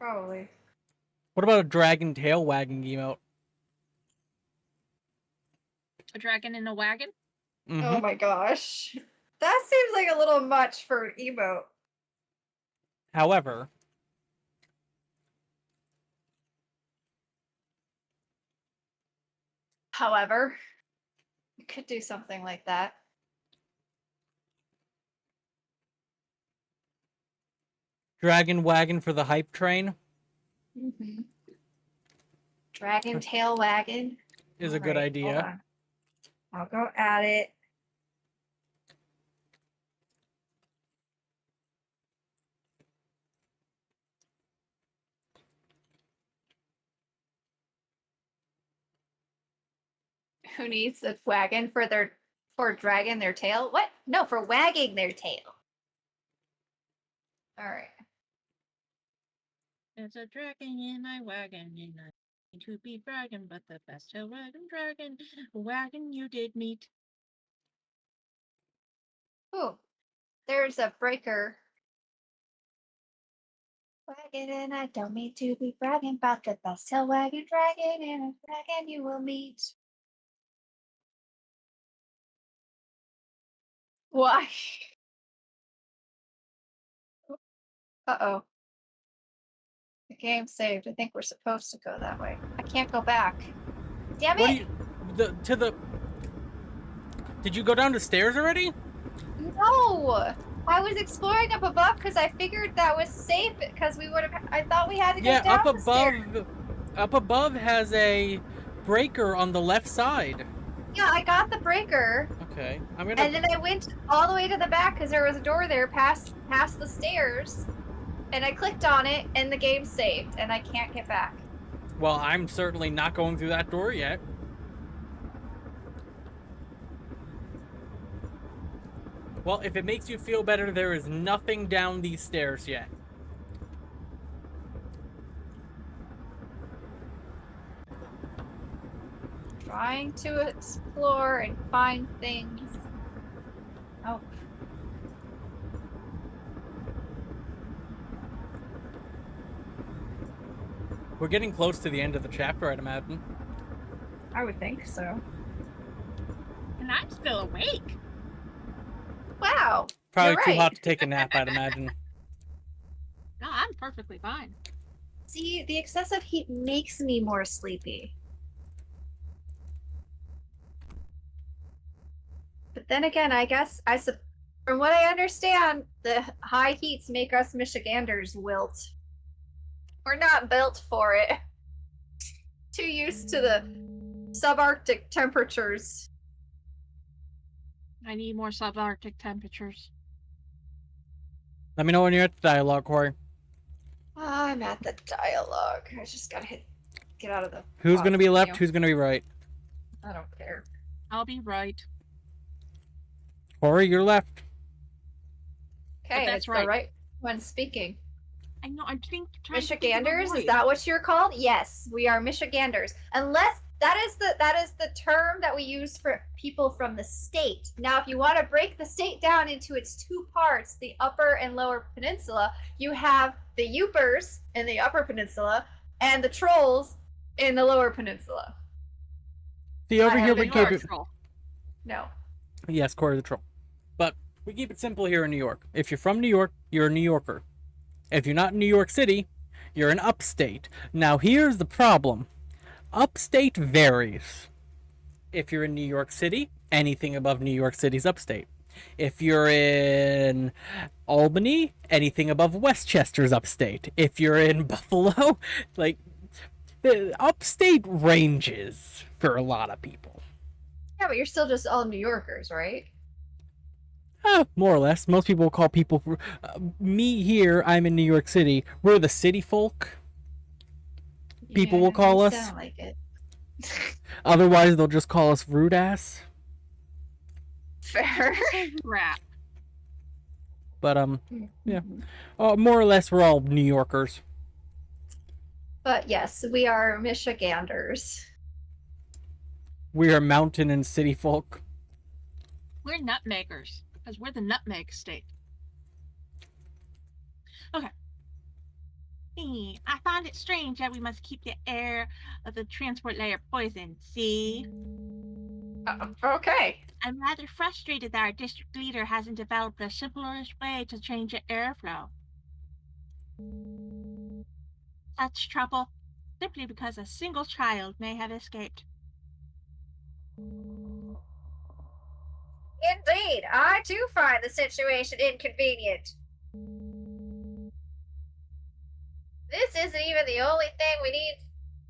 Probably. What about a dragon tail wagging emote? A dragon in a wagon? Mm-hmm. Oh my gosh. That seems like a little much for an emote. However, you could do something like that. dragon wagon for the hype train Mm-hmm. Dragon tail wagon is a good idea. I'll go add it. Who needs a wagon for dragging their tail? What? No, for wagging their tail. All right. There's a dragon in my wagon, and I need to be bragging, but the best tail wagon you did meet. Ooh, there's a breaker. Wagon, and I don't mean to be bragging about the best tail wagon dragon and a dragon you will meet. Why? Uh-oh. The game saved. I think we're supposed to go that way. I can't go back. Damn it! Did you go down the stairs already? No! I was exploring up above because I figured that was safe because I thought we had to go down up the stairs. Up above has a breaker on the left side. Yeah, I got the breaker. Okay, And then I went all the way to the back because there was a door there past the stairs. And I clicked on it and the game saved and I can't get back. Well, I'm certainly not going through that door yet. Well, if it makes you feel better, there is nothing down these stairs yet. Trying to explore and find things. Oh. We're getting close to the end of the chapter, I'd imagine. I would think so. And I'm still awake. Wow. Probably you're too right. hot to take a nap, I'd imagine. No, I'm perfectly fine. See, the excessive heat makes me more sleepy. But then again, I guess from what I understand, the high heats make us Michiganders wilt. We're not built for it. Too used to the subarctic temperatures. I need more subarctic temperatures. Let me know when you're at the dialogue, Corey. I'm at the dialogue. I just gotta get out of the. Who's gonna be left? Who's gonna be right? I don't care. I'll be right. Corey, you're left. Okay, that's it's right. the right one speaking. I know. I'm trying to think of a Michiganders? voice. Is that what you're called? Yes, we are Michiganders. Unless that is the term that we use for people from the state. Now, if you want to break the state down into its two parts, the upper and lower peninsula, you have the Yoopers in the upper peninsula and the trolls in the lower peninsula. See, over I here have we been keep You're a it. troll. No. Yes, Corey the Troll. But we keep it simple here in New York. If you're from New York, you're a New Yorker. If you're not in New York City, you're an upstate. Now, here's the problem. Upstate varies. If you're in New York City, anything above New York City's upstate. If you're in Albany, anything above Westchester's upstate. If you're in Buffalo, like, the upstate ranges for a lot of people. Yeah, but you're still just all New Yorkers, right? More or less. Most people call people. Me here, I'm in New York City. We're the city folk. People will call you us. Sound like it. Otherwise, they'll just call us rude ass. Fair. Crap. But yeah. More or less, we're all New Yorkers. But yes, we are Michiganders. We are mountain and city folk. We're nutmeggers because we're the nutmeg state. Okay. I find it strange that we must keep the air of the transport layer poisoned. See? Okay. I'm rather frustrated that our district leader hasn't developed a simpler way to change the airflow. Such trouble simply because a single child may have escaped. Indeed, I too find the situation inconvenient. This isn't even the only thing we need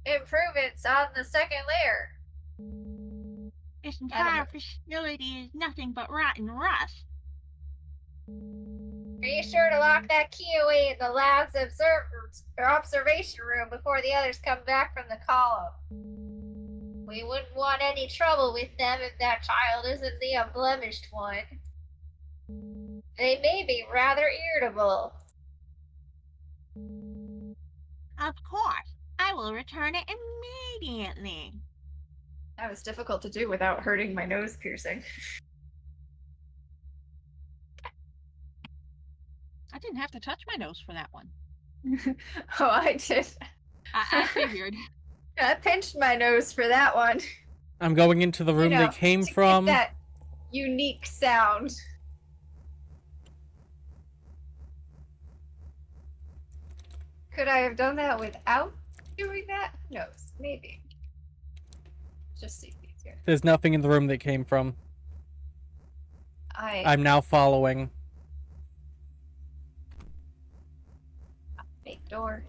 improvements on the second layer. This entire facility is nothing but rotten rust. Are you sure to lock that key away in the lab's observation room before the others come back from the column? We wouldn't want any trouble with them if that child isn't the unblemished one. They may be rather irritable. Of course, I will return it immediately. That was difficult to do without hurting my nose piercing. I didn't have to touch my nose for that one. Oh, I did. I figured. I pinched my nose for that one. I'm going into the room they came from. Get that unique sound. Could I have done that without doing that? Who knows? Maybe. Just see these here. There's nothing in the room they came from. I'm now following. Fake door.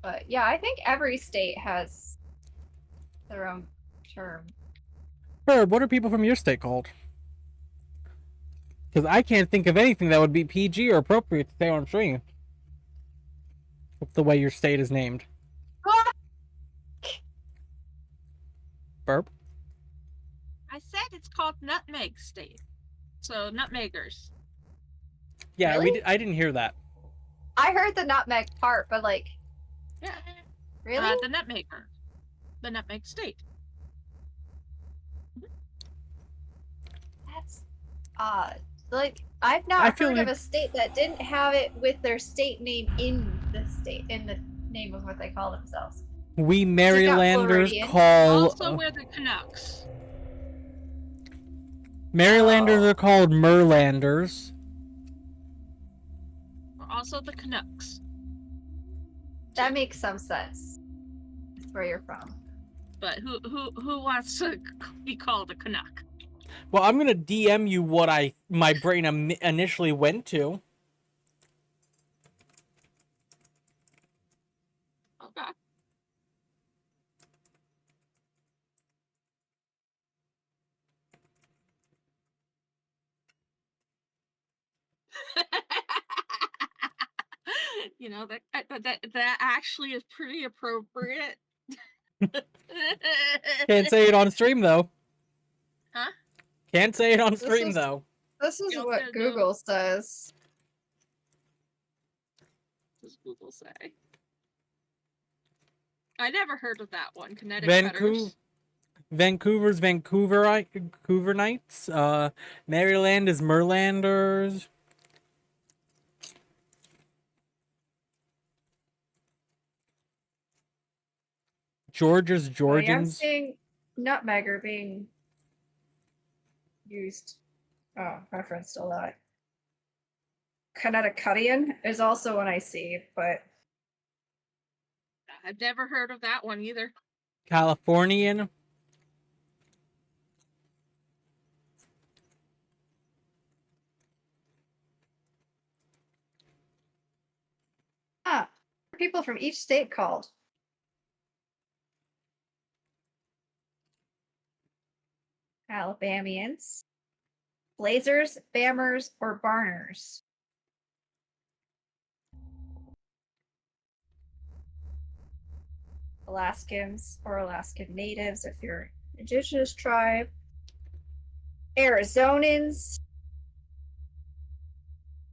But yeah, I think every state has their own term. Birb, what are people from your state called? Because I can't think of anything that would be PG or appropriate to say on stream. With the way your state is named. Birb? I said it's called Nutmeg State. So, nutmeggers. Yeah, Really? I didn't hear that. I heard the nutmeg part, but like, Yeah. really? The Nutmegger. The Nutmeg State. That's odd. Like, I've not I feel heard of like- a state that didn't have it with their state name in the state, in the name of what they call themselves. We got Marylanders Floridian. call... Also, we're the Canucks. Marylanders Oh. are called Merlanders. We're also the Canucks. That makes some sense. That's where you're from. But who wants to be called a Canuck? Well, I'm gonna DM you what my brain initially went to. Okay. You know, that actually is pretty appropriate. Can't say it on stream though. Huh? Can't say it on This stream is- though. This is You what also Google says. What does Google say? I never heard of that one. Kinetic Vancouver, Cutters. Vancouverites. Maryland is Merlanders. Georgia's I am Georgians. seeing nutmegger being used. Oh, reference still alive. Connecticutian is also one I see, but I've never heard of that one either. Californian. people from each state called. Alabamians, Blazers, Bammers, or Barners. Alaskans or Alaskan natives if you're an indigenous tribe. Arizonans.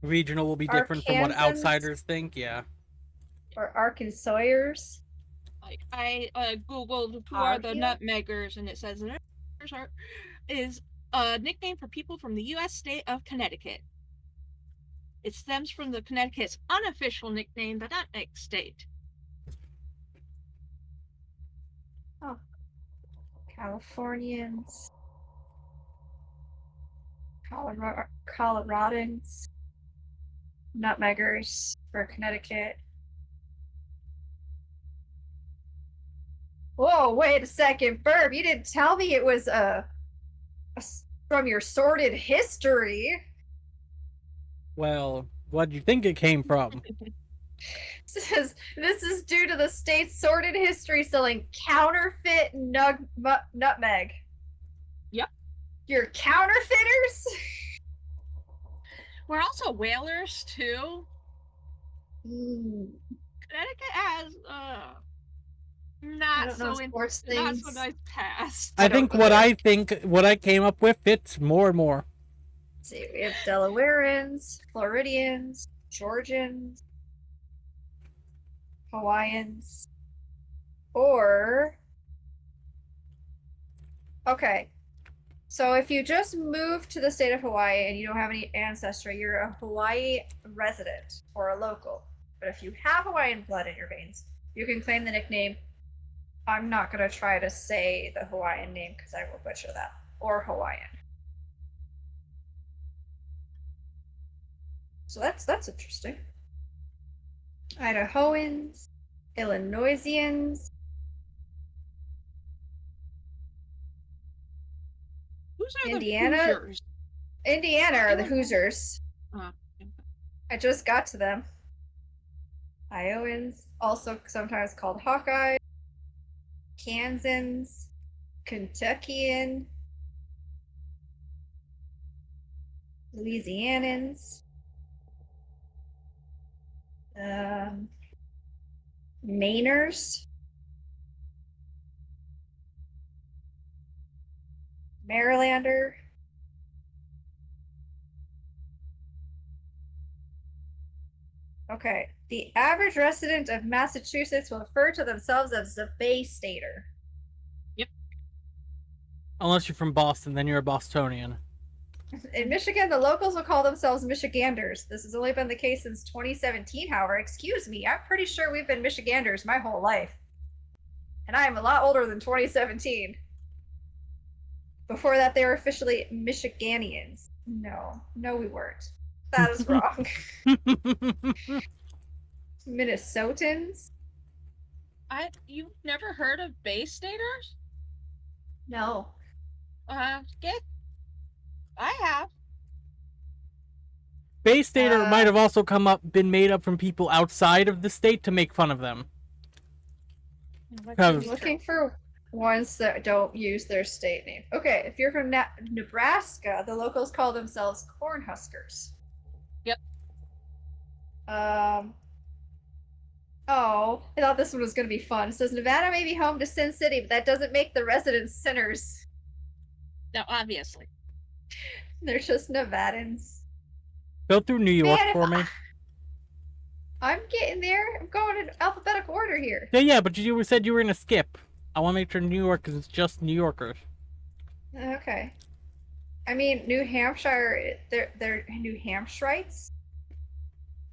Regional will be different from what Arkansans. outsiders think. Yeah. Or Arkansasers. I googled who are the nutmeggers, and it says nutmeggers is a nickname for people from the U.S. state of Connecticut. It stems from the Connecticut's unofficial nickname, the Nutmeg State. Oh. Californians. Coloradans. Nutmeggers for Connecticut. Whoa, wait a second, Birb, you didn't tell me it was from your sordid history. Well, what do you think it came from? This is due to the state's sordid history selling counterfeit nutmeg. Yep. You're counterfeiters? We're also whalers too. Connecticut has not so sports things. Not so things. nice past. I think what I came up with fits more and more. Let's see, we have Delawareans, Floridians, Georgians, Hawaiians, or okay. So if you just moved to the state of Hawaii and you don't have any ancestry, you're a Hawaii resident or a local. But if you have Hawaiian blood in your veins, you can claim the nickname. I'm not going to try to say the Hawaiian name because I will butcher that. Or Hawaiian. So that's interesting. Idahoans, Illinoisians. Who's are Indiana? the Hoosiers? Indiana are the Hoosiers. Uh, I just got to them. Iowans, also sometimes called Hawkeye. Kansans, Kentuckian, Louisianans, Mainers, Marylander, okay. The average resident of Massachusetts will refer to themselves as the Bay Stater. Yep. Unless you're from Boston, then you're a Bostonian. In Michigan, the locals will call themselves Michiganders. This has only been the case since 2017, however. Excuse me, I'm pretty sure we've been Michiganders my whole life. And I am a lot older than 2017. Before that, they were officially Michiganians. No, we weren't. That is wrong. Minnesotans? You've never heard of Bay Staters? No. I have. Bay Stater might have also been made up from people outside of the state to make fun of them. I'm looking for ones that don't use their state name. Okay, if you're from Nebraska, the locals call themselves Cornhuskers. Yep. Oh, I thought this one was going to be fun. It says Nevada may be home to Sin City, but that doesn't make the residents sinners. Now, obviously. They're just Nevadans. Go through New York Man, for me. I'm getting there. I'm going in alphabetical order here. Yeah, but you said you were gonna skip. I want to make sure New York is just New Yorkers. Okay. I mean, New Hampshire, they're New Hampshirites,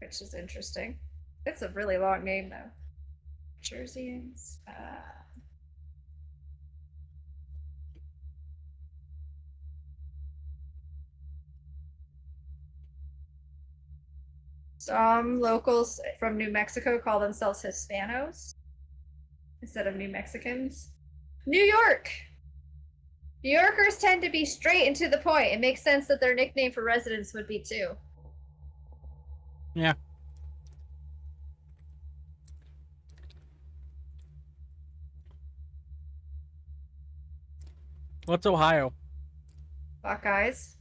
which is interesting. It's a really long name, though. Jerseyans. Some locals from New Mexico call themselves Hispanos instead of New Mexicans. New York! New Yorkers tend to be straight and to the point. It makes sense that their nickname for residents would be too. Yeah. What's Ohio? Buckeyes.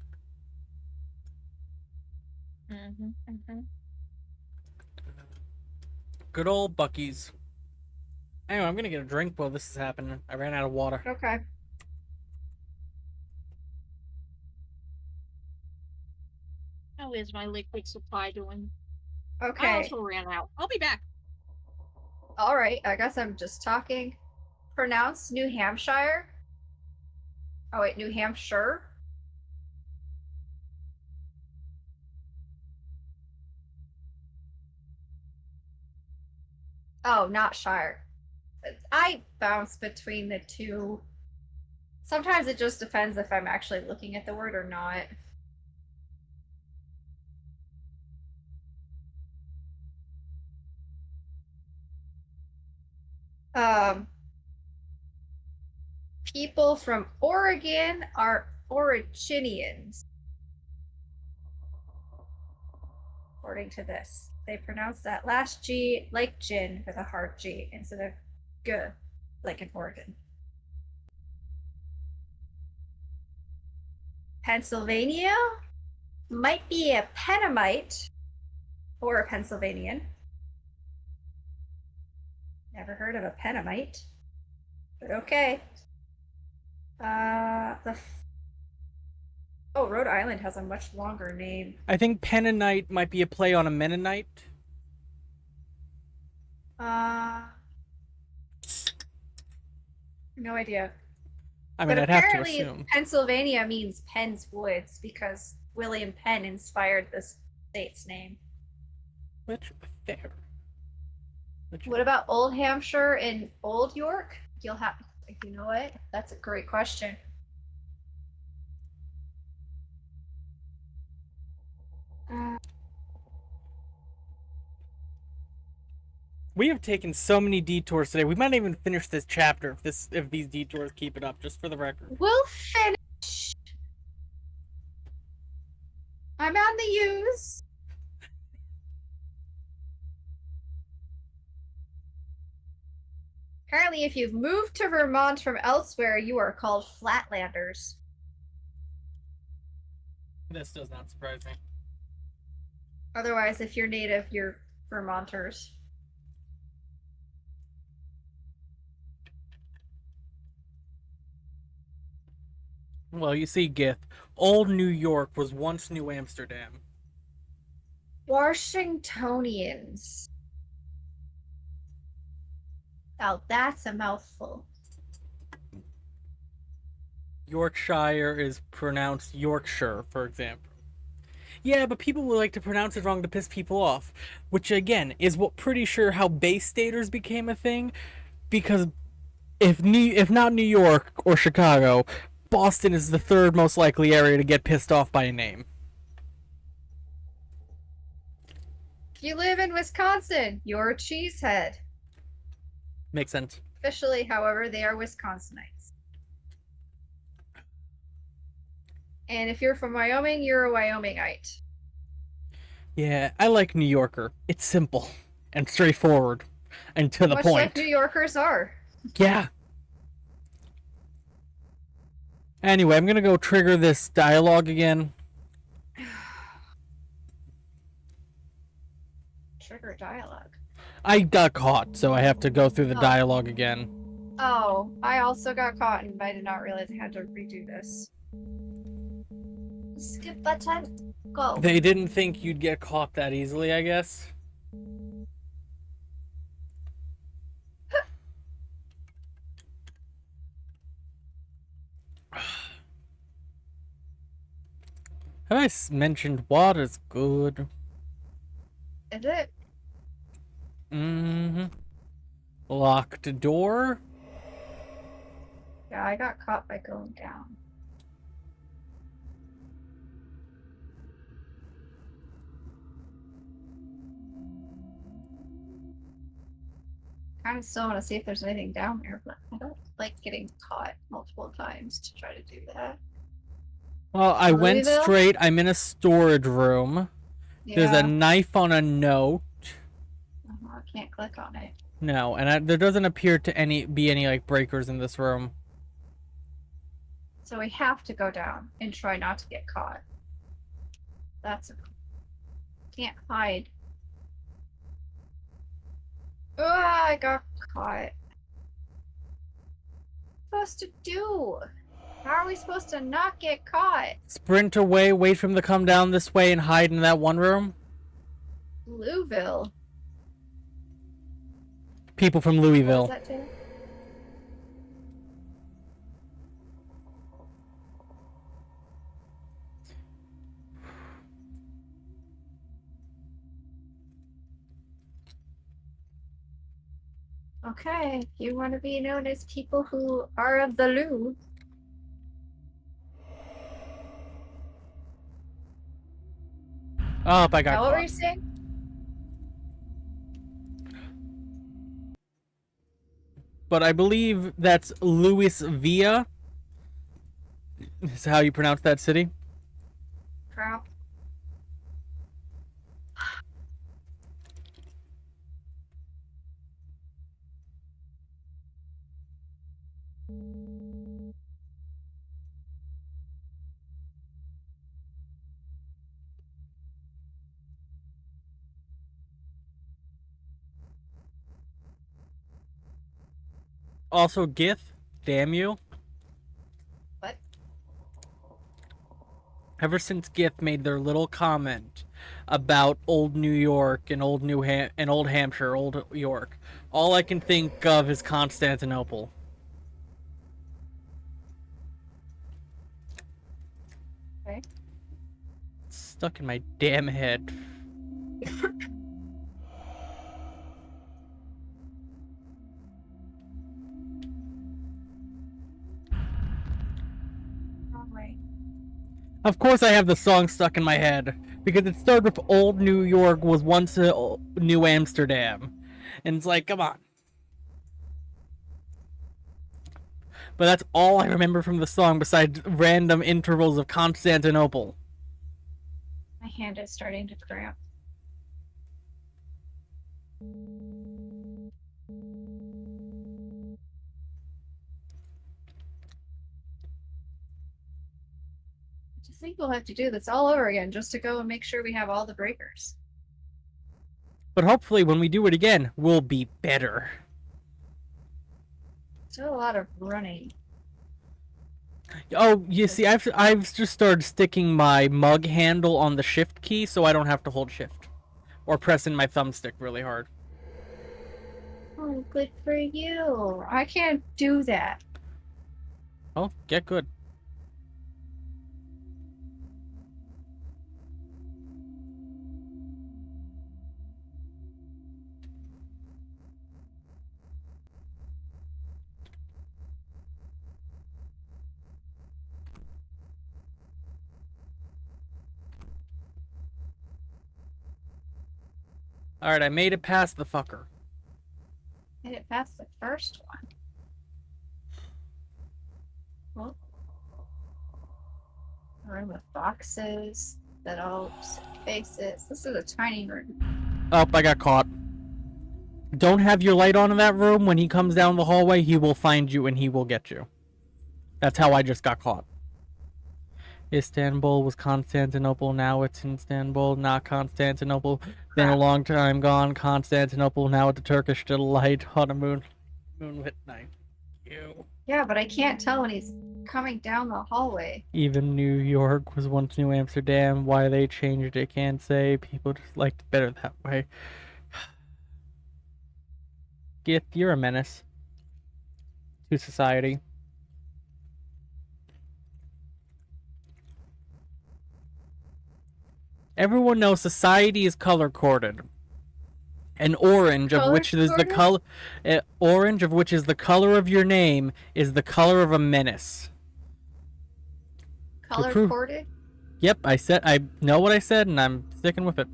Good old Bucky's. Anyway, I'm gonna get a drink while this is happening. I ran out of water. Okay. How is my liquid supply doing? I Okay. also ran out. I'll be back. All right. I guess I'm just talking. Pronounce New Hampshire. Oh, wait. New Hampshire. Oh, not Shire. I bounce between the two. Sometimes it just depends if I'm actually looking at the word or not. Um, people from Oregon are Originians. According to this, they pronounce that last G like gin with a hard G instead of G, like in Oregon. Pennsylvania might be a Pennamite or a Pennsylvanian. Never heard of a Pennamite, but okay. Oh, Rhode Island has a much longer name. I think Pennonite might be a play on a Mennonite. No idea. I mean, But I'd have to apparently assume. Pennsylvania means Penn's Woods because William Penn inspired this state's name. Which fair. What about Old Hampshire and Old York? You know what? That's a great question. We have taken so many detours today. We might not even finish this chapter if these detours keep it up, just for the record. We'll finish. I'm on the use. Apparently, if you've moved to Vermont from elsewhere, you are called Flatlanders. This does not surprise me. Otherwise, if you're native, you're Vermonters. Well, you see, Gith, old New York was once New Amsterdam. Washingtonians. Oh, that's a mouthful. Yorkshire is pronounced Yorkshire, for example. Yeah, but people will like to pronounce it wrong to piss people off, which again is what pretty sure how Bay Staters became a thing, because if not New York or Chicago, Boston is the third most likely area to get pissed off by a name. If you live in Wisconsin, you're a cheesehead. Makes sense. Officially, however, they are Wisconsinites. And if you're from Wyoming, you're a Wyomingite. Yeah, I like New Yorker. It's simple and straightforward and to the Much point. like New Yorkers are. Yeah. Anyway, I'm gonna go trigger this dialogue again. Trigger dialogue. I got caught, so I have to go through the Oh. dialogue again. Oh, I also got caught and I did not realize I had to redo this. Skip that time. Go. They didn't think you'd get caught that easily, I guess. Have I mentioned water's good? Is it? Mm-hmm. Locked door? Yeah, I got caught by going down. Kind of still want to see if there's anything down there, but I don't like getting caught multiple times to try to do that. Well, I went Louisville? straight. I'm in a storage room. There's a knife on a note. I can't click on it. No, and there doesn't appear to be any like breakers in this room. So we have to go down and try not to get caught. Can't hide. Oh, I got caught. What supposed to do? How are we supposed to not get caught? Sprint away, wait for him to come down this way, and hide in that one room. Louisville. People from Louisville. What was that, Taylor? Okay, you want to be known as people who are of the Lou. Oh, I got Now, what caught. were you saying? But I believe that's Louisville. Is how you pronounce that city? Crap. Also, Gith. Damn you. What? Ever since Gith made their little comment about old New York and old old Hampshire, old York, all I can think of is Constantinople. Okay. It's stuck in my damn head. Wrong way. Of course, I have the song stuck in my head because it started with "Old New York was once New Amsterdam," and it's like, come on. But that's all I remember from the song, besides random intervals of Constantinople. My hand is starting to cramp. I just think we'll have to do this all over again just to go and make sure we have all the breakers. But hopefully, when we do it again, we'll be better. Still a lot of running. Oh, you see, I've just started sticking my mug handle on the shift key so I don't have to hold shift. Or pressing my thumbstick really hard. Oh, good for you. I can't do that. Oh, get good. Alright, I made it past the fucker. Made it past the first one. Well, a room with boxes that all faces. This is a tiny room. Oh, I got caught. Don't have your light on in that room. When he comes down the hallway, he will find you and he will get you. That's how I just got caught. Istanbul was Constantinople, now it's Istanbul, not Constantinople. Been a Crap. long time gone, Constantinople, now it's a Turkish delight on a moonlit night. Ew. Yeah, but I can't tell when he's coming down the hallway. Even New York was once New Amsterdam. Why they changed it, can't say. People just liked it better that way. Gith, you're a menace to society. Everyone knows society is color coded. And orange, of which is the color, orange of which is the color of your name, is the color of a menace. Color coded? Yep, I know what I said, and I'm sticking with it.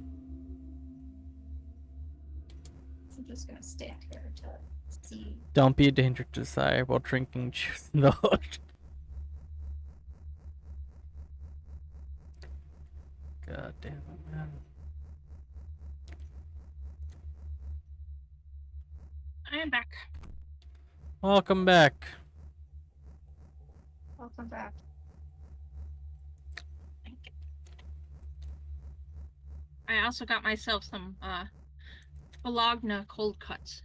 I'm just gonna stand here to see. Don't be a danger to society while drinking juice in the ocean. God damn it, man. I am back. Welcome back. Welcome back. I also got myself some Bologna cold cuts.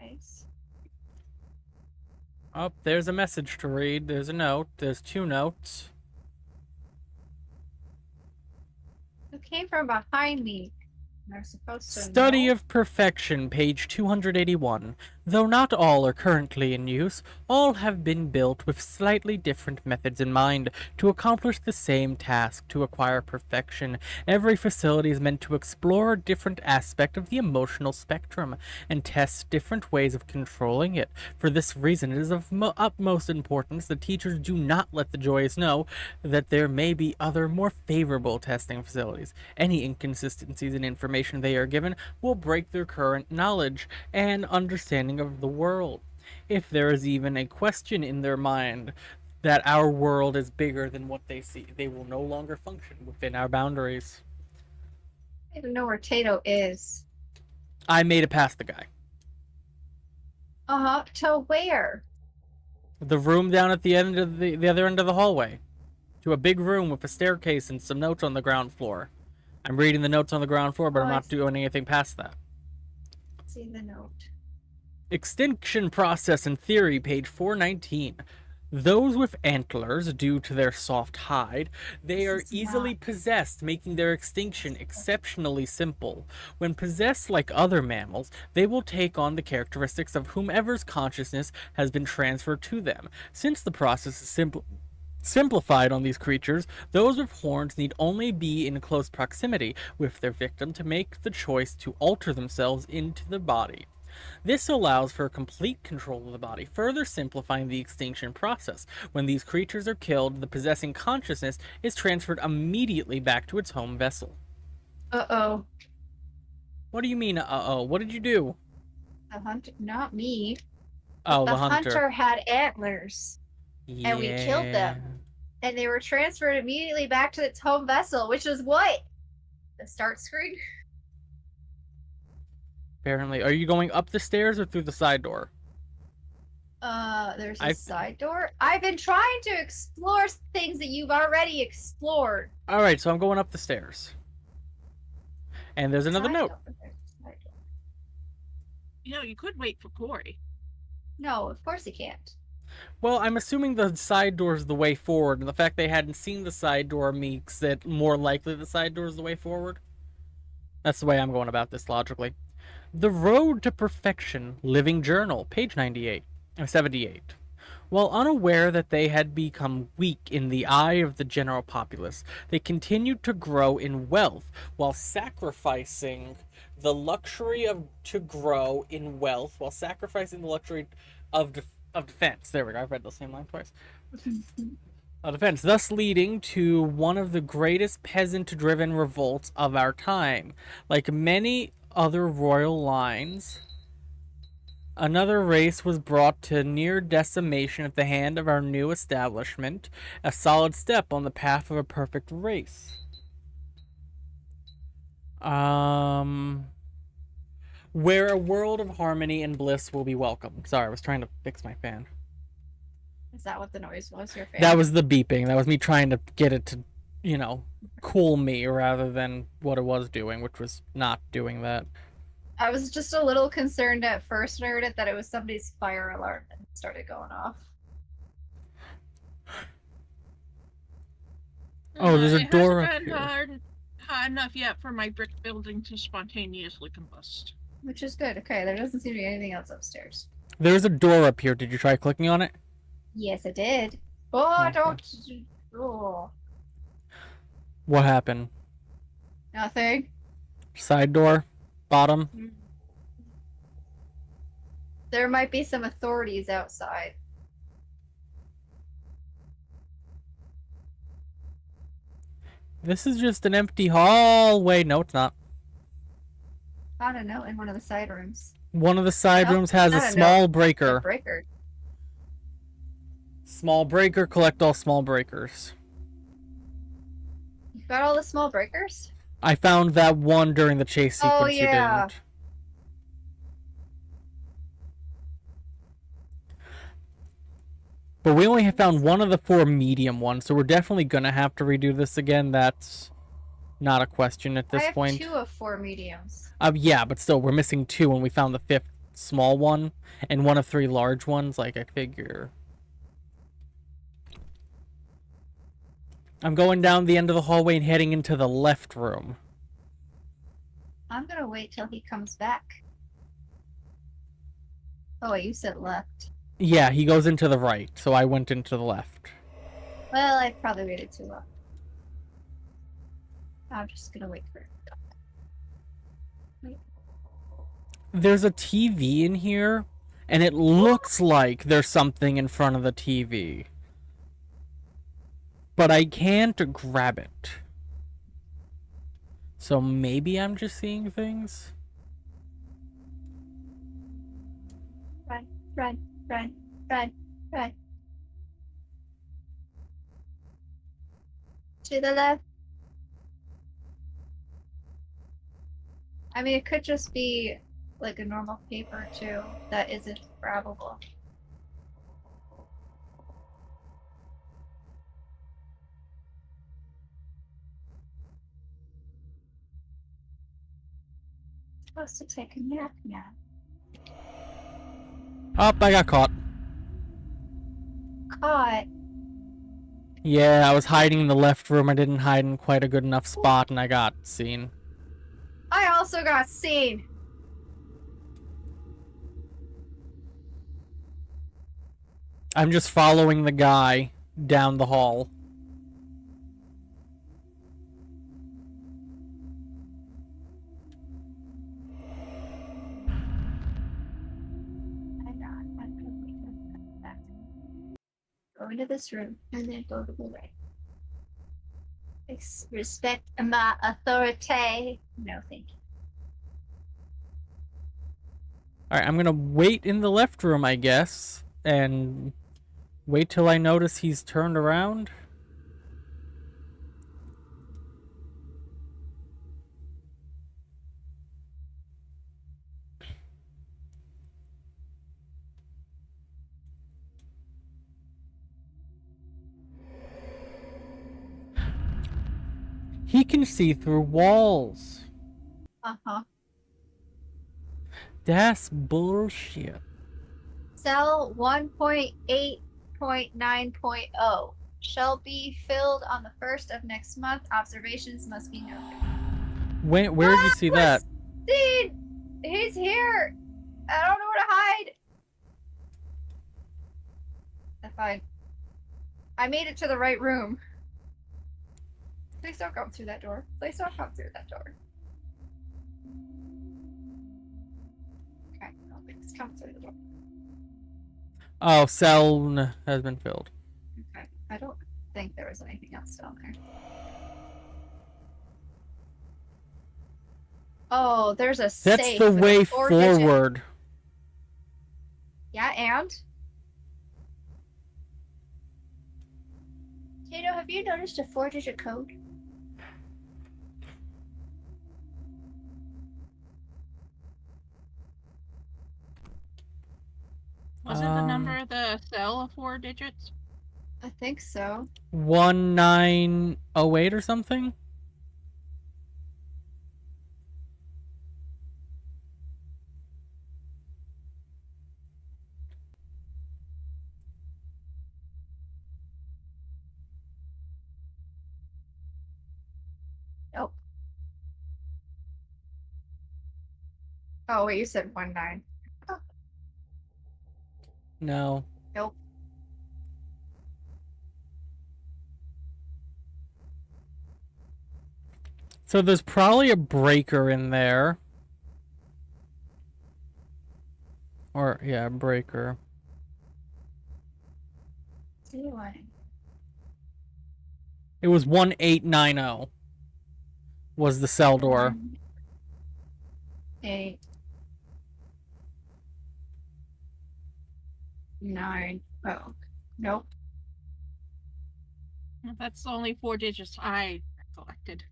Nice. Oh, there's a message to read. There's a note. There's 2 notes. Who came from behind me? They're supposed to Study know? of Perfection, page 281. Though not all are currently in use, all have been built with slightly different methods in mind to accomplish the same task, to acquire perfection. Every facility is meant to explore a different aspect of the emotional spectrum and test different ways of controlling it. For this reason, it is of utmost importance that teachers do not let the joys know that there may be other, more favorable testing facilities. Any inconsistencies in information they are given will break their current knowledge and understanding of the world. If there is even a question in their mind that our world is bigger than what they see, they will no longer function within our boundaries. I don't even know where Tato is. I made it past the guy. To where? The room down at the end of the other end of the hallway. To a big room with a staircase and some notes on the ground floor. I'm reading the notes on the ground floor, but I'm not doing anything past that. See the note. Extinction process and theory, page 419. Those with antlers, due to their soft hide, they are easily possessed, making their extinction exceptionally simple. When possessed like other mammals, they will take on the characteristics of whomever's consciousness has been transferred to them. Since the process is simplified on these creatures, those with horns need only be in close proximity with their victim to make the choice to alter themselves into the body. This allows for complete control of the body, further simplifying the extinction process. When these creatures are killed, the possessing consciousness is transferred immediately back to its home vessel. Uh-oh. What do you mean, uh-oh? What did you do? The hunter, not me. Oh, the the hunter. Had antlers. Yeah. And we killed them. And they were transferred immediately back to its home vessel, which is what? The start screen? Apparently. Are you going up the stairs or through the side door? There's a side door. I've been trying to explore things that you've already explored. Alright, so I'm going up the stairs. And there's another note. You know, you could wait for Corey. No, of course he can't. Well, I'm assuming the side door is the way forward, and the fact they hadn't seen the side door makes it more likely the side door is the way forward. That's the way I'm going about this logically. The Road to Perfection, Living Journal, page 78. While unaware that they had become weak in the eye of the general populace, they continued to grow in wealth while sacrificing the luxury of defense. There we go. I've read the same line twice. Defense, thus leading to one of the greatest peasant-driven revolts of our time. Like many other royal lines, another race was brought to near decimation at the hand of our new establishment, a solid step on the path of a perfect race. Where a world of harmony and bliss will be welcome. Sorry, I was trying to fix my fan. Is that what the noise was? Your fan? That was the beeping. That was me trying to get it to, cool me rather than what it was doing, which was not doing that. I was just a little concerned at first when I heard it that it was somebody's fire alarm that started going off. Oh, there's a It door up hasn't here. been hot enough yet for my brick building to spontaneously combust. Which is good. Okay, there doesn't seem to be anything else upstairs. There's a door up here. Did you try clicking on it? Yes, I did. Oh, Okay. don't. Oh, What happened? nothing. Side door? Bottom? There might be some authorities outside. This is just an empty hallway. No, it's not. Found a note in one of the side rooms. One of the side Nope, rooms has a not a small note. A breaker. breaker. Small breaker, collect all small breakers. You got all the small breakers? I found that one during the chase sequence Oh, yeah. you didn't. But we only have found one of the 4 medium ones, so we're definitely gonna have to redo this again. That's not a question at this I have point. 2 of 4 mediums. Yeah, but still, we're missing 2 and we found the 5th small one and one of 3 large ones. Like, I figure... I'm going down the end of the hallway and heading into the left room. I'm gonna wait till he comes back. Oh, wait, you said left. Yeah, he goes into the right, so I went into the left. Well, I probably waited too long. I'm just gonna wait for it. There's a TV in here, and it looks like there's something in front of the TV. But I can't grab it. So maybe I'm just seeing things? Run, run, run, run, run. To the left. I mean, it could just be like a normal paper, too, that isn't grabbable. Supposed to take a nap now. Oh, I got caught. Caught. Yeah, I was hiding in the left room. I didn't hide in quite a good enough spot, and I got seen. I also got seen. I'm just following the guy down the hall. Go into this room and then go to the right. Respect my authority. No, thank you. Alright, I'm gonna wait in the left room, I guess, and wait till I notice he's turned around. He can see through walls. Uh-huh. That's bullshit. Cell 1.8.9.0 shall be filled on the 1st of next month. Observations must be noted. Where did you see that? Dude, he's here. I don't know where to hide. I'm fine. I made it to the right room. Please don't come through that door. Please don't come through that door. Okay, no, please come through the door. Oh, cell has been filled. Okay, I don't think there was anything else down there. Oh, there's a That's safe. the with a way 4-digit. forward. Yeah, and? Tato, have you noticed a 4-digit code? Was it the number of the cell of 4 digits? I think so. 1908 or something? Nope. Oh wait, you said 19. Oh, No. nope. So there's probably a breaker in there. Or, yeah, a breaker. It was 1890 was the cell door. 8, 9. Oh, nope. That's the only 4 digits I recollected.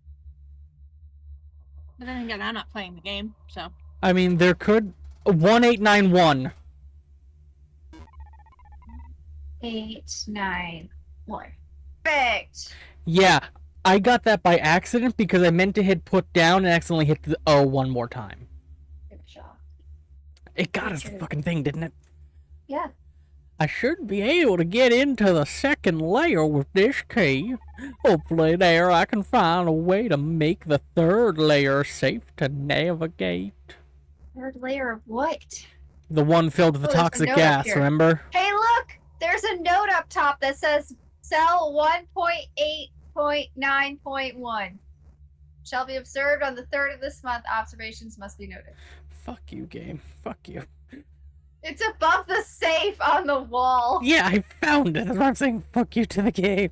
But then again, I'm not playing the game, so. I mean, there could... 1891. 8, 9, 1. Perfect. Yeah, I got that by accident because I meant to hit put down and accidentally hit the O one more time. Good job. It got us the fucking thing, didn't it? Yeah. I should be able to get into the second layer with this key. Hopefully there I can find a way to make the third layer safe to navigate. Third layer of what? The one filled with the there's a toxic note up gas, here. remember? Hey, look! There's a note up top that says cell 1.8.9.1 shall be observed on the 3rd of this month. Observations must be noted. Fuck you, game. Fuck you. It's above the safe on the wall. Yeah, I found it. That's why I'm saying fuck you to the game.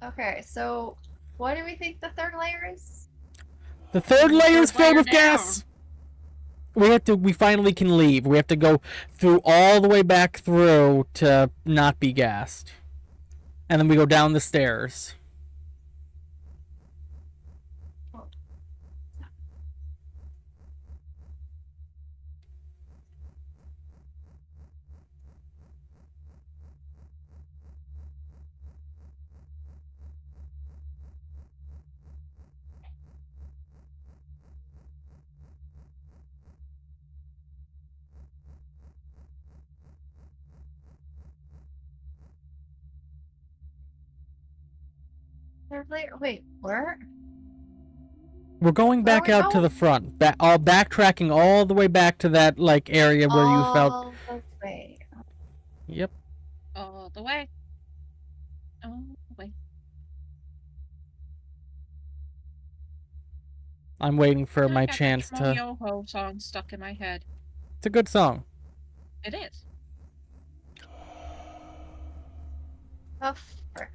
Okay, so what do we think the third layer is? The third layer is Third filled layer with gas. We finally can leave. We have to go through all the way back through to not be gassed. And then we go down the stairs. Third layer? Wait, where? We're going back out to the front. Backtracking all the way back to that like area where you felt. All the way. Yep. All the way. All the way. I'm waiting for my I got chance that to. Yo-Ho song stuck in my head. It's a good song. It is. Oh, frick.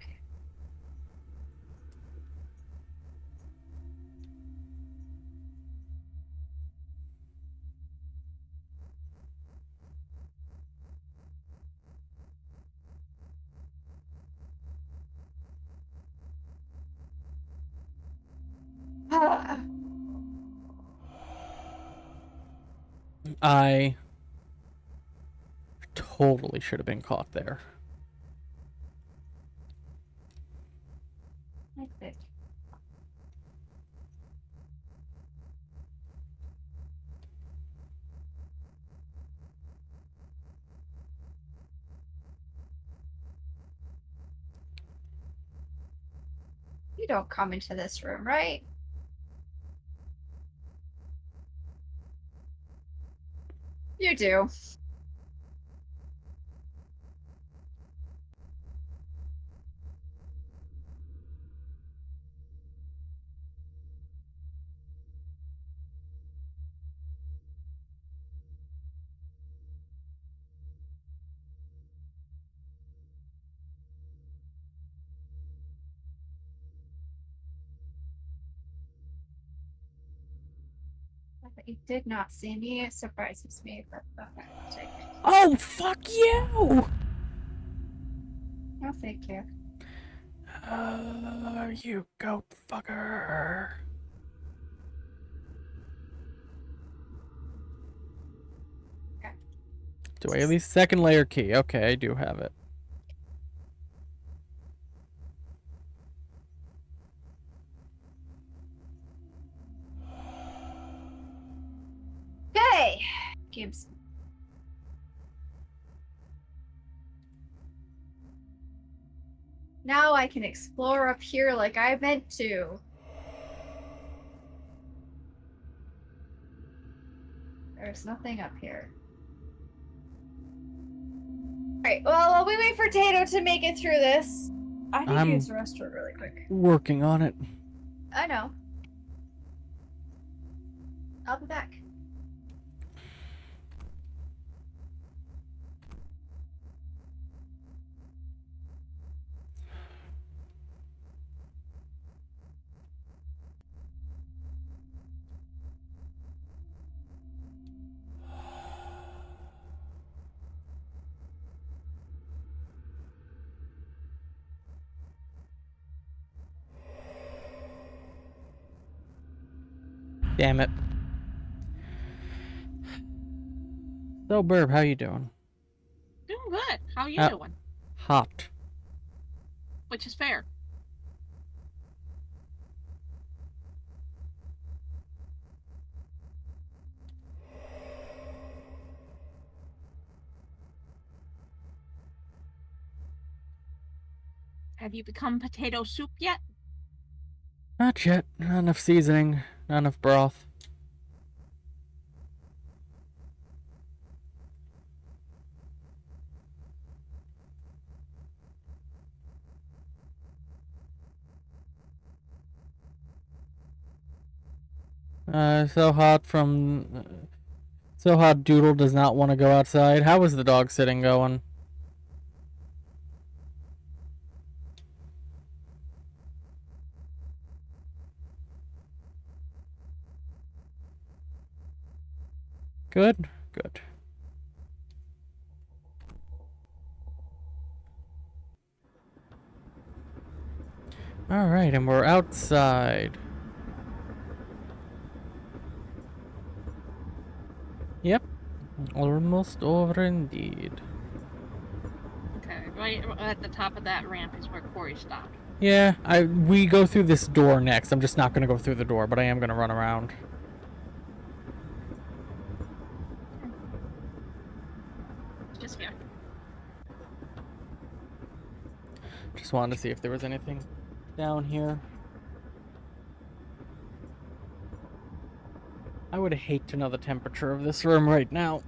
I totally should have been caught there. You don't come into this room, right? You do. You did not see me. It surprises me, but okay, I'll take it. Oh, fuck you! No, thank you. You goat fucker. Okay. Do I at least second layer key? Okay, I do have it. Okay, Gibbs. Now I can explore up here like I meant to. There's nothing up here. Alright, well, while we wait for Tato to make it through this, I need to use the restroom really quick. Working on it. I know. I'll be back. Damn it. So, Birb, how you doing? Doing good. How you doing? Hot. Which is fair. Have you become potato soup yet? Not yet. Not enough seasoning. Not enough broth. So hot Doodle does not want to go outside. How is the dog sitting going? Good? Good. Alright, and we're outside. Yep. Almost over indeed. Okay, right at the top of that ramp is where Corey stopped. Yeah, we go through this door next. I'm just not gonna go through the door, but I am gonna run around. Just here. Just wanted to see if there was anything down here. I would hate to know the temperature of this room right now.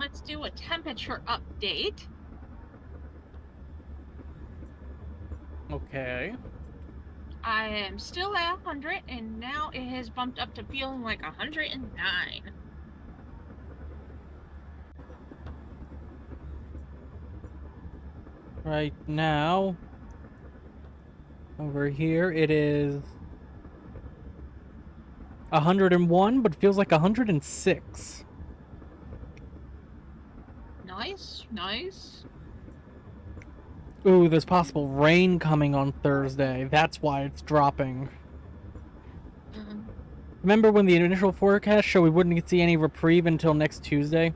Let's do a temperature update. Okay. I am still at 100, and now it has bumped up to feeling like 109. Right now, over here, it is 101, but feels like 106. Nice, nice. Ooh, there's possible rain coming on Thursday. That's why it's dropping. Remember when the initial forecast showed we wouldn't see any reprieve until next Tuesday?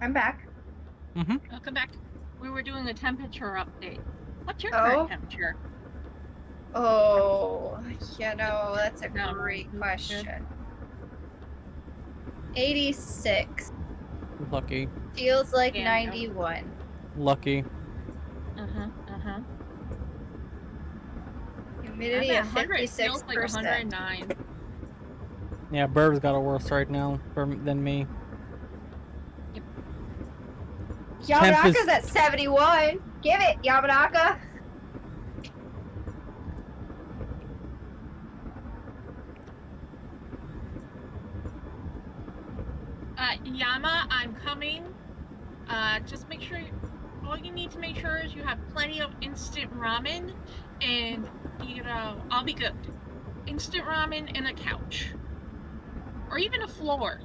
I'm back. Mm-hmm. Welcome back. We were doing a temperature update. What's your Oh. current temperature? Oh, that's a No, great good. question. 86. Lucky. Feels like Yeah, 91. Lucky. Uh-huh. Humidity I'm of at 100. It 56%. feels like 109. Yeah, Birb's got it worse right now than me. Yamanaka's at 71. Give it, Yamanaka. Yama, I'm coming. Just make sure. All you need to make sure is you have plenty of instant ramen, and I'll be good. Instant ramen and a couch, or even a floor.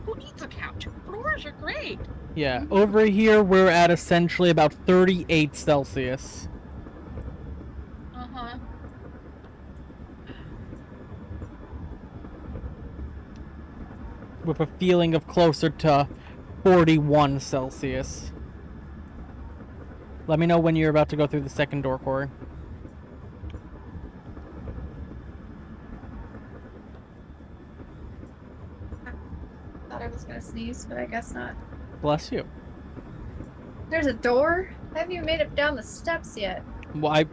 Who needs a couch? Floors are great. Yeah, over here we're at essentially about 38 Celsius. Uh-huh. With a feeling of closer to 41 Celsius. Let me know when you're about to go through the second door, Corey. Thought I was gonna sneeze, but I guess not. Bless you. There's a door? I haven't even made it down the steps yet. Well,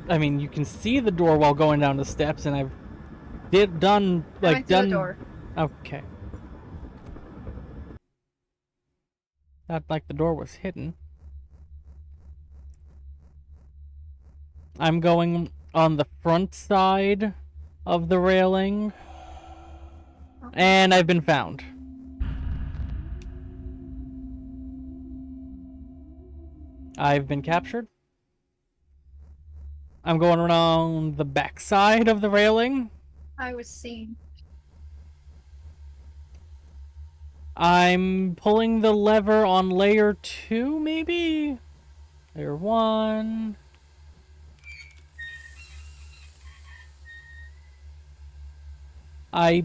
I mean, you can see the door while going down the steps, and I've done. I went through the door. Okay. Not like the door was hidden. I'm going on the front side of the railing. And I've been found. I've been captured. I'm going around the back side of the railing. I was seen. I'm pulling the lever on layer 2, maybe? Layer 1. I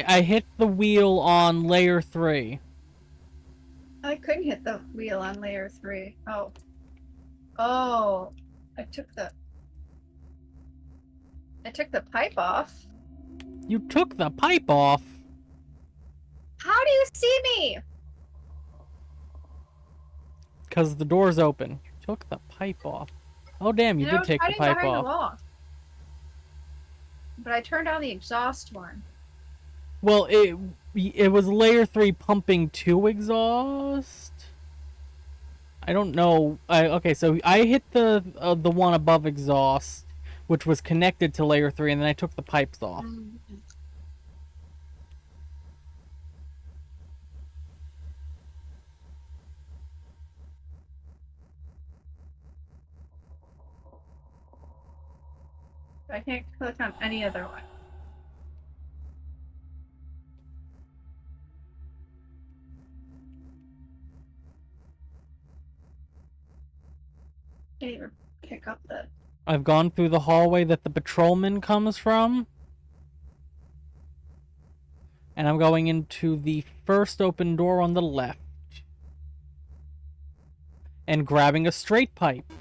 hit the wheel on layer 3. I couldn't hit the wheel on layer 3. Oh. Oh. I took the pipe off. You took the pipe off? How do you see me? Because the door's open. You took the pipe off. Oh, damn, you did take the pipe behind off. the wall. But I turned on the exhaust one. Well, it was layer 3 pumping 2 exhaust? I don't know. Okay, so I hit the one above exhaust, which was connected to layer 3, and then I took the pipes off. I can't click on any other one. Can't even pick up the... I've gone through the hallway that the patrolman comes from. And I'm going into the first open door on the left. And grabbing a straight pipe.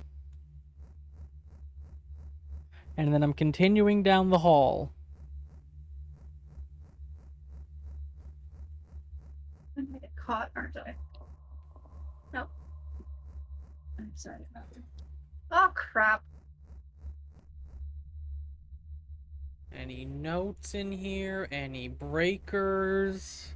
And then I'm continuing down the hall. I'm gonna get caught, aren't I? No. I'm sorry about that. Oh, crap. Any notes in here? Any breakers?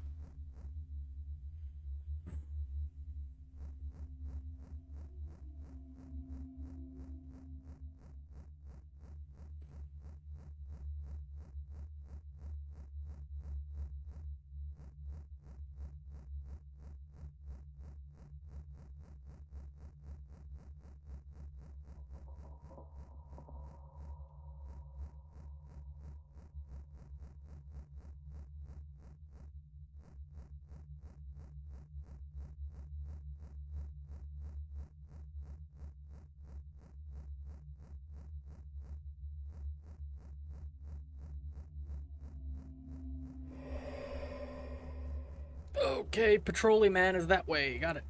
Okay, Patrolly Man is that way. Got it.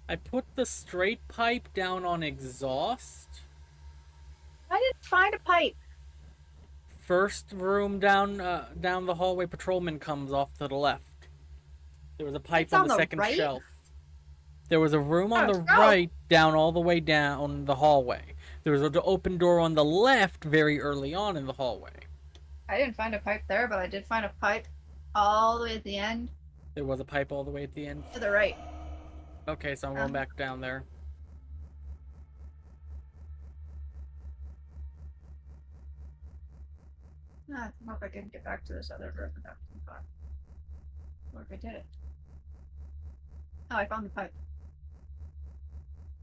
I put the straight pipe down on exhaust. I didn't find a pipe. First room down the hallway, patrolman comes off to the left. There was a pipe It's on on the the second right? shelf. There was a room on Oh, the oh. right, down all the way down the hallway. There was an open door on the left very early on in the hallway. I didn't find a pipe there, but I did find a pipe all the way at the end There was a pipe all the way at the end. to the right. Okay, so I'm going back down there. I hope I didn't get back to this other room without fun. Or if I did it. Oh, I found the pipe.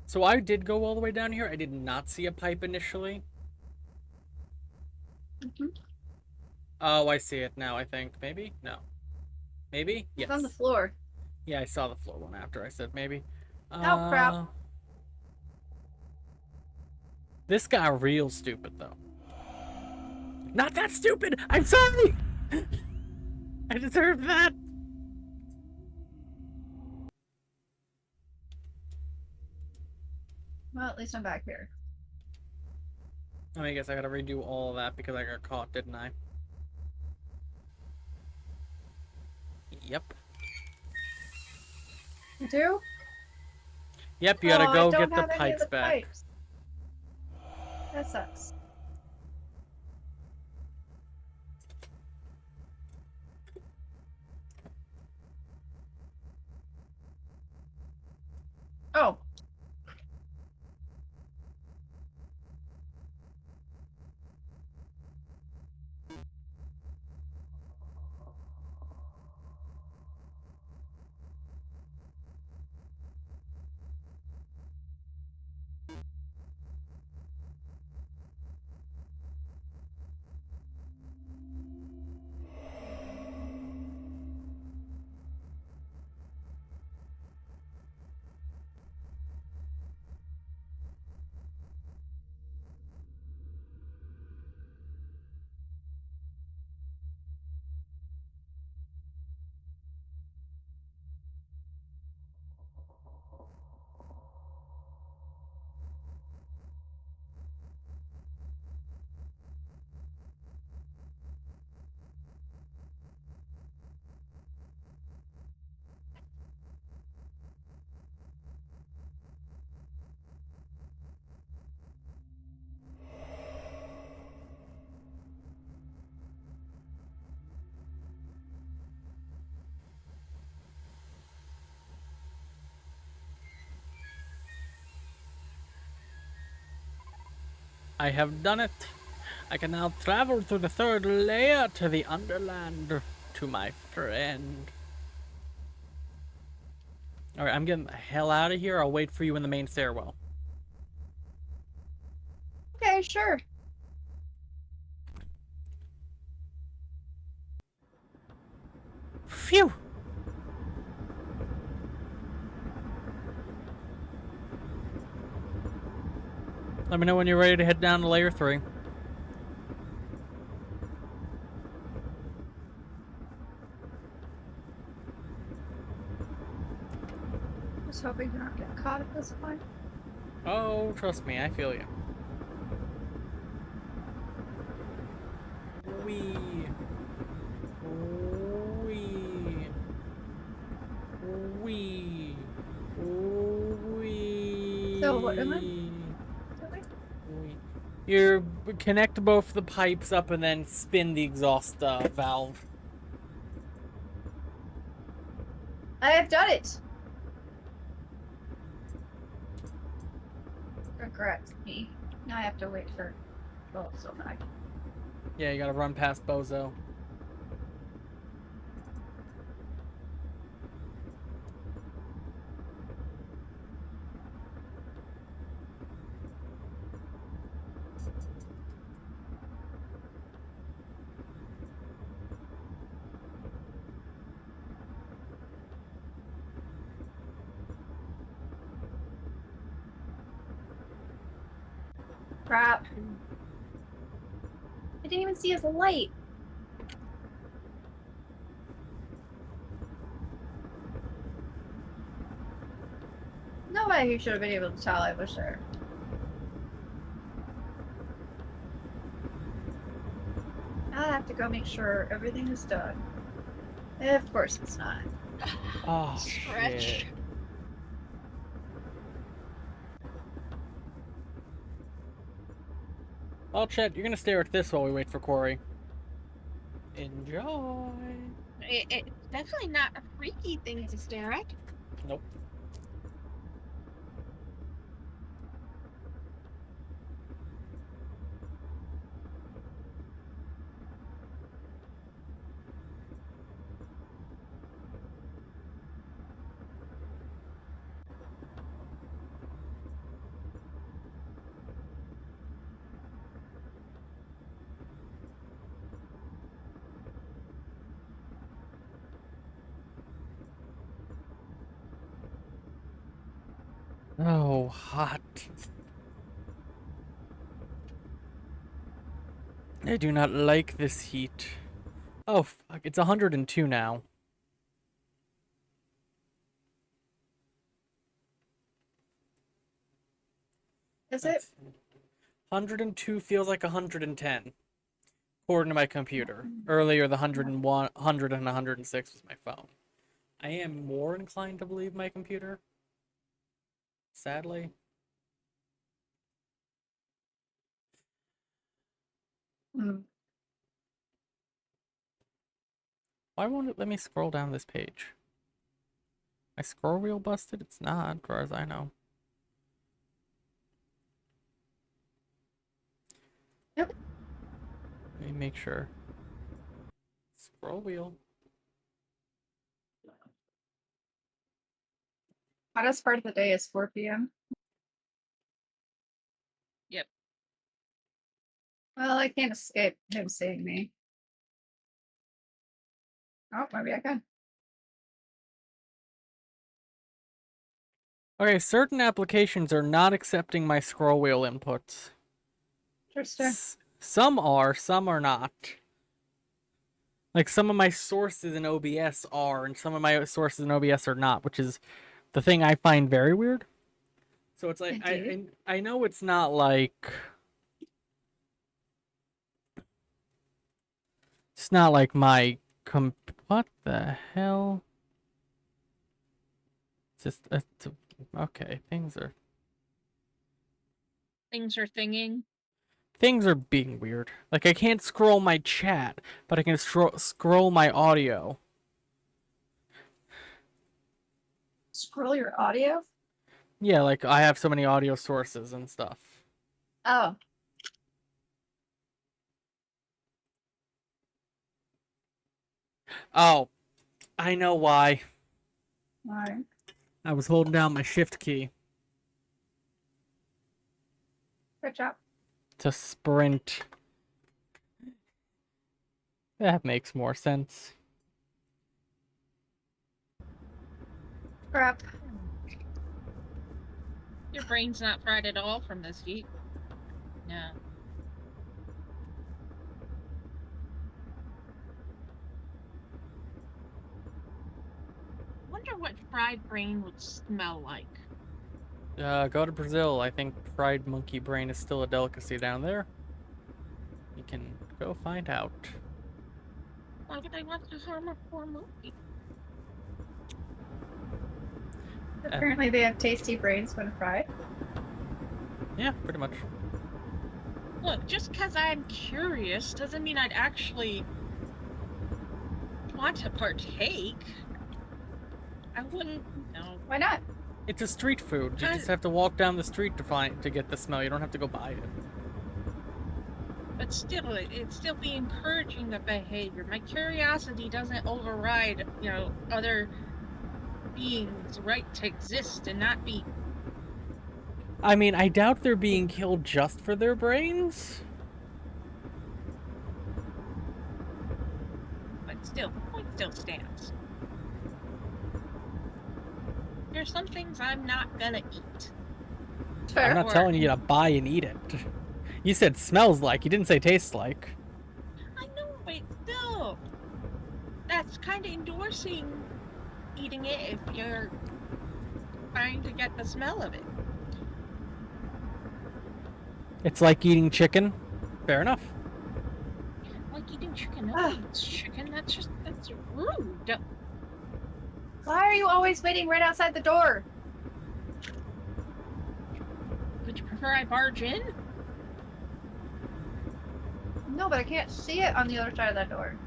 So I did go all the way down here. I did not see a pipe initially. Mm-hmm. Oh, I see it now, I think. Maybe? No. Maybe? Yes. It's on the floor. Yeah, I saw the floor one after I said maybe. Oh, crap. This got real stupid, though. Not that stupid! I'm sorry! I deserved that! Well, at least I'm back here. I guess I gotta redo all of that because I got caught, didn't I? Yep. You do? Yep, you gotta I go don't get the have any of pipes the back. pipes. That sucks. Oh. I have done it. I can now travel through the third layer to the Underland to my friend. Alright, I'm getting the hell out of here. I'll wait for you in the main stairwell. Okay, sure. Phew! Let me know when you're ready to head down to layer 3. Just hoping to not get caught at this point. Oh, trust me, I feel you. Wee. Wee. Wee. Wee. So what am I doing? You connect both the pipes up and then spin the exhaust valve. I have done it! Regrets me. Now I have to wait for Bozo back. Yeah, you gotta run past Bozo. Crap. I didn't even see his light. No way he should have been able to tell I was there. I have to go make sure everything is done. Of course it's not. Oh, Stretch. shit. Well, Chet, you're gonna stare at this while we wait for Corey. Enjoy. It's definitely not a freaky thing to stare at. Nope. Oh, hot. I do not like this heat. Oh, fuck. It's 102 now. Is it? 102 feels like 110, according to my computer. Earlier, the 101, 100, and 106 was my phone. I am more inclined to believe my computer. Sadly. Hmm. Why won't it let me scroll down this page? My scroll wheel busted? It's not, as far as I know. Yep. Let me make sure. Scroll wheel. Hottest part of the day is 4 p.m. Yep. Well, I can't escape him seeing me. Oh, maybe I can. Okay, certain applications are not accepting my scroll wheel inputs. Interesting. Some are not. Like, some of my sources in OBS are, and some of my sources in OBS are not, which is the thing I find very weird. So it's like, I know it's not like... It's not like my what the hell? It's just, okay, things are thinging. Things are being weird. Like, I can't scroll my chat, but I can scroll my audio. Scroll your audio? Yeah, like, I have so many audio sources and stuff. Oh. Oh, I know why. Why? I was holding down my shift key Good job. to sprint. That makes more sense. Crap. Your brain's not fried at all from this heat. No. Wonder what fried brain would smell like. Go to Brazil. I think fried monkey brain is still a delicacy down there. You can go find out. Why would I want to harm a poor monkey? Apparently they have tasty brains when fried. Yeah, pretty much. Look, just because I'm curious doesn't mean I'd actually want to partake. I wouldn't, no. Why not? It's a street food. You just have to walk down the street to get the smell. You don't have to go buy it. But still, it'd still be encouraging the behavior. My curiosity doesn't override, other beings' right to exist and not be... I mean, I doubt they're being killed just for their brains. But still, the point still stands. There's some things I'm not gonna eat. Fair. I'm not telling you to buy and eat it. You said smells like. You didn't say tastes like. I know, but still, that's kind of endorsing eating it if you're trying to get the smell of it. It's like eating chicken. Fair enough. Like eating chicken. Nobody eats chicken. That's rude. Why are you always waiting right outside the door? Would you prefer I barge in? No, but I can't see it on the other side of that door.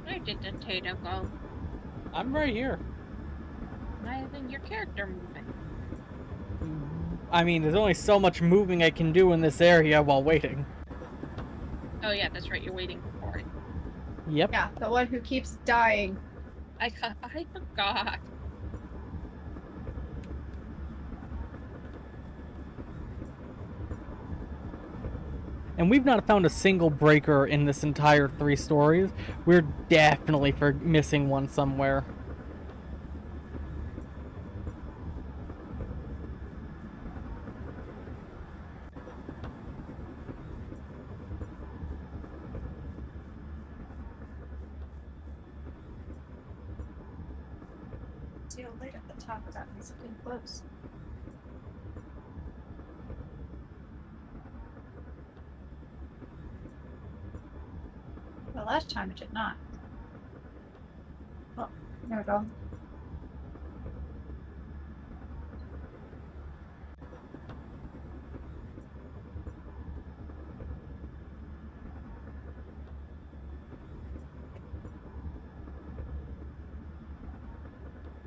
Where did the potato go? I'm right here. Not even your character moving. I mean, there's only so much moving I can do in this area while waiting. Oh yeah, that's right. You're waiting for it. Yep. Yeah, the one who keeps dying. I forgot. And we've not found a single breaker in this entire 3 stories. We're definitely missing one somewhere. See a light at the top of that makes it getting close. The last time it did not. Oh, there we go.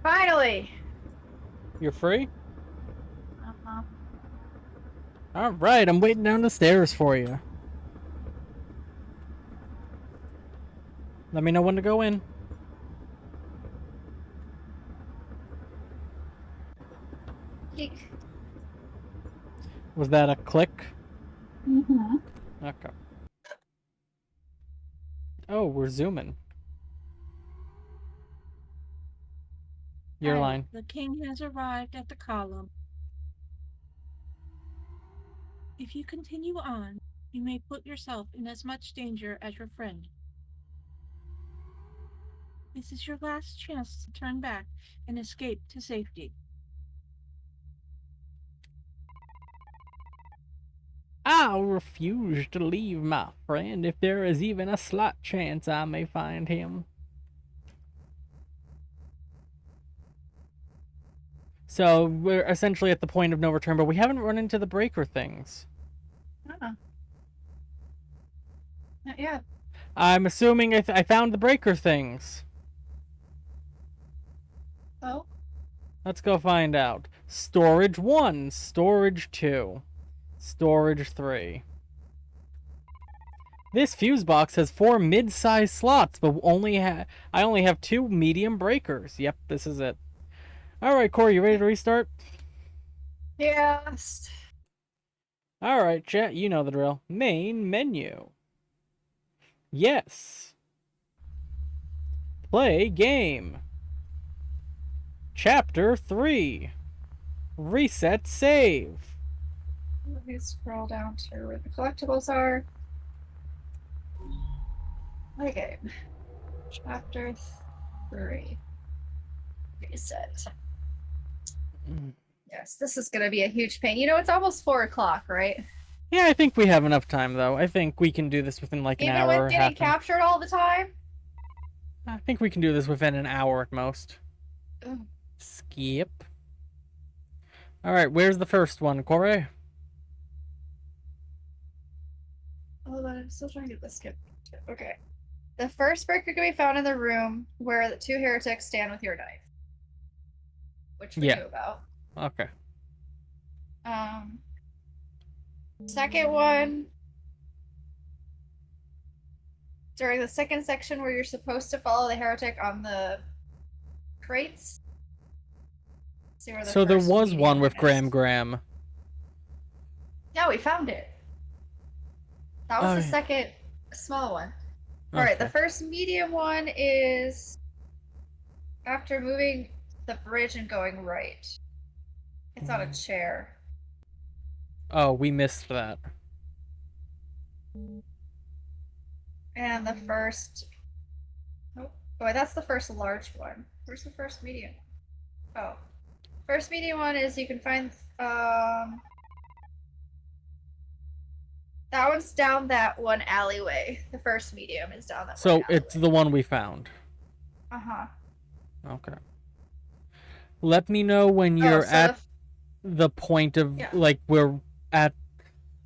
Finally! You're free? Uh-huh. Alright, I'm waiting down the stairs for you. Let me know when to go in. Eek. Was that a click? Mm-hmm. Okay. Oh, we're zooming. Your Hey, line. The king has arrived at the column. If you continue on, you may put yourself in as much danger as your friend. This is your last chance to turn back and escape to safety. I'll refuse to leave my friend if there is even a slight chance I may find him. So we're essentially at the point of no return, but we haven't run into the breaker things. Uh-uh. Not yet. I'm assuming I found the breaker things. Oh? Let's go find out. Storage 1, storage 2, storage 3. This fuse box has 4 mid-sized slots, but I only have 2 medium breakers. Yep, this is it. All right, Corey, you ready to restart? Yes. All right, chat, you know the drill. Main menu. Yes. Play game. Chapter 3. Reset save. Let me scroll down to where the collectibles are. Play game. Chapter 3. Reset. Yes, this is going to be a huge pain. You know, it's almost 4 o'clock, right? Yeah, I think we have enough time, though. I think we can do this within like an Even hour. with getting captured all the time? I think we can do this within an hour at most. Ugh. Skip. All right, where's the first one, Corey? Hold on, I'm still trying to get the skip. Okay. The first breaker can be found in the room where the 2 heretics stand with your knife. Which we knew about. Okay. Second one. During the second section where you're supposed to follow the heretic on the crates. See where the So there first was medium one with is. Graham. Yeah, we found it. That was Oh, the yeah. second small one. Alright, the Okay. first medium one is after moving the bridge and going right. It's on a chair. Oh, we missed that. And the first... Oh, boy, that's the first large one. Where's the first medium? Oh. First medium one is you can find... That one's down that one alleyway. The first medium is down that one So alleyway. it's the one we found. Uh-huh. Okay. Let me know when you're so at the point of, Yeah. like, we're at...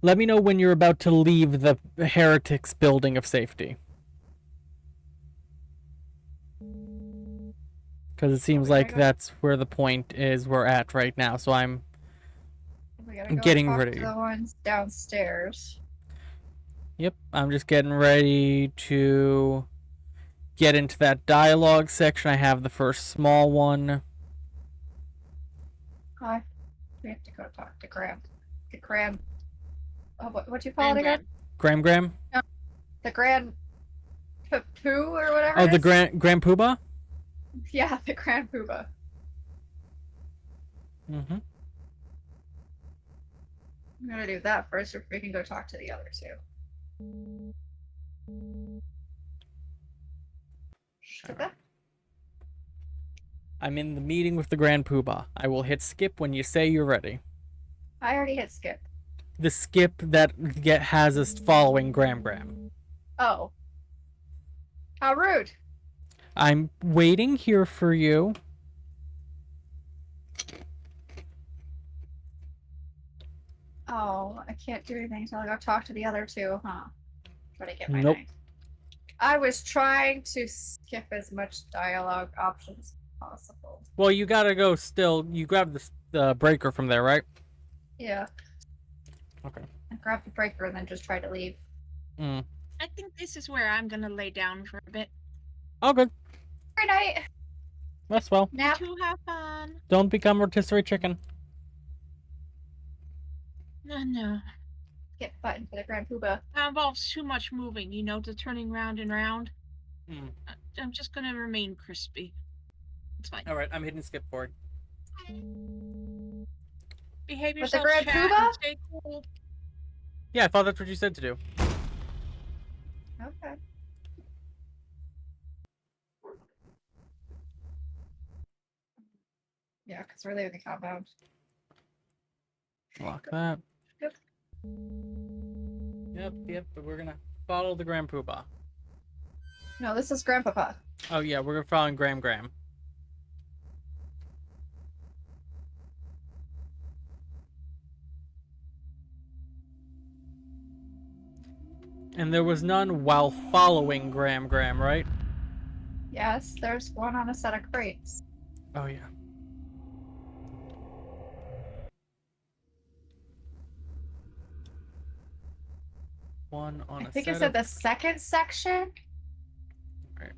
Let me know when you're about to leave the heretics building of safety. Because it seems like that's where the point is we're at right now, so I'm we gotta go getting talk ready. to the ones downstairs. Yep, I'm just getting ready to get into that dialogue section. I have the first small one. Hi. We have to go talk to Graham. The Grand... Oh, what do you call it again? Graham? The Grand... Poo or whatever Oh, it the is? Grand Poobah? Yeah, the Grand Poobah. Mm-hmm. I'm gonna do that first, or we can go talk to the other 2. Right. I'm in the meeting with the Grand Poobah. I will hit skip when you say you're ready. I already hit skip. The skip that has us following Graham. Oh. How rude. I'm waiting here for you. Oh, I can't do anything until I go talk to the other 2, huh? Try to get my Nope. knife. I was trying to skip as much dialogue options as possible. Well, you gotta go still. You grab the breaker from there, right? Yeah. Okay. I grabbed the breaker and then just tried to leave. Mm. I think this is where I'm gonna lay down for a bit. Oh, good. Good night. That's well. Nap. To have fun. Don't become rotisserie chicken. No. Get button for the Grand Poobah. That involves too much moving, you know, the turning round and round. Mm. I'm just gonna remain crispy. It's fine. All right, I'm hitting skip forward. Behave With the yourself, Grand chat, Poobah? and stay cool. Yeah, I thought that's what you said to do. Okay. Yeah, because we're leaving the compound. Lock that. Yep. Yep, but we're gonna follow the Grand Poobah. No, this is Grandpapa. Oh yeah, we're following Graham. And there was none while following Graham, right? Yes, there's one on a set of crates. Oh yeah. one on I a think set it's in of... the second section. Right.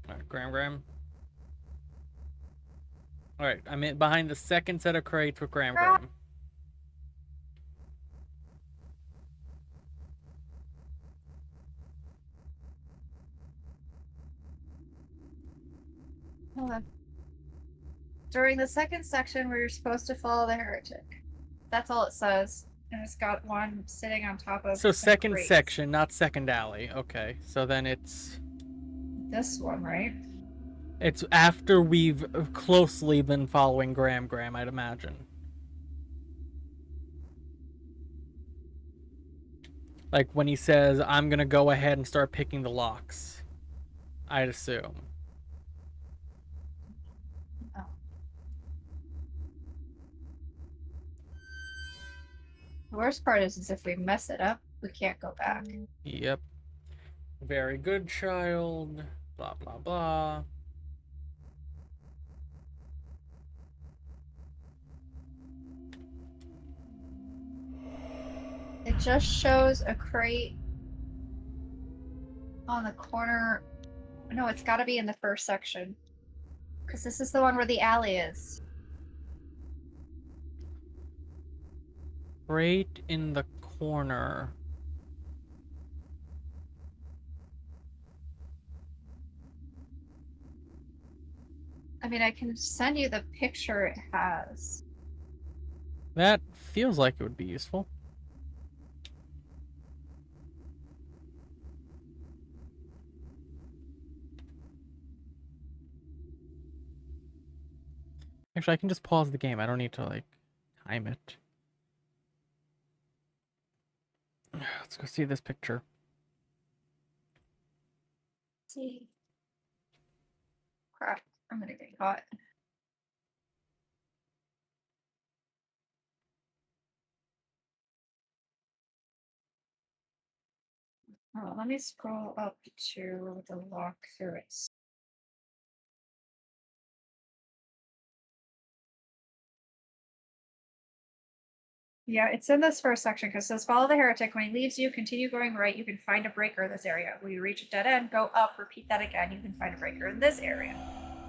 Alright, Graham. Alright, I'm in behind the second set of crates with Graham. Hold on. During the second section, where you're supposed to follow the heretic. That's all it says. And it's got one sitting on top of So some second crates. section, not second alley. Okay, so then it's This one, right? it's after we've closely been following Graham, I'd imagine. Like when he says, I'm gonna go ahead and start picking the locks. I'd assume. Oh. The worst part is if we mess it up, we can't go back. Yep. Very good, child. Blah, blah, blah. It just shows a crate on the corner. No, it's got to be in the first section. Because this is the one where the alley is. Right in the corner. I mean, I can send you the picture it has. That feels like it would be useful. Actually, I can just pause the game. I don't need to, like, time it. Let's go see this picture. See. Crap, I'm gonna get caught. Oh, let me scroll up to the lock through it. Yeah, it's in this first section because it says follow the heretic. When he leaves you, continue going right. You can find a breaker in this area. When you reach a dead end, go up, repeat that again. You can find a breaker in this area.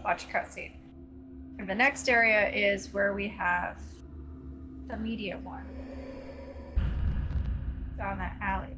Watch cutscene. And the next area is where we have the medium one. Down that alley.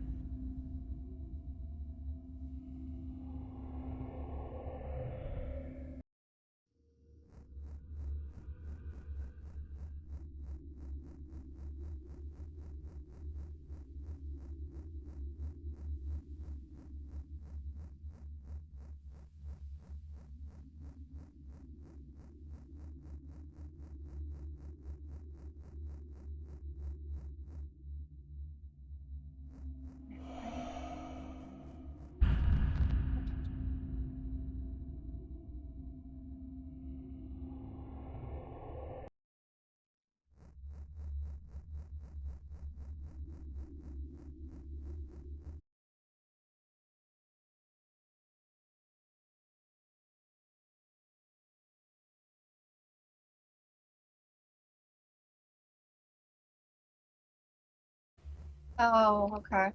Oh, okay.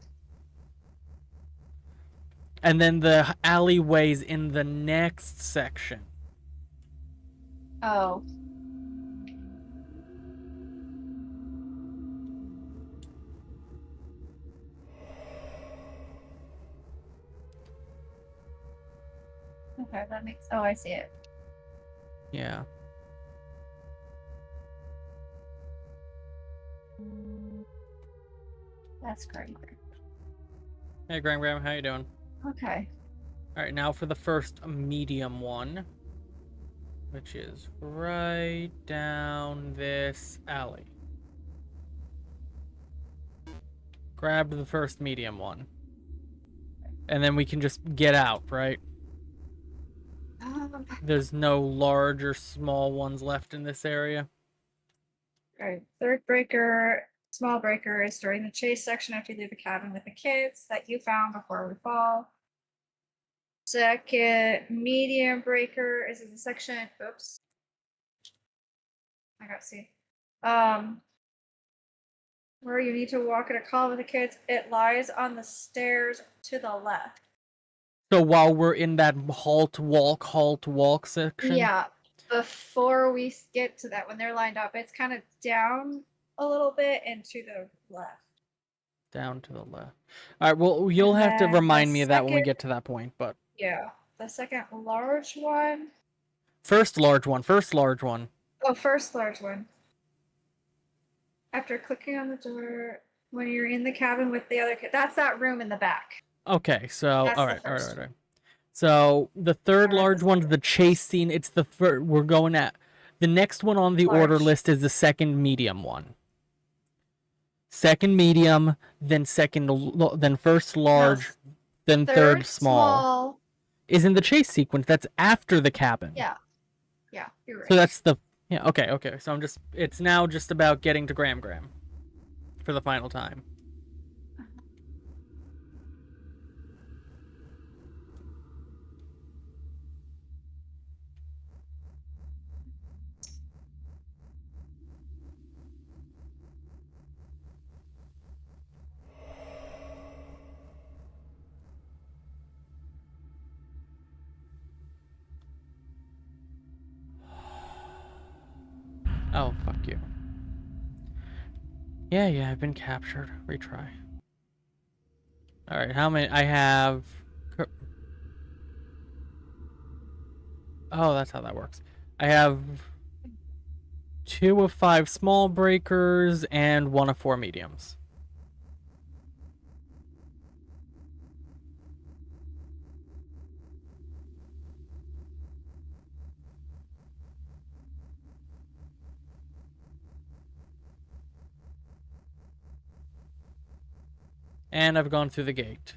And then the alleyways in the next section. Oh. Okay, that makes. Oh, I see it. Yeah. That's great. Hey, Graham, how you doing? Okay. All right, now for the first medium one, which is right down this alley. Grab the first medium one. And then we can just get out, right? There's no large or small ones left in this area. Right. Third breaker, small breaker is during the chase section after you leave the cabin with the kids that you found before we fall. Second medium breaker is in the section. Oops. I got see. Where you need to walk in a column with the kids. It lies on the stairs to the left. So while we're in that halt, walk section? Yeah. Before we get to that, when they're lined up, it's kind of down a little bit and to the left. Down to the left. All right, well, you'll And have to then remind the me of that when we second- get to that point, but... Yeah. The second large one. First large one. Oh, first large one. After clicking on the door, when you're in the cabin with the other kid, that's that room in the back. Okay, so... That's All the right. first. So, the third Or the large one's the chase scene. It's the we're going at... The next one on the order Large. list is the second medium one. Second medium, then then first large, then third small. Is in the chase sequence. That's after the cabin. Yeah. Yeah, you're right. So that's the... Yeah, okay. So I'm just... It's now just about getting to Gram for the final time. Oh, fuck you. Yeah, I've been captured. Retry. Alright, how many... I have... Oh, that's how that works. I have 2 of 5 small breakers and 1 of 4 mediums. And I've gone through the gate.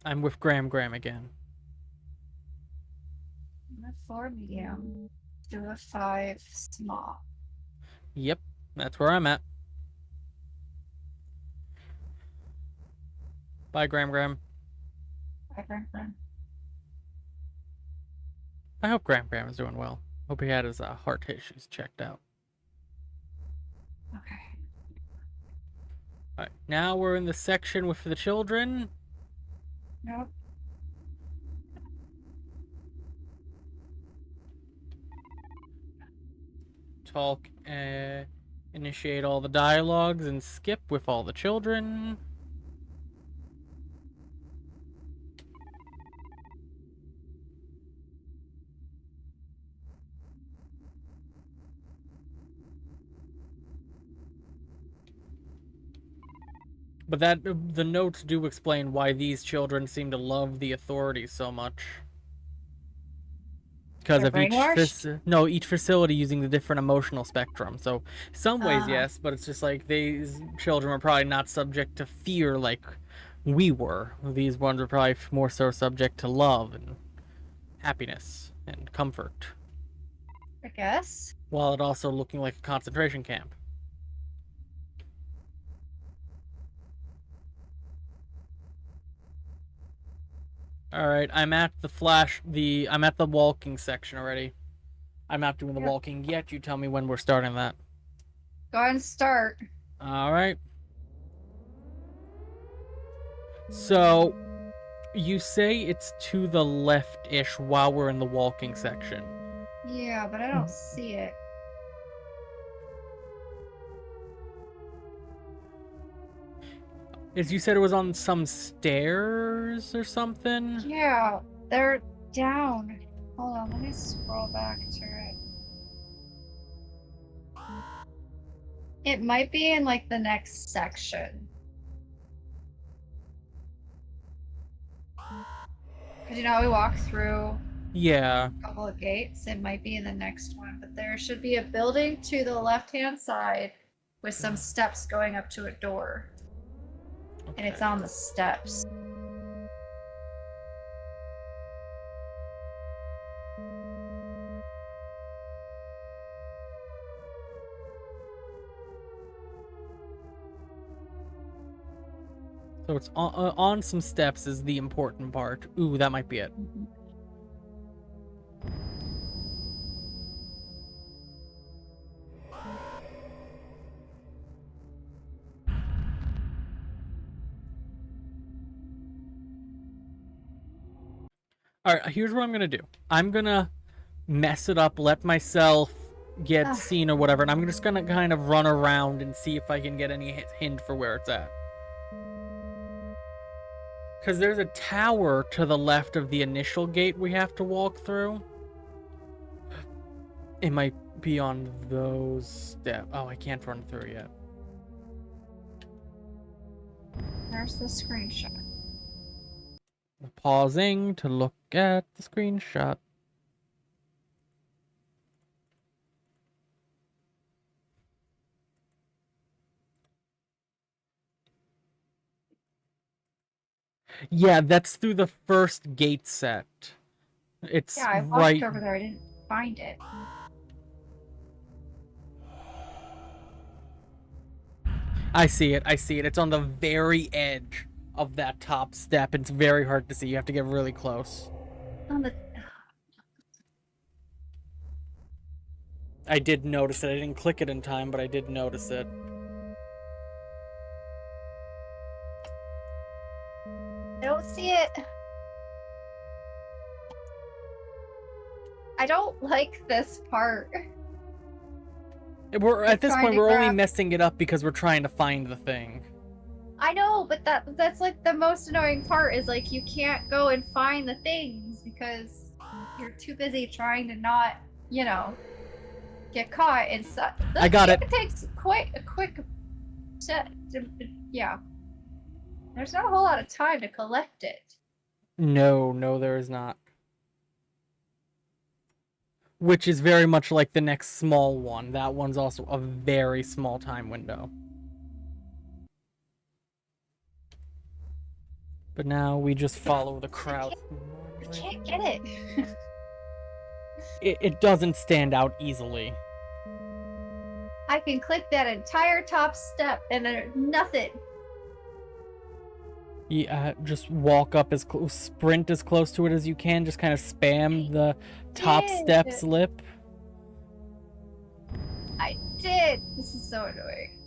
I'm with Gram again. 4 medium, 2 of 5 small. Yep, that's where I'm at. Bye, Gram. Bye, Gram. I hope Gram is doing well. Hope he had his heart issues checked out. Okay. Alright, now we're in the section with the children. Nope. Talk, initiate all the dialogues and skip with all the children. But the notes do explain why these children seem to love the authorities so much. Because of each facility using the different emotional spectrum. So some ways yes, but it's just like these children were probably not subject to fear like we were. These ones were probably more so subject to love and happiness and comfort. I guess. While it also looking like a concentration camp. Alright, I'm at the walking section already. I'm not doing the walking yet. You tell me when we're starting that. Go ahead and start. Alright. So, you say it's to the left-ish while we're in the walking section. Yeah, but I don't see it. As you said, it was on some stairs or something? Yeah, they're down. Hold on, let me scroll back to it. It might be in like the next section. Because you know, we walk through Yeah. a couple of gates. It might be in the next one, but there should be a building to the left-hand side with some steps going up to a door. Okay. And it's on the steps. So it's on some steps is the important part. Ooh, that might be it. Alright, here's what I'm gonna do. I'm gonna mess it up, let myself get seen or whatever, and I'm just gonna kind of run around and see if I can get any hint for where it's at. Because there's a tower to the left of the initial gate we have to walk through. It might be on those steps. Oh, I can't run through yet. There's the screenshot. Pausing to look at the screenshot. Yeah, that's through the first gate set. It's Yeah, I walked right over there. I didn't find it. I see it. I see it. It's on the very edge of that top step. It's very hard to see. You have to get really close. On the. I did notice it. I didn't click it in time, but I did notice it. I don't see it. I don't like this part. We're at this point. We're only grab- messing it up because we're trying to find the thing. I know, but that's like the most annoying part is like you can't go and find the things because you're too busy trying to not, you know, get caught and such. I got it. It takes quite a quick set. Yeah. There's not a whole lot of time to collect it. No, there is not. Which is very much like the next small one. That one's also a very small time window. But now we just follow the crowd. I can't get it. It doesn't stand out easily. I can click that entire top step and there's nothing. Yeah, just walk up as close, sprint as close to it as you can. Just kind of spam the top steps lip. I did. This is so annoying.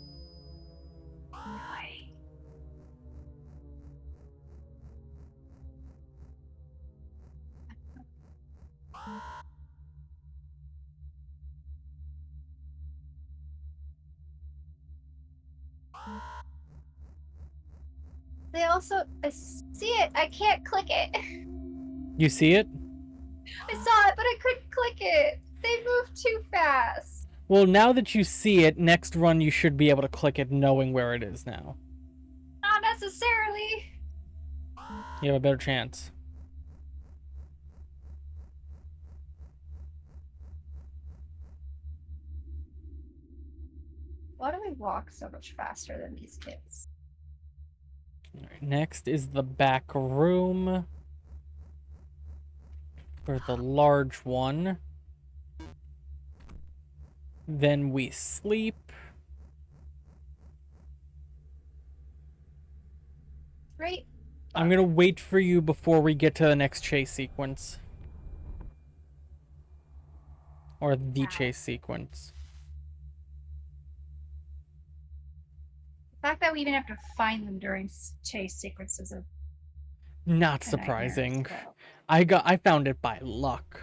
They also, I see it. I can't click it. You see it? I saw it, but I couldn't click it. They moved too fast. Well, now that you see it, next run you should be able to click it knowing where it is now. Not necessarily. You have a better chance. Why do we walk so much faster than these kids? Alright, next is the back room. For the large one. Then we sleep. Right? I'm gonna wait for you before we get to the next chase sequence. Or the chase sequence. The fact that we even have to find them during chase sequences of Not surprising. I found it by luck.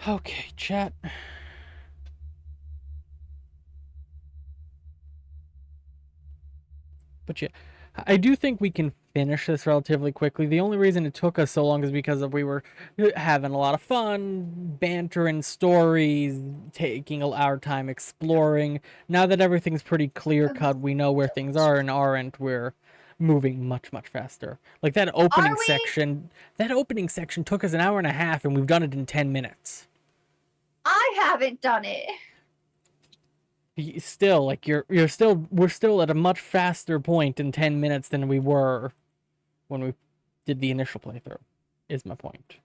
Okay, chat. But yeah, I do think we can finish this relatively quickly. The only reason it took us so long is because we were having a lot of fun, banter and stories, taking our time exploring. Now that everything's pretty clear cut, we know where things are and aren't. We're moving much faster. Like that opening section. That opening section took us an hour and a half, and we've done it in 10 minutes. I haven't done it. Still, like we're still at a much faster point in 10 minutes than we were when we did the initial playthrough, is my point.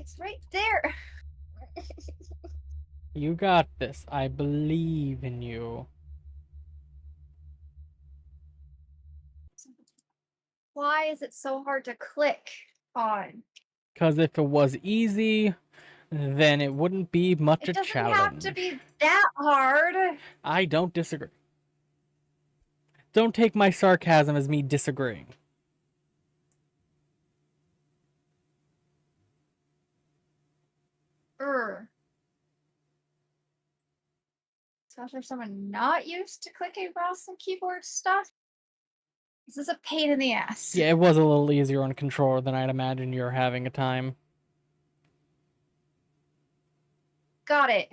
It's right there. You got this. I believe in you. Why is it so hard to click on? Because if it was easy, then it wouldn't be much It a doesn't challenge. have to be that hard. I don't disagree. Don't take my sarcasm as me disagreeing. Especially for someone not used to clicking mouse and keyboard stuff. This is a pain in the ass. Yeah, it was a little easier on controller than I'd imagine you're having a time. Got it.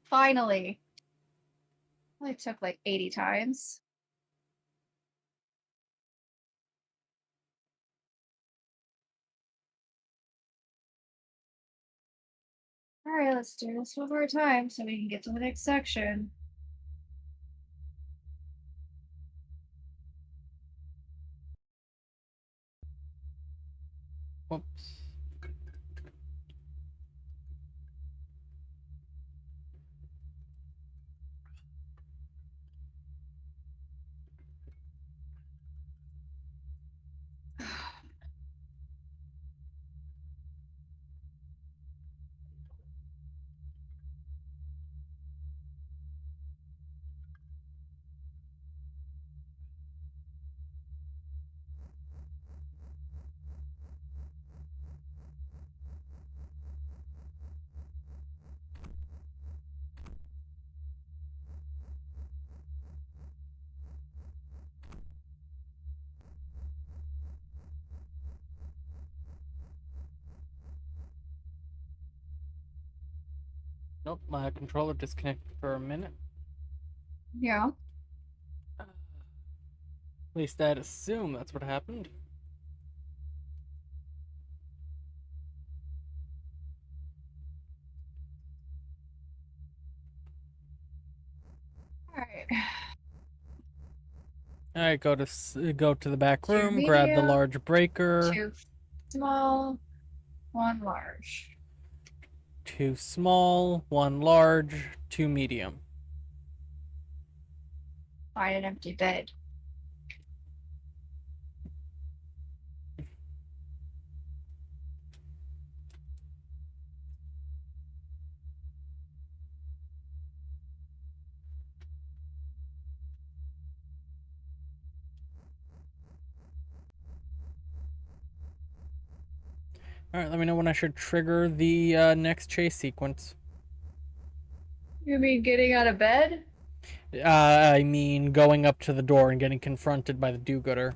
Finally. Only took like 80 times. Alright, let's do this one more time so we can get to the next section. Whoops. Nope, my controller disconnected for a minute. Yeah. At least I'd assume that's what happened. Alright. Alright, go to the back Two room, grab the medium, large breaker. 2 small, 1 large. 2 small, 1 large, 2 medium. Find an empty bed. Alright, let me know when I should trigger the next chase sequence. You mean getting out of bed? I mean going up to the door and getting confronted by the do-gooder.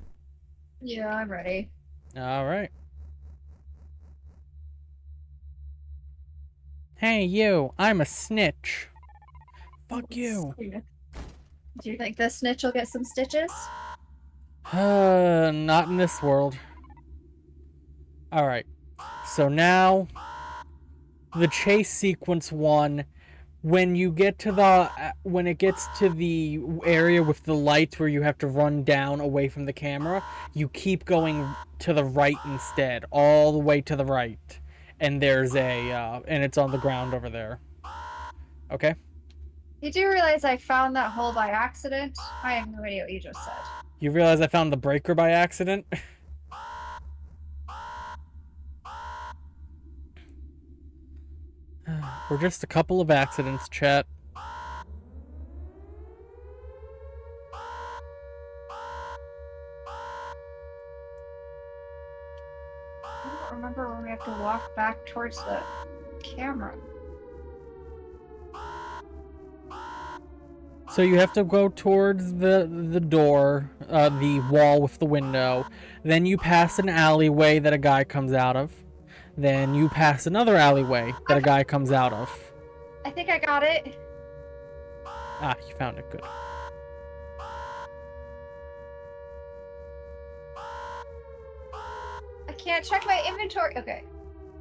Yeah, I'm ready. Alright. Hey, you! I'm a snitch! Fuck you! Do you think this snitch will get some stitches? Not in this world. Alright. So now, the chase sequence 1, when you get to when it gets to the area with the lights where you have to run down away from the camera, you keep going to the right instead, all the way to the right. And there's and it's on the ground over there. Okay? You do realize I found that hole by accident? I have no idea what you just said. You realize I found the breaker by accident? We're just a couple of accidents, chat. I don't remember when we have to walk back towards the camera. So you have to go towards the door, the wall with the window. Then you pass an alleyway that a guy comes out of. Then you pass another alleyway that a guy comes out of. I think I got it. Ah, you found it. Good. I can't check my inventory. Okay.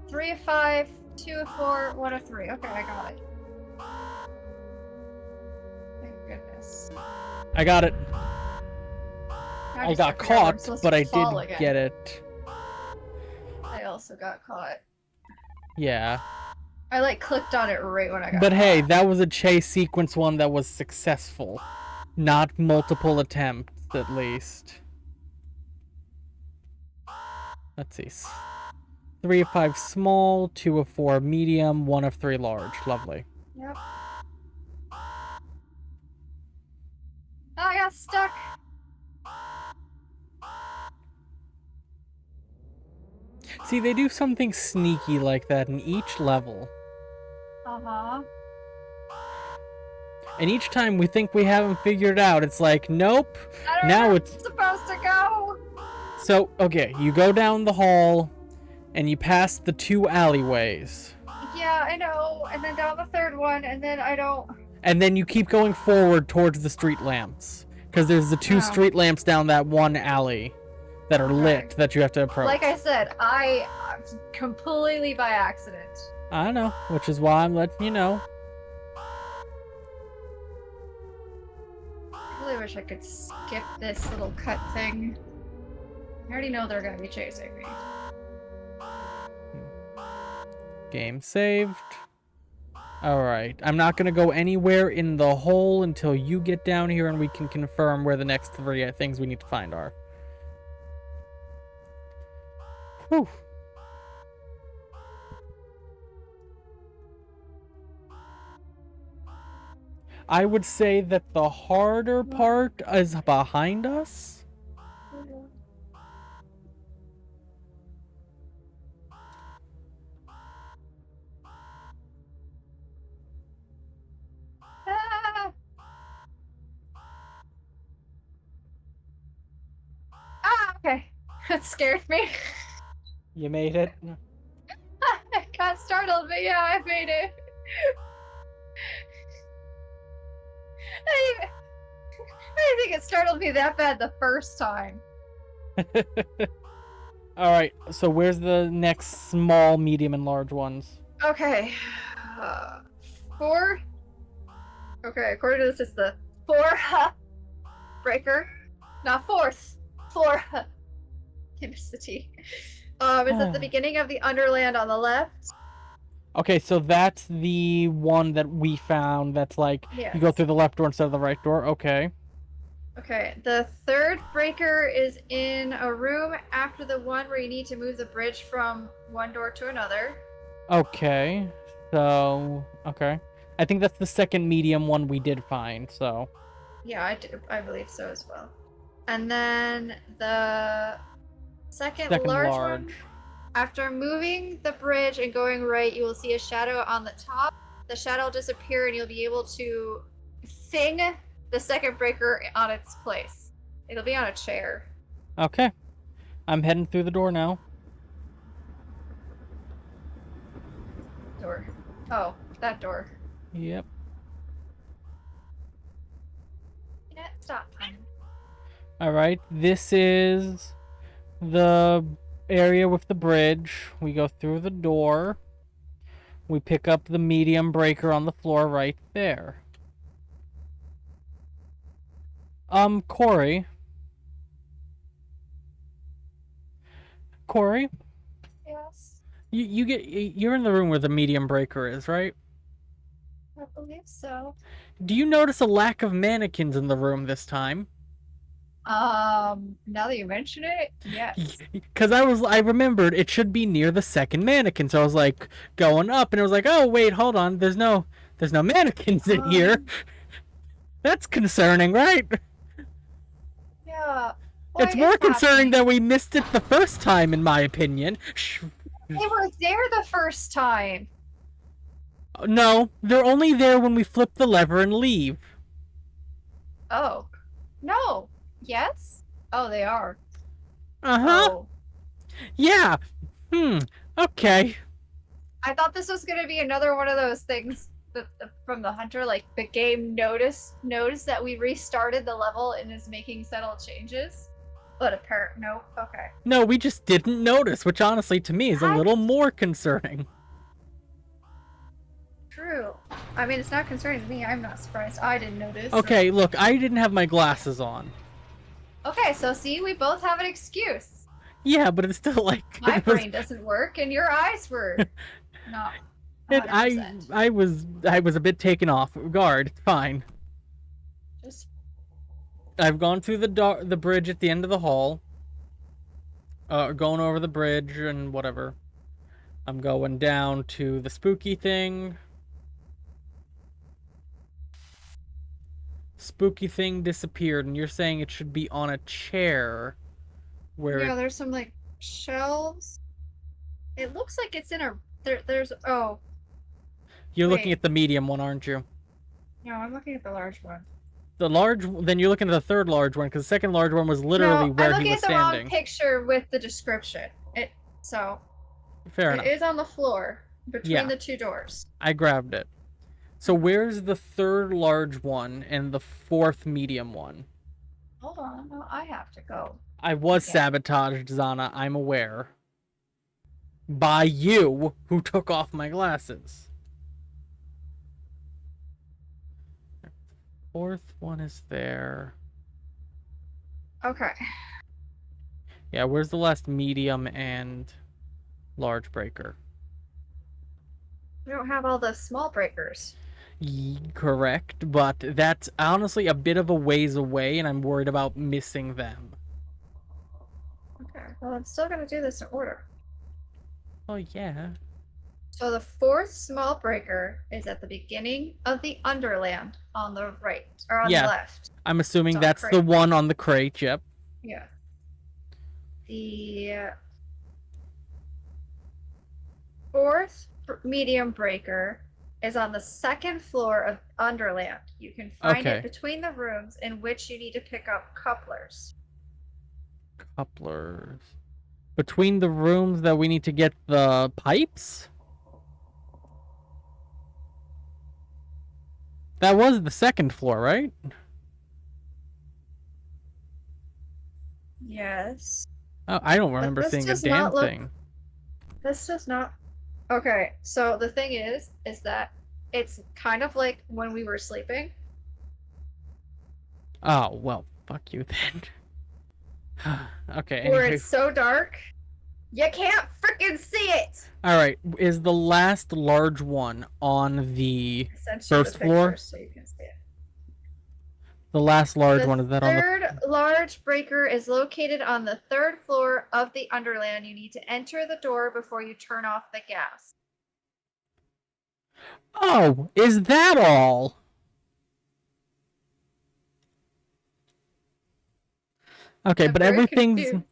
3 of 5, 2 of 4, 1 of 3. Okay, I got it. Thank goodness. I got it. I I got caught, but I did again. get it. I also got caught. Yeah. I like clicked on it right when I got But hey, caught. that was a chase sequence one that was successful. Not multiple attempts, at least. Let's see. 3 of 5 small, 2 of 4 medium, 1 of 3 large. Lovely. Yep. Oh, I got stuck. See, they do something sneaky like that in each level. Uh-huh. And each time we think we haven't figured it out, it's like, nope. I don't Now know it's... where I'm supposed to go. So, okay, you go down the hall, and you pass the 2 alleyways. Yeah, I know. And then down the third one, and then I don't... And then you keep going forward towards the street lamps. Because there's the 2 street lamps down that one alley that are lit that you have to approach. Like I said, I completely by accident. I know, which is why I'm letting you know. I really wish I could skip this little cut thing. I already know they're gonna be chasing me. Game saved. Alright, I'm not going to go anywhere in the hole until you get down here and we can confirm where the next 3 things we need to find are. Whew. I would say that the harder part is behind us. Ah! Ah, okay. That scared me. You made it. I got startled, but yeah, I made it. I didn't think it startled me that bad the first time. Alright, so where's the next small, medium, and large ones? Okay. 4. Okay, according to this, it's the 4 breaker. Not fourth. 4. Give us the T. It's at the beginning of the Underland on the left. Okay, so that's the one that we found that's like, Yes. you go through the left door instead of the right door. Okay. Okay, the third breaker is in a room after the one where you need to move the bridge from one door to another. Okay, so, okay. I think that's the second medium one we did find, so. Yeah, I believe so as well. And then the second large one, after moving the bridge and going right, you will see a shadow on the top. The shadow will disappear and you'll be able to thing the second breaker on its place. It'll be on a chair. Okay. I'm heading through the door now. Door. Oh, that door. Yep. Yeah, stop. Alright, this is the area with the bridge. We go through the door. We pick up the medium breaker on the floor right there. Corey. Corey? Yes, You're in the room where the medium breaker is, right? I believe so. Do you notice a lack of mannequins in the room this time? Now that you mention it, yes. Because I remembered it should be near the second mannequin, so I was like going up, and it was like, oh wait, hold on, there's no mannequins in here. That's concerning, right? Yeah. It's more concerning that we missed it the first time, in my opinion. They were there the first time. No, they're only there when we flip the lever and leave. Oh. No. Yes? Oh, they are. Uh-huh. Oh. Yeah. Okay. I thought this was going to be another one of those things from the hunter, like the game knows that we restarted the level and is making subtle changes. But nope. Okay. No, we just didn't notice, which honestly to me is a little more concerning. True. I mean, it's not concerning to me. I'm not surprised. I didn't notice. Okay, look, I didn't have my glasses on. Okay, so see, we both have an excuse. Yeah, but it's still like... My brain doesn't work, and your eyes were Not And 100%. I was a bit taken off guard. It's fine. Just I've gone through the bridge at the end of the hall. Going over the bridge and whatever. I'm going down to the spooky thing. Spooky thing disappeared, and you're saying it should be on a chair. Where yeah, there's some like shelves. It looks like it's in a there's oh you're wait. looking at the medium one, aren't you? No, I'm looking at the large one. The large, then you're looking at the third large one, because the second large one was literally No, where I'm he looking was at the wrong standing. picture with the description. Fair It enough. is on the floor between Yeah. the two doors. I grabbed it. So where's the third large one and the fourth medium one? Hold on, no, I have to go. I was sabotaged, Zana, I'm aware. By you, who took off my glasses. Fourth one is there. Okay. Yeah, where's the last medium and large breaker? We don't have all the small breakers. Correct, but that's honestly a bit of a ways away, and I'm worried about missing them. Okay. Well, I'm still gonna do this in order. Oh, yeah. So the fourth small breaker is at the beginning of the Underland on the right, or on the left. I'm assuming It's on that's crate. the one on the crate, yep. Yeah. The fourth medium breaker is on the second floor of Underland. You can find Okay. it between the rooms in which you need to pick up couplers. Couplers. Between the rooms that we need to get the pipes? That was the second floor, right? Yes. Oh, I don't remember this seeing a does damn not look- thing. This does not. Okay, so the thing is that it's kind of like when we were sleeping. Oh, well, fuck you then. Okay, Where anyway. it's so dark, you can't freaking see it. Alright, is the last large one on the I sent you first the floor? picture so you can see it. The last large The one, is that on the... third large breaker is located on the third floor of the Underland. You need to enter the door before you turn off the gas. Oh, is that all? Okay, I'm but very everything's... confused.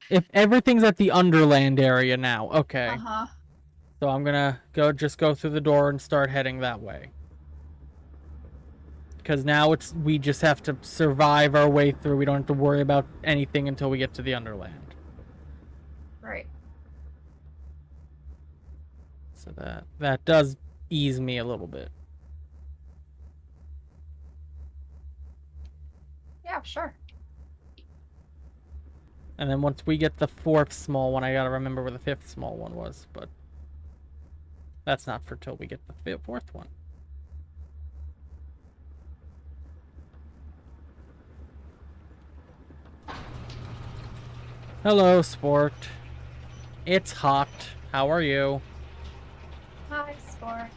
If everything's at the Underland area now, okay. Uh-huh. So I'm gonna just go through the door and start heading that way. Because now we just have to survive our way through. We don't have to worry about anything until we get to the Underland. Right. So that does ease me a little bit. Yeah, sure. And then once we get the fourth small one, I gotta remember where the fifth small one was, but that's not for till we get the fourth one. Hello, Sport. It's hot. How are you? Hi, Sport.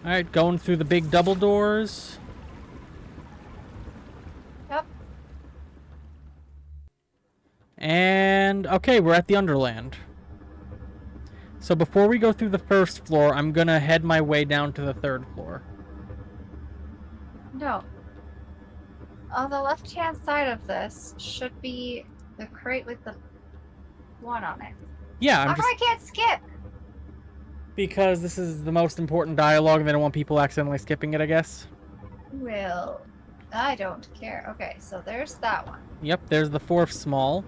Alright, going through the big double doors. Yep. And, okay, we're at the Underland. So before we go through the first floor, I'm gonna head my way down to the third floor. No. On the left-hand side of this should be the crate with the one on it. Yeah, How come I can't skip? Because this is the most important dialogue and they don't want people accidentally skipping it, I guess. Well, I don't care. Okay, so there's that one. Yep, there's the fourth small.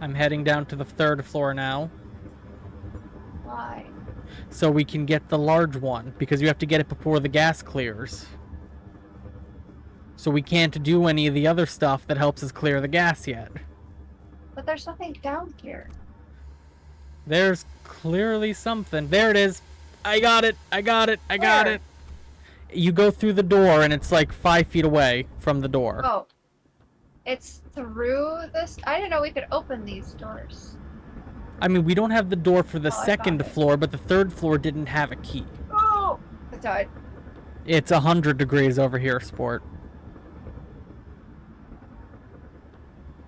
I'm heading down to the third floor now. Why? So we can get the large one, because you have to get it before the gas clears. So we can't do any of the other stuff that helps us clear the gas yet. But there's nothing down here. There's clearly something. There it is. I got it. I got it. I got Where? it. You go through the door, and it's like 5 feet away from the door. Oh. It's through this? I didn't know we could open these doors. I mean, we don't have the door for the Oh, I second found it. floor, but the third floor didn't have a key. Oh! I died. It's 100 degrees over here, sport.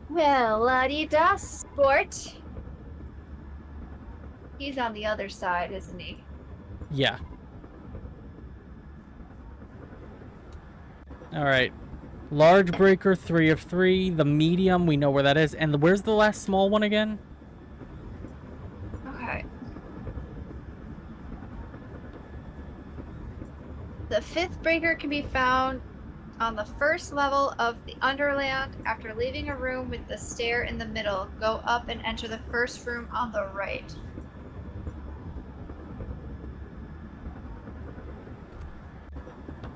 Well, la-di-da, sport. He's on the other side, isn't he? Yeah. Alright. Large breaker, 3 of 3. The medium, we know where that is. And where's the last small one again? Okay. The fifth breaker can be found on the first level of the Underland. After leaving a room with the stair in the middle, go up and enter the first room on the right.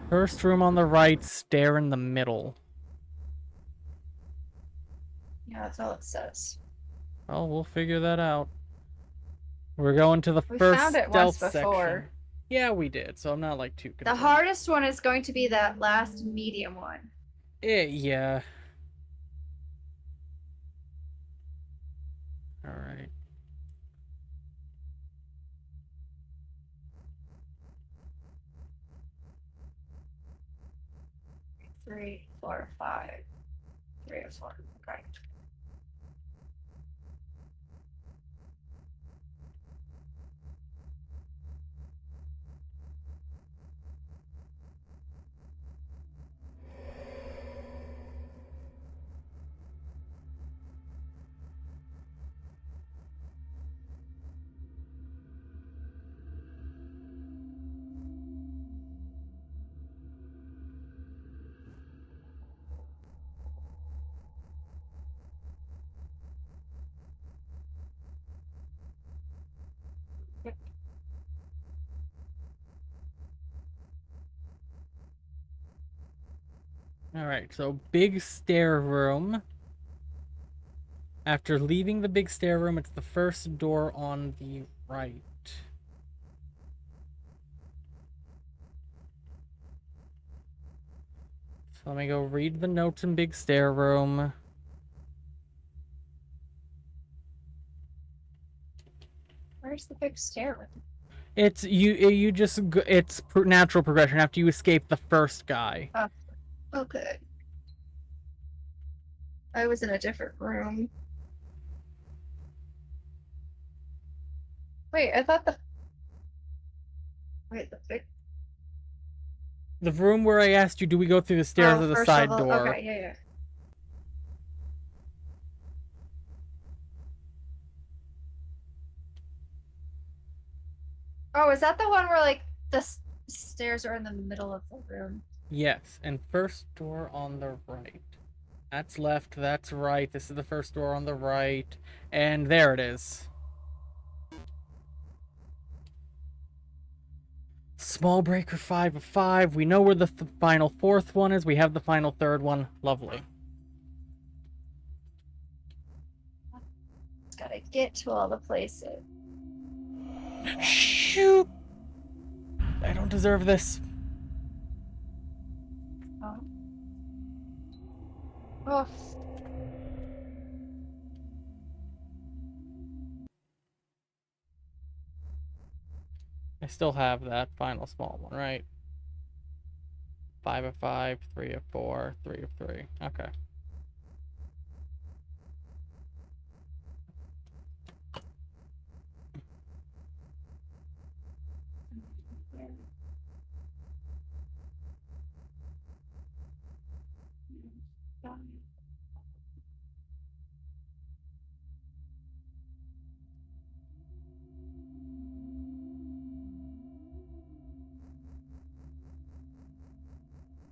First room on the right, stair in the middle. Yeah, that's all it says. Well, we'll figure that out. We're going to the We first found it stealth once before. section. Yeah, we did, so I'm not like too concerned. The hardest one is going to be that last medium one. Yeah. Alright. Three, 4, 5. 3 or 4. Okay. Alright, so big stair room. After leaving the big stair room, it's the first door on the right. So let me go read the notes in big stair room. Where's the big stair room? It's it's natural progression after you escape the first guy. Okay. I was in a different room. Wait, I thought the... Wait, the big... The room where I asked you, do we go through the stairs or the first side level. door? Okay, yeah. Oh, is that the one where, like, the stairs are in the middle of the room? Yes, and first door on the right. That's left, that's right. This is the first door on the right. And there it is. Small breaker, 5 of 5. We know where the final fourth one is. We have the final third one. Lovely. Just gotta get to all the places. Shoot! I don't deserve this. Oh. Oh. I still have that final small one, right? 5 of 5, 3 of 4, 3 of 3. Okay.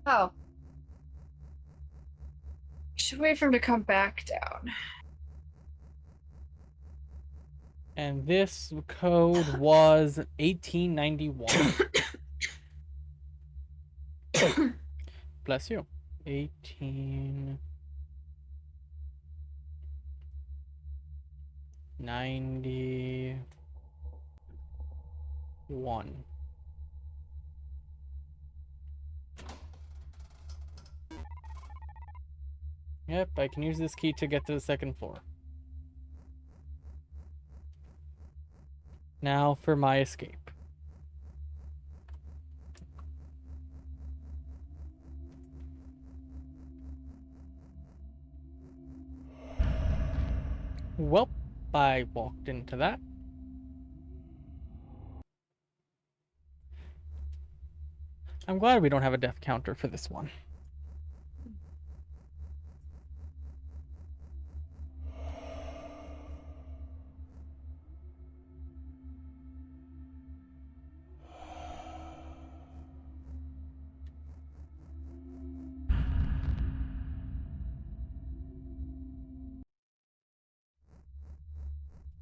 Oh. Should wait for him to come back down. And this code was 1891. Bless you. 1891. Yep, I can use this key to get to the second floor. Now for my escape. Well, I walked into that. I'm glad we don't have a death counter for this one.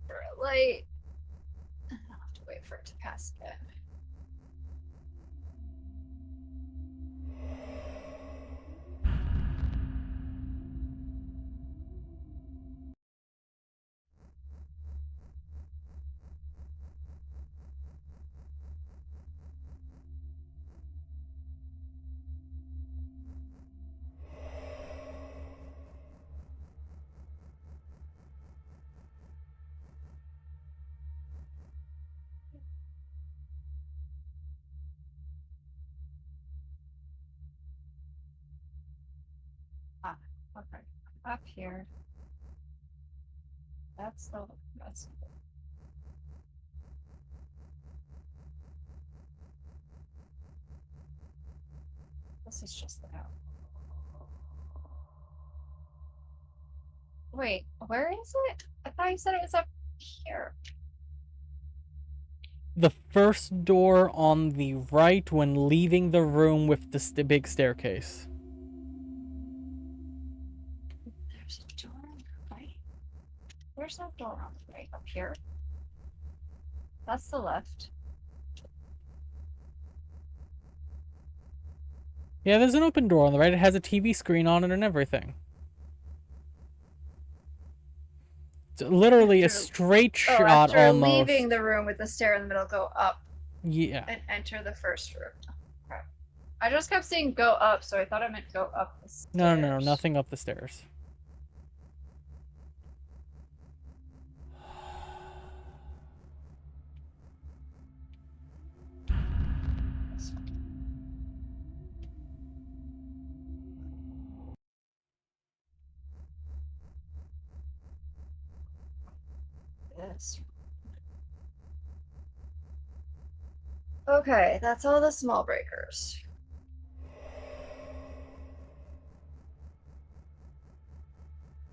For a light. I'll have to wait for it to pass again. Ah, okay. Up here. That's the that's this is just the out. Wait, where is it? I thought you said it was up here. The first door on the right when leaving the room with the big staircase. There's a door on the right. Where's that door on the right? Up here? That's the left. Yeah, there's an open door on the right. It has a TV screen on it and everything. It's literally a straight shot after almost. leaving the room with the stair in the middle, go up Yeah. and enter the first room. Okay. I just kept saying go up, so I thought I meant go up the stairs. No, nothing up the stairs. This. Okay, that's all the small breakers.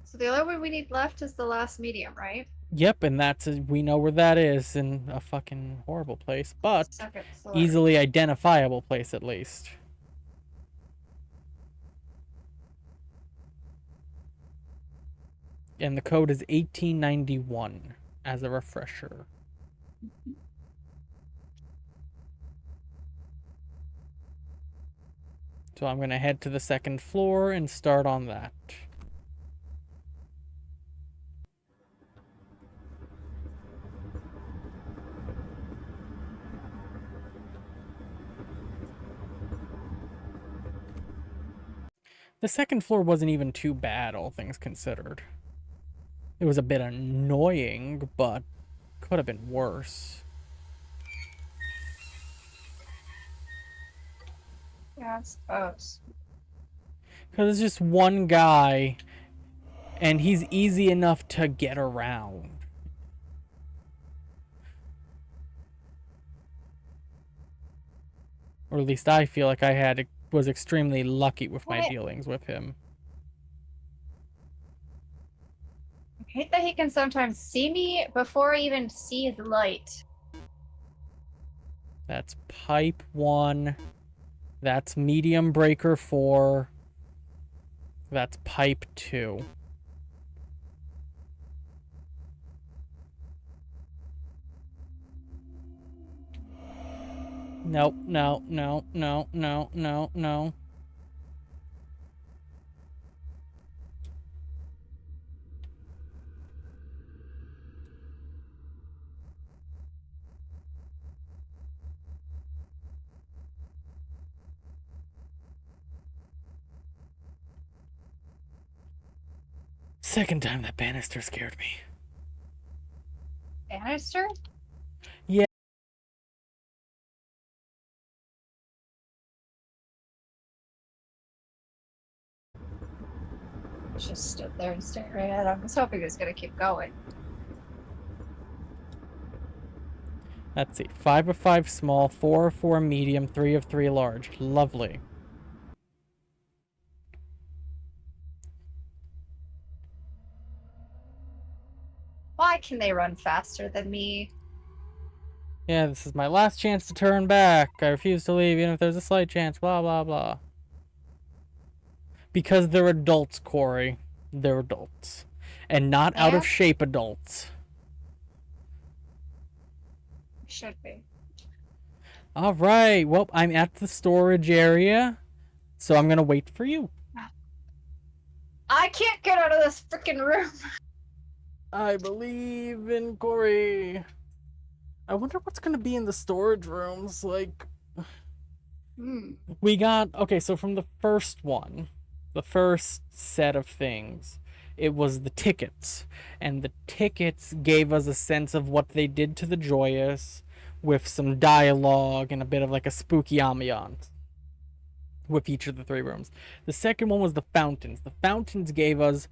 So the only one we need left is the last medium, right? Yep, and we know where that is, in a fucking horrible place, but Second floor. easily identifiable place at least. And the code is 1891 as a refresher. So I'm going to head to the second floor and start on that. The second floor wasn't even too bad, all things considered. It was a bit annoying, but could have been worse. Yeah, I suppose. Because it's just one guy, and he's easy enough to get around. Or at least I feel like was extremely lucky with my dealings with him. I hate that he can sometimes see me before I even see the light. That's pipe 1. That's medium breaker 4. That's pipe 2. Nope, no. Second time that banister scared me. Banister? Yeah. Just stood there and stared right at him. I was hoping it was gonna keep going. Let's see. 5 of 5 small, 4 of 4 medium, 3 of 3 large. Lovely. Why can they run faster than me? Yeah, this is my last chance to turn back. I refuse to leave even if there's a slight chance. Blah, blah, blah. Because they're adults, Corey. They're adults. And not out of And? shape adults. Should be. Alright, well, I'm at the storage area. So I'm gonna wait for you. I can't get out of this freaking room. I believe in Corey. I wonder what's gonna be in the storage rooms. Like, we got. Okay, so from the first one, the first set of things, it was the tickets. And the tickets gave us a sense of what they did to the Joyous with some dialogue and a bit of like a spooky ambiance with each of the 3 rooms. The second one was the fountains. The fountains gave us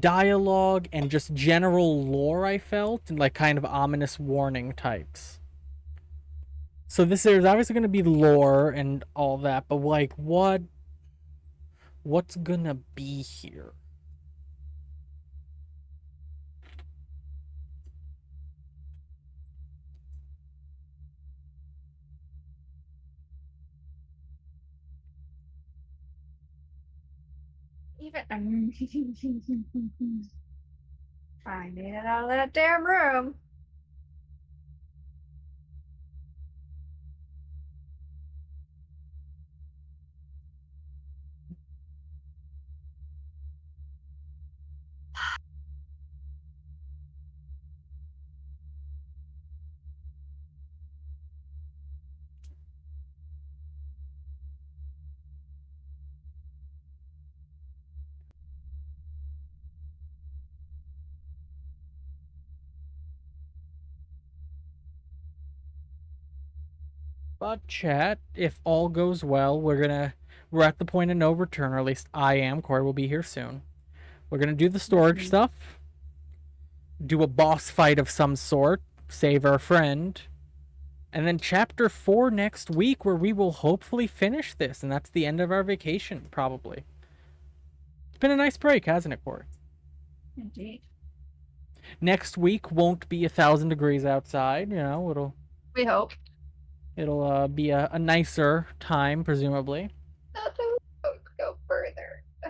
dialogue and just general lore, I felt, and like kind of ominous warning types. So this is obviously going to be lore and all that, but like what's gonna be here? Even I made it out of that damn room. But chat, if all goes well, we're at the point of no return, or at least I am. Corey will be here soon. We're gonna do the storage stuff, do a boss fight of some sort, save our friend, and then chapter 4 next week, where we will hopefully finish this, and that's the end of our vacation, probably. It's been a nice break, hasn't it, Corey? Indeed. Next week won't be 1,000 degrees outside. You know, We hope. it'll be a nicer time, presumably. Don't go further. I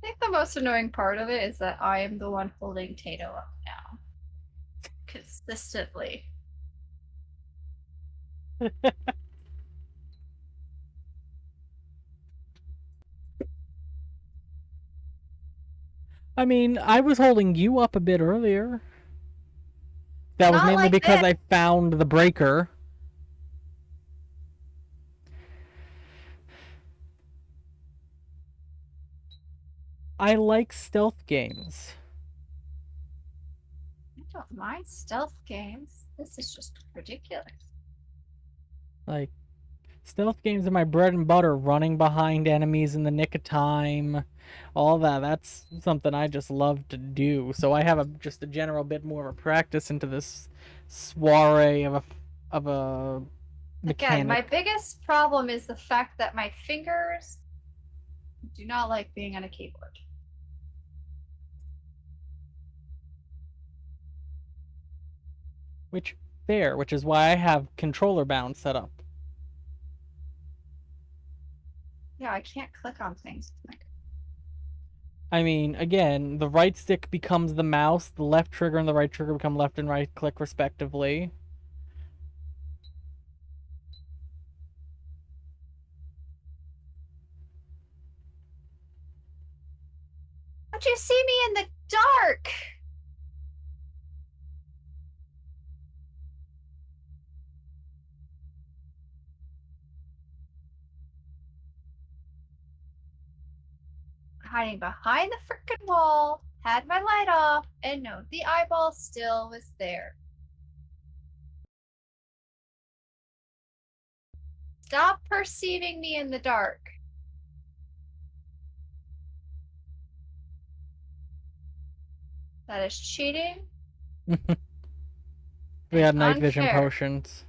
think the most annoying part of it is that I am the one holding Tato up now. Consistently. I mean, I was holding you up a bit earlier. That was Not mainly like because this. I found the breaker. I like stealth games. I don't mind stealth games. This is just ridiculous. Like, stealth games are my bread and butter. Running behind enemies in the nick of time, all that. That's something I just love to do. So I have just a general bit more of a practice into this soiree of a mechanic. Again, my biggest problem is the fact that my fingers do not like being on a keyboard. Which fair, which is why I have controller bound set up. Yeah, I can't click on things. I mean, again, the right stick becomes the mouse, the left trigger and the right trigger become left and right click respectively. Don't you see me in the dark? hiding behind the freaking wall, had my light off, and no, the eyeball still was there. Stop perceiving me in the dark. That is cheating. We had night vision unfair. potions.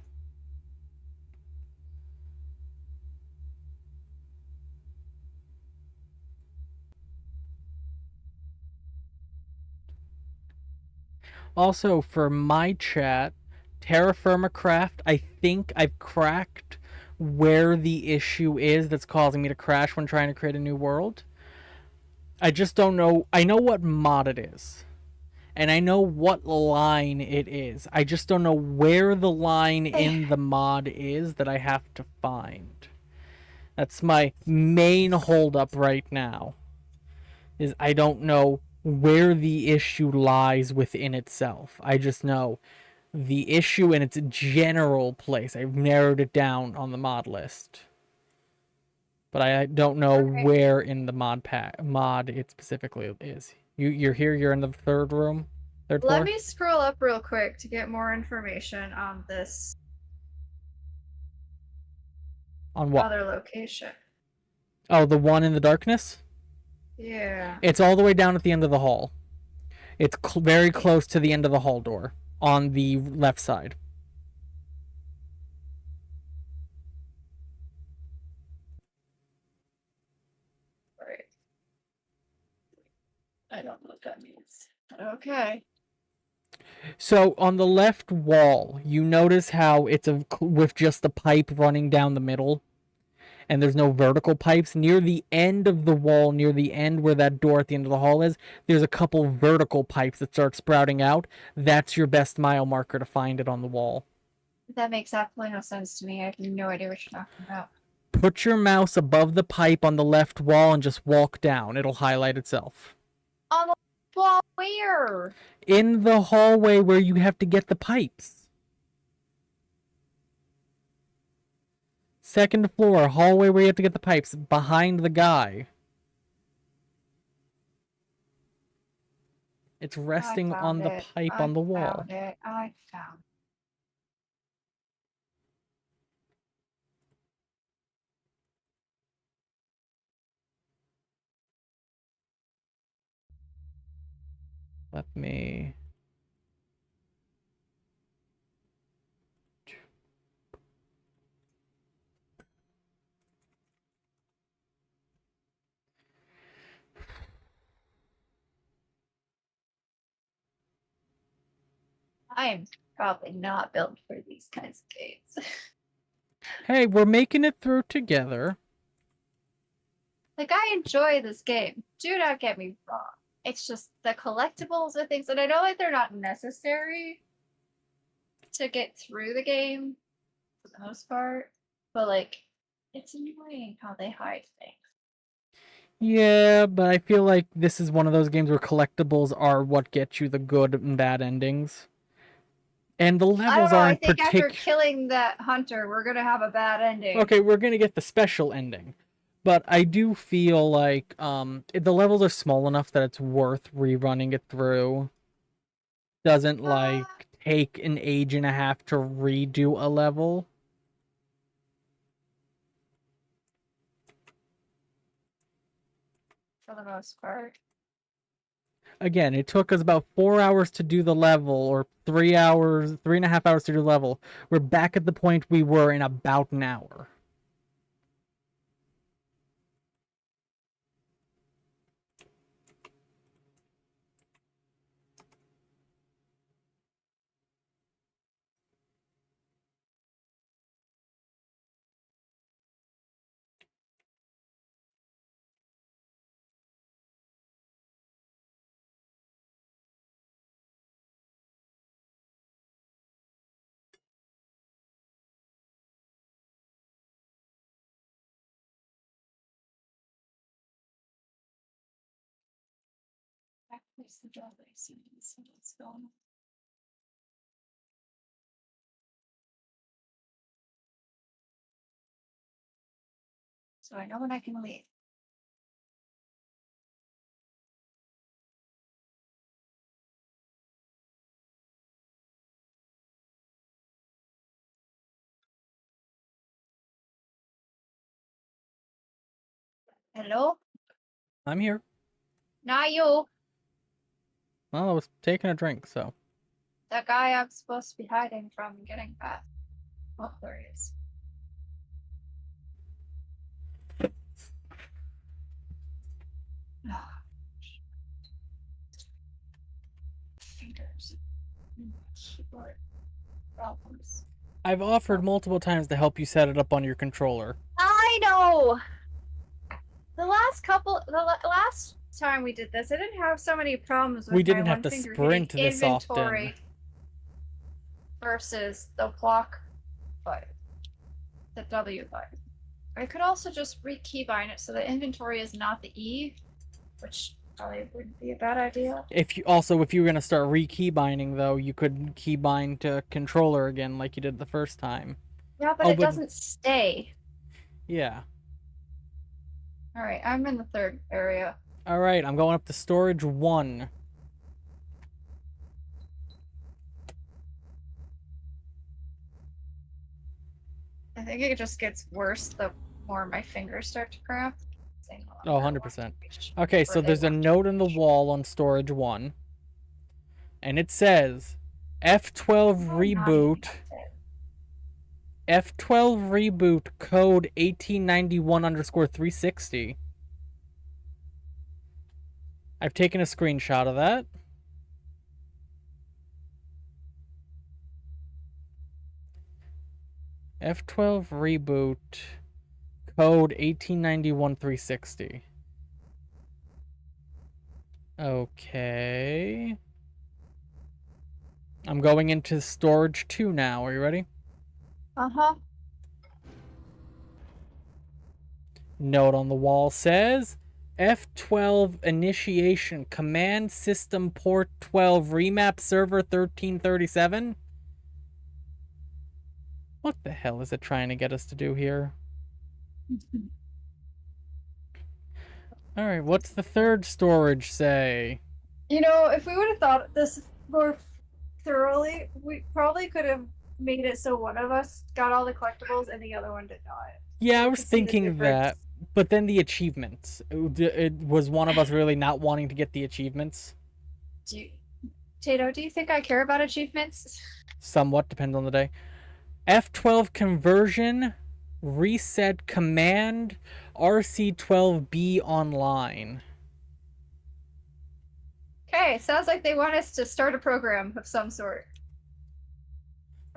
Also, for my chat, Terra Firma Craft, I think I've cracked where the issue is that's causing me to crash when trying to create a new world. I just don't know. I know what mod it is. And I know what line it is. I just don't know where the line in the mod is that I have to find. That's my main holdup right now. Is I don't know where the issue lies within itself. I just know the issue in its general place. I've narrowed it down on the mod list. But I don't know where in the mod it specifically is. You're here, you're in the third room? Third floor? Let me scroll up real quick to get more information on this On what? other location. Oh, the one in the darkness? Yeah. It's all the way down at the end of the hall. It's very close to the end of the hall door on the left side. Right. I don't know what that means. Okay. So on the left wall, you notice how it's with just the pipe running down the middle, and there's no vertical pipes. Near the end of the wall, near the end where that door at the end of the hall is, there's a couple vertical pipes that start sprouting out. That's your best mile marker to find it on the wall. That makes absolutely no sense to me. I have no idea what you're talking about. Put your mouse above the pipe on the left wall and just walk down. It'll highlight itself. On the wall where? In the hallway where you have to get the pipes. Second floor, hallway where you have to get the pipes. Behind the guy. It's resting on the pipe on the wall. I found it. Let me... I am probably not built for these kinds of games. Hey, we're making it through together. Like, I enjoy this game. Do not get me wrong. It's just the collectibles are things that I know like they're not necessary to get through the game for the most part. But like it's annoying how they hide things. Yeah, but I feel like this is one of those games where collectibles are what get you the good and bad endings. And the levels I don't know, I aren't think after killing that hunter, we're gonna have a bad ending. Okay, we're gonna get the special ending. But I do feel like the levels are small enough that it's worth rerunning it through. Doesn't like take an age and a half to redo a level. For the most part. Again, it took us about 4 hours to do the level, or 3 hours, 3.5 hours to do the level. We're back at the point we were in about an hour. Where's the job I see what's going on? So I know when I can leave. Hello? I'm here. Not you. Well, I was taking a drink, so. The guy I'm supposed to be hiding from getting past. Oh, there he is. Fingers. Keyboard problems. I've offered multiple times to help you set it up on your controller. I know! The last time we did this, I didn't have so many problems with We didn't my have one to finger sprint hitting this inventory often. versus the block button. The W button. I could also just re-keybind it so the inventory is not the E, which probably wouldn't be a bad idea. If you were gonna start re-keybinding though, you could keybind to controller again like you did the first time. Yeah, but it doesn't stay. Yeah. Alright, I'm in the third area. Alright, I'm going up to storage 1. I think it just gets worse the more my fingers start to cramp. Oh, 100%. Okay, so there's a note on the wall on storage 1. And it says, F12 reboot. F12 reboot code 1891_360. I've taken a screenshot of that. F12 reboot code 1891_360. Okay. I'm going into storage 2 now. Are you ready? Uh-huh. Note on the wall says, F12 initiation command system port 12 remap server 1337. What the hell is it trying to get us to do here? Alright, what's the third storage say? You know, if we would have thought this more thoroughly, we probably could have made it so one of us got all the collectibles and the other one did not. Yeah, I was thinking that, but then the achievements. It was one of us really not wanting to get the achievements? Tato, do you think I care about achievements? Somewhat, depends on the day. F12 conversion, reset command, RC12B online. Okay, sounds like they want us to start a program of some sort.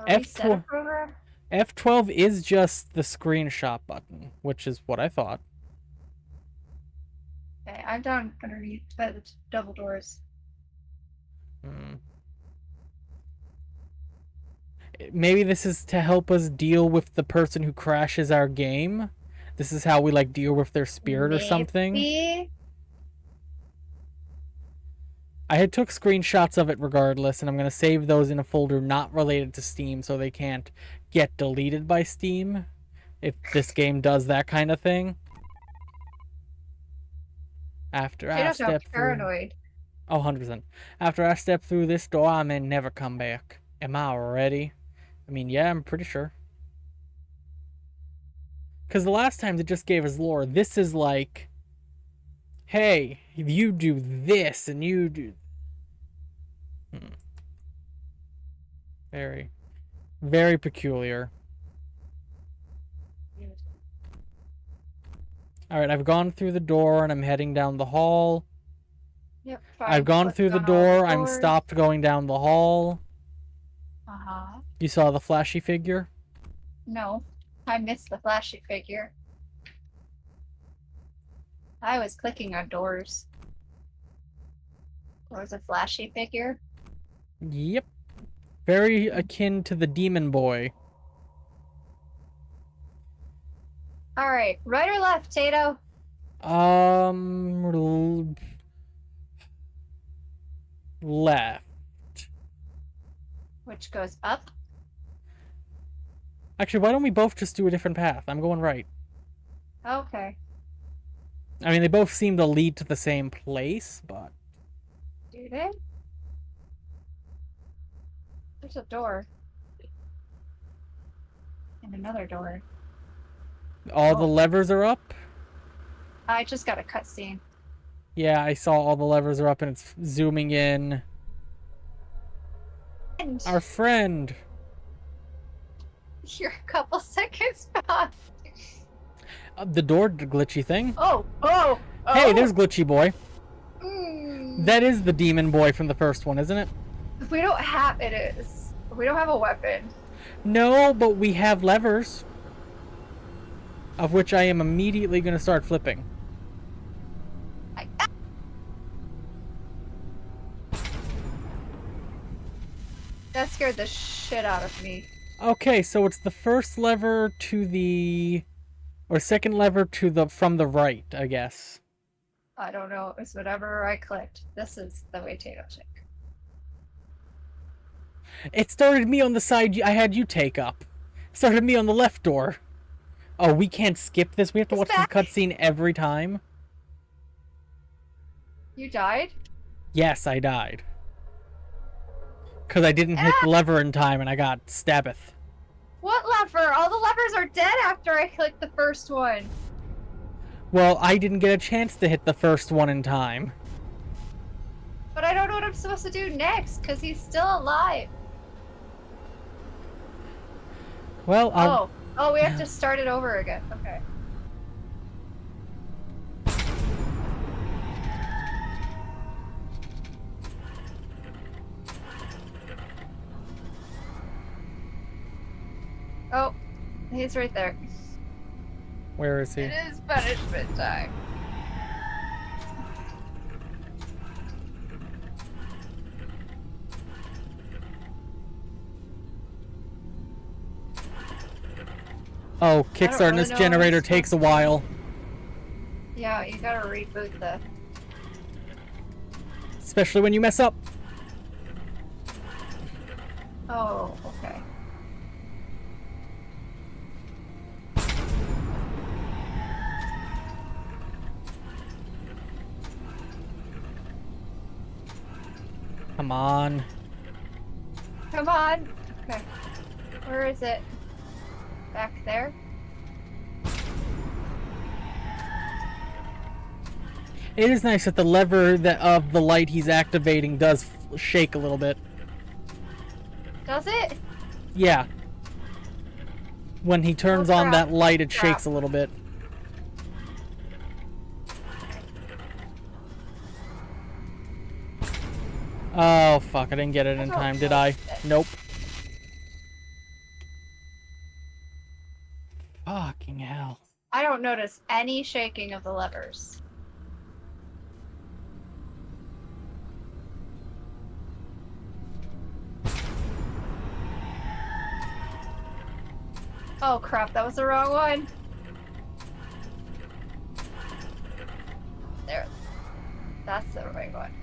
Reset a program? F12 is just the screenshot button, which is what I thought. Okay, I'm down underneath by the double doors. Maybe this is to help us deal with the person who crashes our game. This is how we like deal with their spirit or something. I had took screenshots of it regardless, and I'm going to save those in a folder not related to Steam so they can't get deleted by Steam if this game does that kind of thing. After I step through... Oh, 100%. After I step through this door, I may never come back. Am I ready? I mean, yeah, I'm pretty sure. Because the last time it just gave us lore. This is like, hey, you do this and you do... Very, very peculiar. Alright, I've gone through the door and I'm heading down the hall. Yep, I've gone through the door, I'm stopped going down the hall. Uh-huh. You saw the flashy figure? No, I missed the flashy figure. I was clicking on doors. There was a flashy figure? Yep. Very akin to the demon boy. Alright, right or left, Tato? Left. Which goes up? Actually, why don't we both just do a different path? I'm going right. Okay. I mean, they both seem to lead to the same place, but... Do they? There's a door. And another door. All the levers are up? I just got a cutscene. Yeah, I saw all the levers are up and it's zooming in. And Our friend. you're a couple seconds behind. The door glitchy thing. Oh, oh, oh. Hey, there's Glitchy Boy. Mm. That is the demon boy from the first one, isn't it? We don't have it. Is we don't have a weapon. No, but we have levers. Of which I am immediately going to start flipping. That scared the shit out of me. Okay, so it's the first lever to the... Or second lever to the... From the right, I guess. I don't know. It's whatever I clicked. This is the potato chick. It started me on the side I had you take up. Started me on the left door. Oh, we can't skip this? We have to watch this cutscene every time? You died? Yes, I died. Because I didn't hit the lever in time and I got stabbeth. What lever? All the levers are dead after I clicked the first one. Well, I didn't get a chance to hit the first one in time. But I don't know what I'm supposed to do next, because he's still alive. Well, Oh, we have to start it over again. Okay. Oh, he's right there. Where is he? It is punishment time. Oh, kickstarting this generator takes a while. Yeah, you gotta reboot the... Especially when you mess up. Oh, okay. Come on. Come on! Okay. Where is it? Back there? It is nice that the lever of the light he's activating does shake a little bit. Does it? Yeah. When he turns on that light, it shakes a little bit. Oh, fuck. I didn't get it in time, did I? Nope. Fucking hell. I don't notice any shaking of the levers. Oh crap, that was the wrong one. There. That's the right one.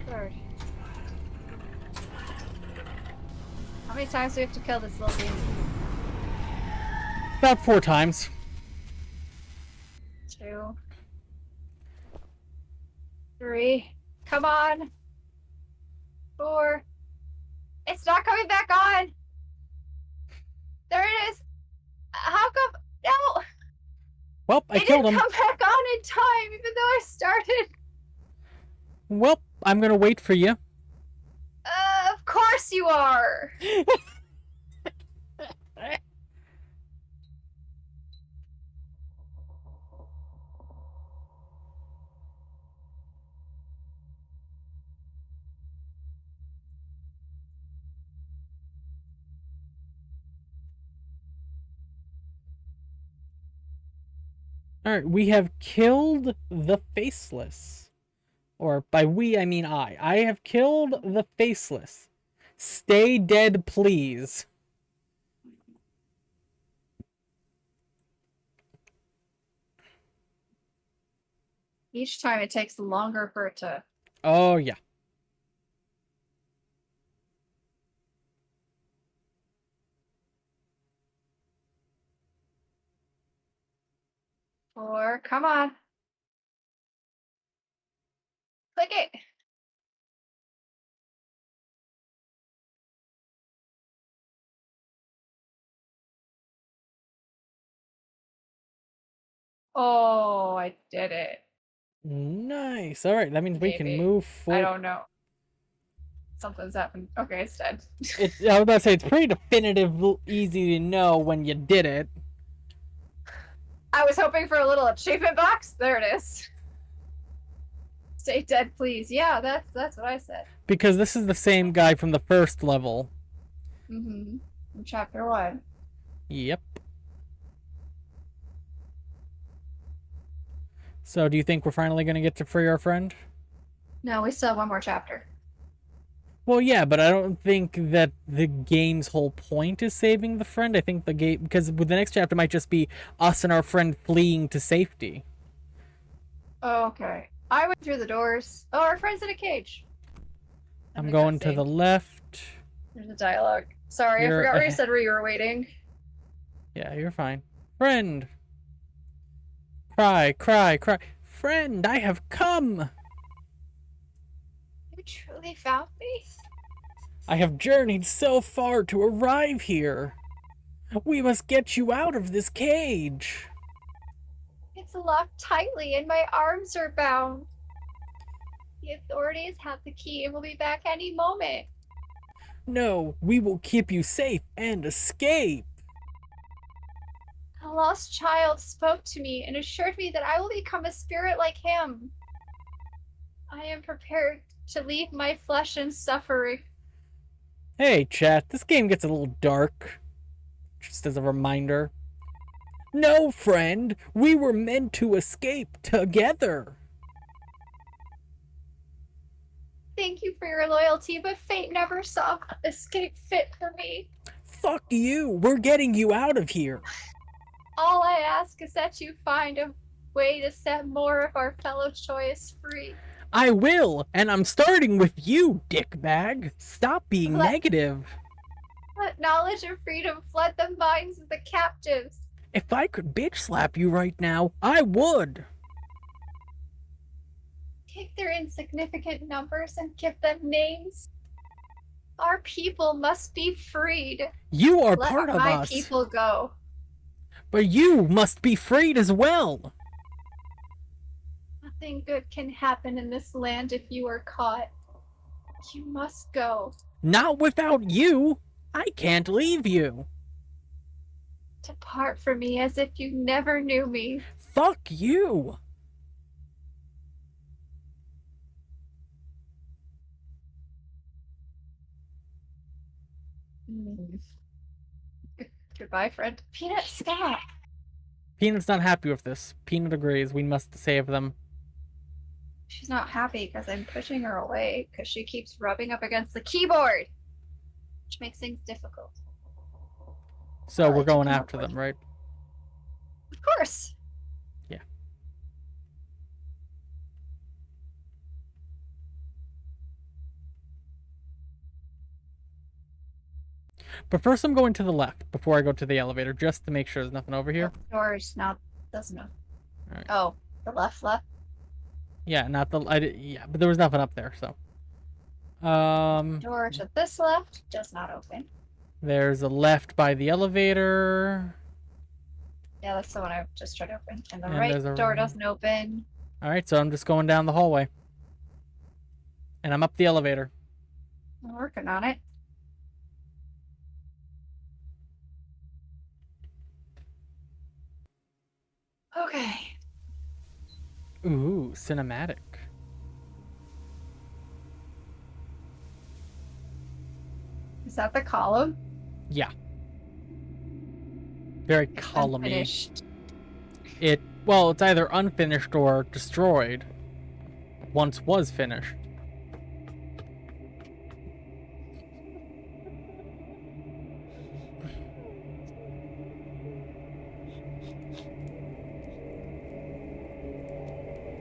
Third. How many times do we have to kill this little demon? About 4 times. 2. 3. Come on. 4. It's not coming back on. There it is. How come? No. Well, I killed him. It didn't come back on in time, even though I started. Well, I'm gonna wait for you. Of course you are. Alright, we have killed the Faceless. or by we I mean I have killed the faceless. Stay dead, please. Each time it takes longer for it to. Oh, yeah. Or come on. Click it. Oh, I did it. Nice. All right, that means we can Maybe. move I forward. don't know. Something's happened. Okay, it's dead. I was about to say, it's pretty definitive, easy to know when you did it. I was hoping for a little achievement box. There it is. Stay dead, please. Yeah, that's what I said. Because this is the same guy from the first level. Mm-hmm. From chapter 1. Yep. So, do you think we're finally going to get to free our friend? No, we still have one more chapter. Well, yeah, but I don't think that the game's whole point is saving the friend. I think the game, because the next chapter might just be us and our friend fleeing to safety. Okay. I went through the doors. Oh, our friend's in a cage. I'm going to the left. There's a dialogue. Sorry, I forgot where you said where you were waiting. Yeah, you're fine. Friend! Cry, cry, cry. Friend, I have come! You truly found me? I have journeyed so far to arrive here. We must get you out of this cage. It's locked tightly and my arms are bound. The authorities have the key and will be back any moment. No, we will keep you safe and escape. A lost child spoke to me and assured me that I will become a spirit like him. I am prepared to leave my flesh in suffering. Hey, chat, this game gets a little dark. Just as a reminder. No, friend, we were meant to escape together. Thank you for your loyalty, but fate never saw escape fit for me. Fuck you, we're getting you out of here. All I ask is that you find a way to set more of our fellow choice free. I will, and I'm starting with you, dickbag. Stop being negative. Let knowledge and freedom flood the minds of the captives. If I could bitch slap you right now, I would. Take their insignificant numbers and give them names. Our people must be freed. You are Let part of my us. people go. But you must be freed as well. Nothing good can happen in this land if you are caught. You must go. Not without you. I can't leave you. Depart from me as if you never knew me. Fuck you. Goodbye, friend. Peanut, stop. Peanut's not happy with this. Peanut agrees. We must save them. She's not happy because I'm pushing her away because she keeps rubbing up against the keyboard, which makes things difficult. So we're going after them, right? Of course. Yeah. But first I'm going to the left before I go to the elevator, just to make sure there's nothing over here. Doors now doesn't know. Right. Oh, the left. Yeah, not the yeah, but there was nothing up there, so. Door to this left does not open. There's a left by the elevator. Yeah, that's the one I just tried to open. And the And right door doesn't open. Alright, so I'm just going down the hallway. And I'm up the elevator. I'm working on it. Okay. Ooh, cinematic. Is that the column? Yeah. Very columny. Unfinished. Well, it's either unfinished or destroyed. once was finished.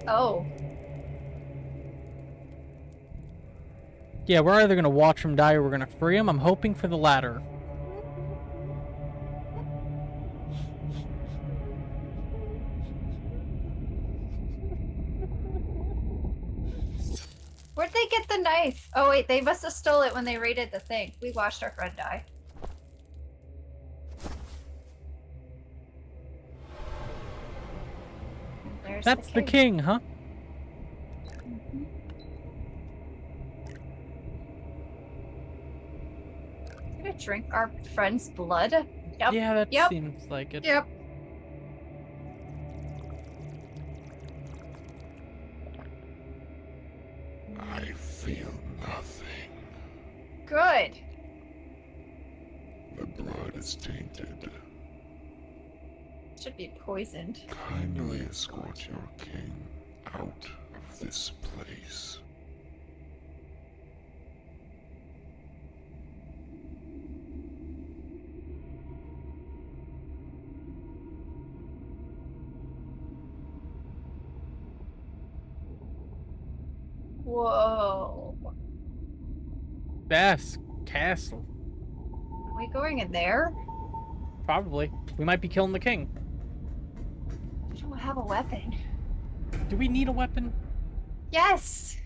Oh. Yeah, we're either gonna watch him die or we're gonna free him. I'm hoping for the latter. Where'd they get the knife? Oh wait, they must have stole it when they raided the thing. We watched our friend die. There's That's the king, huh? Mhm. Gonna drink our friend's blood? Yep. Yeah, that Yep. seems like it. Yep. I feel nothing. Good. The blood is tainted. Should be poisoned. Kindly escort your king out of this place. Whoa. Best castle. Are we going in there? Probably. We might be killing the king. We don't have a weapon. Do we need a weapon? Yes!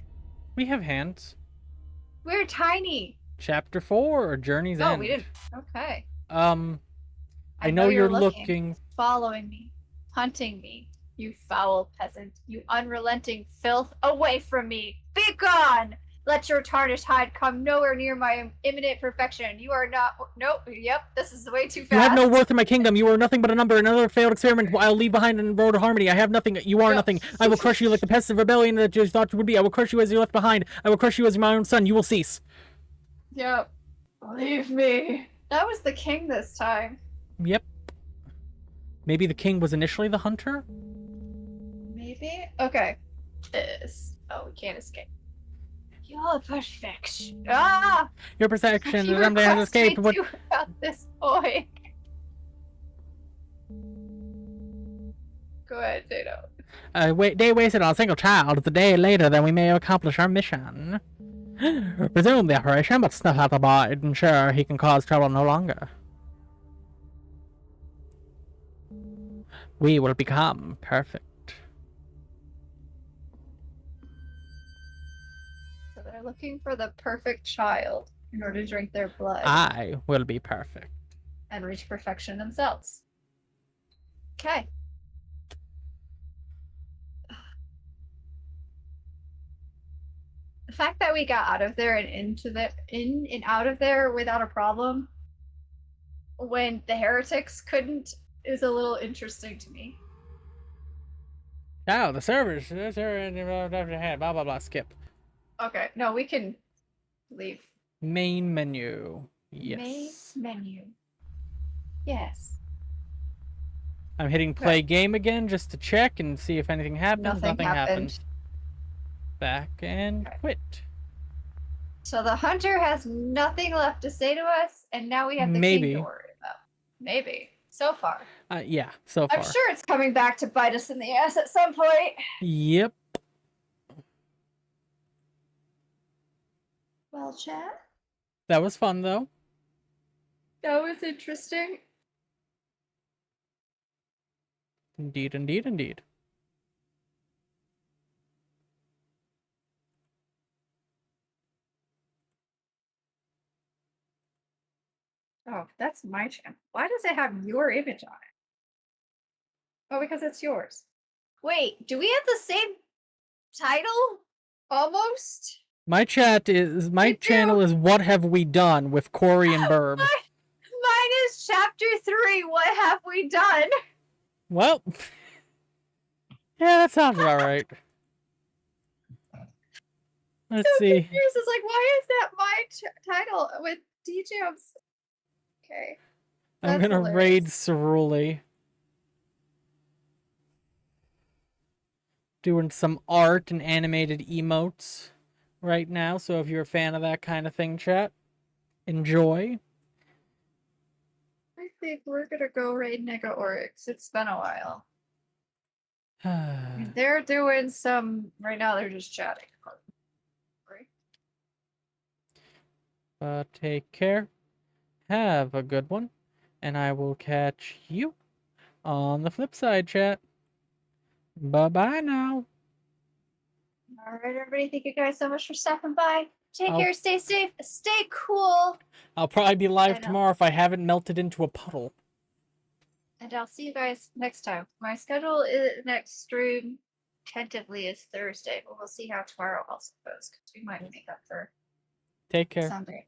We have hands. We're tiny. Chapter 4 or Journey's Oh, End? we didn't. Okay. I know you're looking. Following me. Hunting me. You foul peasant. You unrelenting filth. Away from me. Be gone! Let your tarnished hide come nowhere near my imminent perfection. You are not. Nope. Yep. This is way too fast. You have no worth in my kingdom. You are nothing but a number. Another failed experiment I'll leave behind in the road of harmony. I have nothing. You are Yep. nothing. I will crush you like the pests of rebellion that you thought you would be. I will crush you as you left behind. I will crush you as my own son. You will cease. Yep. Leave me. That was the king this time. Yep. Maybe the king was initially the hunter? Maybe? Okay. This. Oh, we can't escape. You're perfection. Ah! Your perception You is something has escaped. What? you about this boy. Go ahead, Dado. Day wasted on a single child is a day later than we may accomplish our mission. Resume the operation, but snuff out the boy and ensure he can cause trouble no longer. We will become perfect. So they're looking for the perfect child in order to drink their blood I will be perfect. and reach perfection themselves. Okay. The fact that we got out of there and in and out of there without a problem when the heretics couldn't is a little interesting to me. Now the servers. Blah blah blah. Skip. Okay, no, we can leave. Main menu. Yes. Main menu. Yes. I'm hitting play game again just to check and see if anything happens. Nothing happened. Back and Okay. quit. So the hunter has nothing left to say to us, and now we have the Maybe. king to worry about. Maybe. So far. Yeah, so far. I'm sure it's coming back to bite us in the ass at some point. Yep. Well, chat. That was fun though. That was interesting. Indeed, indeed, indeed. Oh, that's my channel. Why does it have your image on it? Oh, because it's yours. Wait, do we have the same title? Almost? My We do. channel is What Have We Done with Corey and Birb. Mine is chapter 3. What have we done? Well, yeah, that sounds about right. Let's So see. confused. It's like, why is that my title with DJs? Okay. I'm That's gonna hilarious. raid Cerulli. doing some art and animated emotes right now. So if you're a fan of that kind of thing, chat, enjoy. I think we're gonna go raid Nega Oryx. It's been a while. They're doing some right now. They're just chatting. Right? Take care. Have a good one. And I will catch you on the flip side, chat. Bye-bye now. All right, everybody. Thank you guys so much for stopping by. Take I'll- care. Stay safe. Stay cool. I'll probably be live I know. tomorrow if I haven't melted into a puddle. And I'll see you guys next time. My schedule is next stream tentatively is Thursday, but we'll see how tomorrow also goes because we might make up for Take care. Sunday.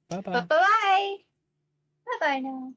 Bye-bye. But bye. Bye bye now.